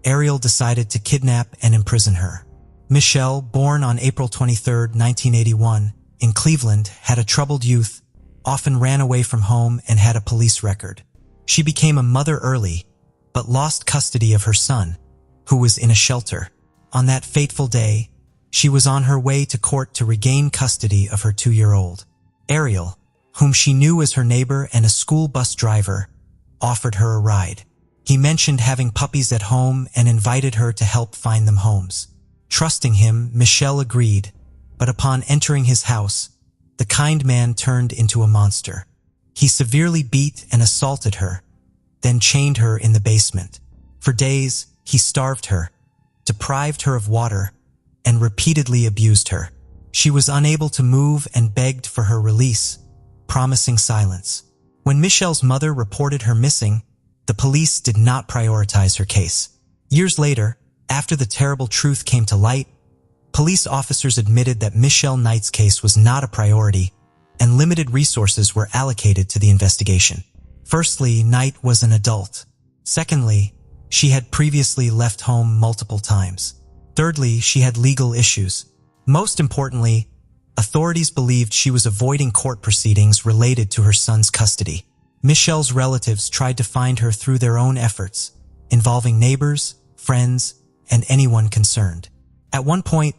Ariel decided to kidnap and imprison her. Michelle, born on April 23, 1981, in Cleveland, had a troubled youth, often ran away from home, and had a police record. She became a mother early, but lost custody of her son, who was in a shelter. On that fateful day, she was on her way to court to regain custody of her 2-year-old. Ariel, whom she knew as her neighbor and a school bus driver, offered her a ride. He mentioned having puppies at home and invited her to help find them homes. Trusting him, Michelle agreed, but upon entering his house, the kind man turned into a monster. He severely beat and assaulted her, then chained her in the basement. For days, he starved her, deprived her of water, and repeatedly abused her. She was unable to move and begged for her release, promising silence. When Michelle's mother reported her missing, the police did not prioritize her case. Years later, after the terrible truth came to light, police officers admitted that Michelle Knight's case was not a priority, and limited resources were allocated to the investigation. Firstly, Knight was an adult. Secondly, she had previously left home multiple times. Thirdly, she had legal issues. Most importantly, authorities believed she was avoiding court proceedings related to her son's custody. Michelle's relatives tried to find her through their own efforts, involving neighbors, friends, and anyone concerned. At one point,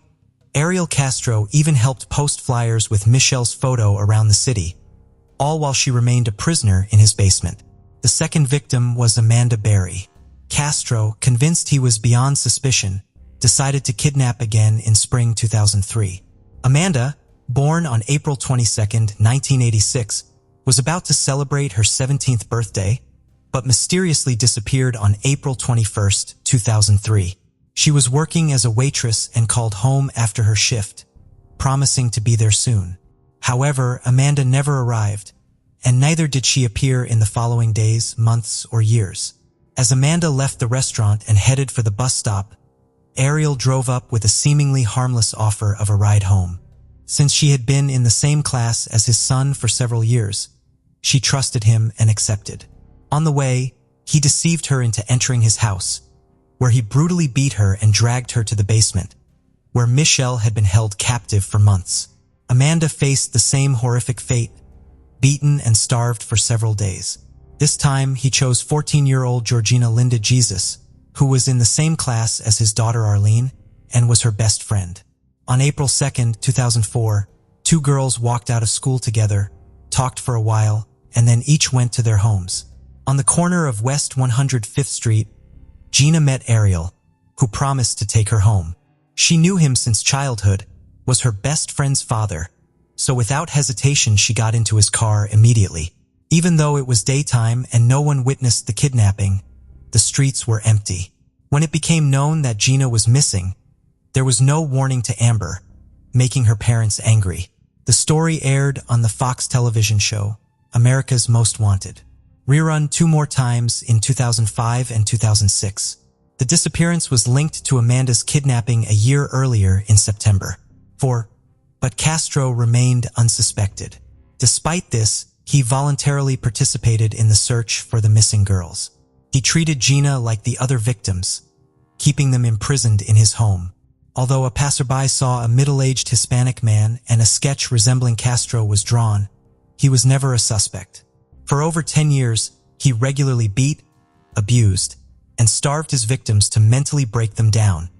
Ariel Castro even helped post flyers with Michelle's photo around the city, all while she remained a prisoner in his basement. The second victim was Amanda Berry. Castro, convinced he was beyond suspicion, decided to kidnap again in spring 2003. Amanda, born on April 22, 1986, was about to celebrate her 17th birthday, but mysteriously disappeared on April 21, 2003. She was working as a waitress and called home after her shift, promising to be there soon. However, Amanda never arrived, and neither did she appear in the following days, months, or years. As Amanda left the restaurant and headed for the bus stop, Ariel drove up with a seemingly harmless offer of a ride home. Since she had been in the same class as his son for several years, she trusted him and accepted. On the way, he deceived her into entering his house, where he brutally beat her and dragged her to the basement, where Michelle had been held captive for months. Amanda faced the same horrific fate, beaten and starved for several days. This time, he chose 14-year-old Georgina Linda Jesus, who was in the same class as his daughter Arlene and was her best friend. On April 2, 2004, 2 girls walked out of school together, talked for a while, and then each went to their homes. On the corner of West 105th Street, Gina met Ariel, who promised to take her home. She knew him since childhood, was her best friend's father, so without hesitation she got into his car immediately. Even though it was daytime and no one witnessed the kidnapping, the streets were empty. When it became known that Gina was missing, there was no warning to Amber, making her parents angry. The story aired on the Fox television show, America's Most Wanted, rerun 2 more times in 2005 and 2006. The disappearance was linked to Amanda's kidnapping a year earlier in September. But Castro remained unsuspected. Despite this, he voluntarily participated in the search for the missing girls. He treated Gina like the other victims, keeping them imprisoned in his home. Although a passerby saw a middle-aged Hispanic man and a sketch resembling Castro was drawn, he was never a suspect. For over 10 years, he regularly beat, abused, and starved his victims to mentally break them down,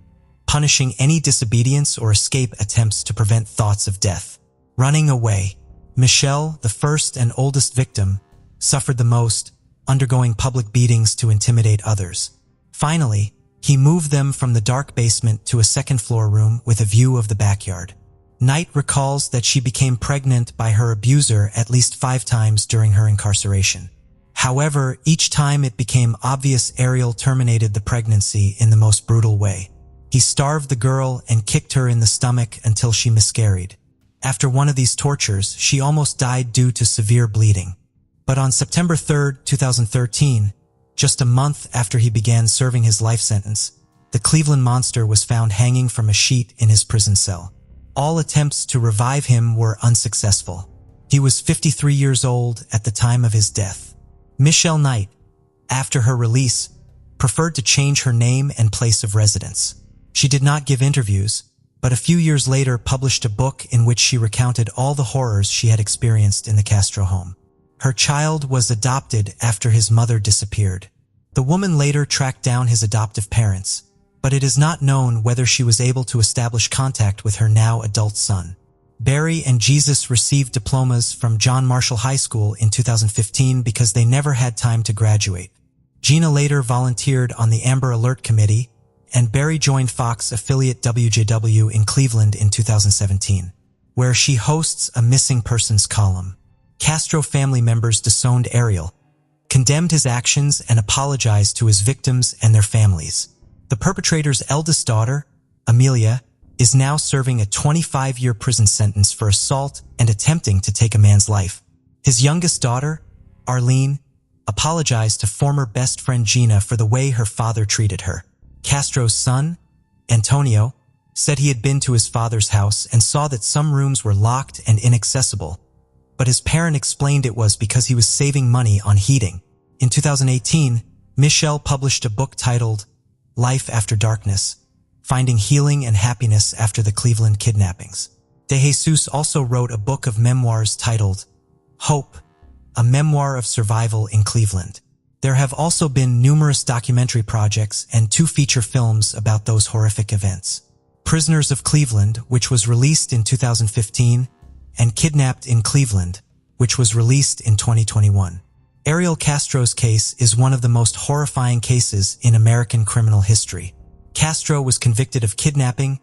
punishing any disobedience or escape attempts to prevent thoughts of death. Running away. Michelle, the first and oldest victim, suffered the most, undergoing public beatings to intimidate others. Finally, he moved them from the dark basement to a second-floor room with a view of the backyard. Knight recalls that she became pregnant by her abuser at least 5 times during her incarceration. However, each time it became obvious Ariel terminated the pregnancy in the most brutal way. He starved the girl and kicked her in the stomach until she miscarried. After one of these tortures, she almost died due to severe bleeding. But on September 3, 2013, just a month after he began serving his life sentence, the Cleveland monster was found hanging from a sheet in his prison cell. All attempts to revive him were unsuccessful. He was 53 years old at the time of his death. Michelle Knight, after her release, preferred to change her name and place of residence. She did not give interviews, but a few years later published a book in which she recounted all the horrors she had experienced in the Castro home. Her child was adopted after his mother disappeared. The woman later tracked down his adoptive parents, but it is not known whether she was able to establish contact with her now adult son. Barry and Jesus received diplomas from John Marshall High School in 2015 because they never had time to graduate. Gina later volunteered on the Amber Alert Committee, and Barry joined Fox affiliate WJW in Cleveland in 2017, where she hosts a missing persons column. Castro family members disowned Ariel, condemned his actions, and apologized to his victims and their families. The perpetrator's eldest daughter, Amelia, is now serving a 25-year prison sentence for assault and attempting to take a man's life. His youngest daughter, Arlene, apologized to former best friend Gina for the way her father treated her. Castro's son, Antonio, said he had been to his father's house and saw that some rooms were locked and inaccessible, but his parent explained it was because he was saving money on heating. In 2018, Michelle published a book titled Life After Darkness, Finding Healing and Happiness After the Cleveland Kidnappings. De Jesus also wrote a book of memoirs titled Hope, a memoir of survival in Cleveland. There have also been numerous documentary projects and 2 feature films about those horrific events. Prisoners of Cleveland, which was released in 2015, and Kidnapped in Cleveland, which was released in 2021. Ariel Castro's case is one of the most horrifying cases in American criminal history. Castro was convicted of kidnapping,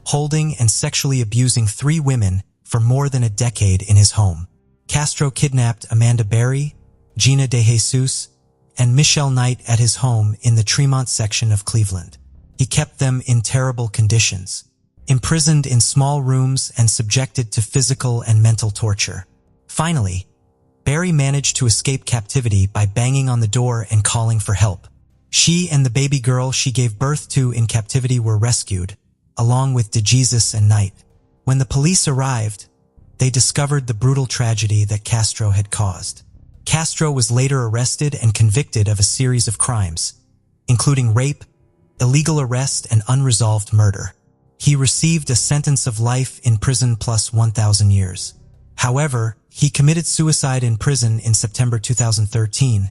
holding, and sexually abusing 3 women for more than a decade in his home. Castro kidnapped Amanda Berry, Gina De Jesus, and Michelle Knight at his home in the Tremont section of Cleveland. He kept them in terrible conditions, imprisoned in small rooms and subjected to physical and mental torture. Finally, Barry managed to escape captivity by banging on the door and calling for help. She and the baby girl she gave birth to in captivity were rescued, along with DeJesus and Knight. When the police arrived, they discovered the brutal tragedy that Castro had caused. Castro was later arrested and convicted of a series of crimes, including rape, illegal arrest, and unresolved murder. He received a sentence of life in prison plus 1,000 years. However, he committed suicide in prison in September 2013,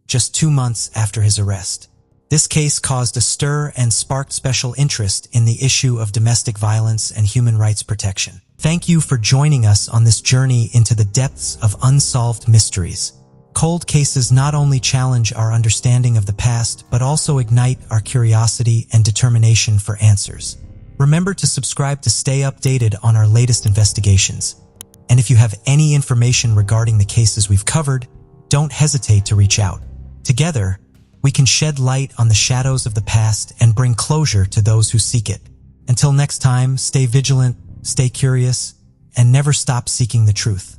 just 2 months after his arrest. This case caused a stir and sparked special interest in the issue of domestic violence and human rights protection. Thank you for joining us on this journey into the depths of unsolved mysteries. Cold cases not only challenge our understanding of the past, but also ignite our curiosity and determination for answers. Remember to subscribe to stay updated on our latest investigations. And if you have any information regarding the cases we've covered, don't hesitate to reach out. Together, we can shed light on the shadows of the past and bring closure to those who seek it. Until next time, stay vigilant, stay curious, and never stop seeking the truth.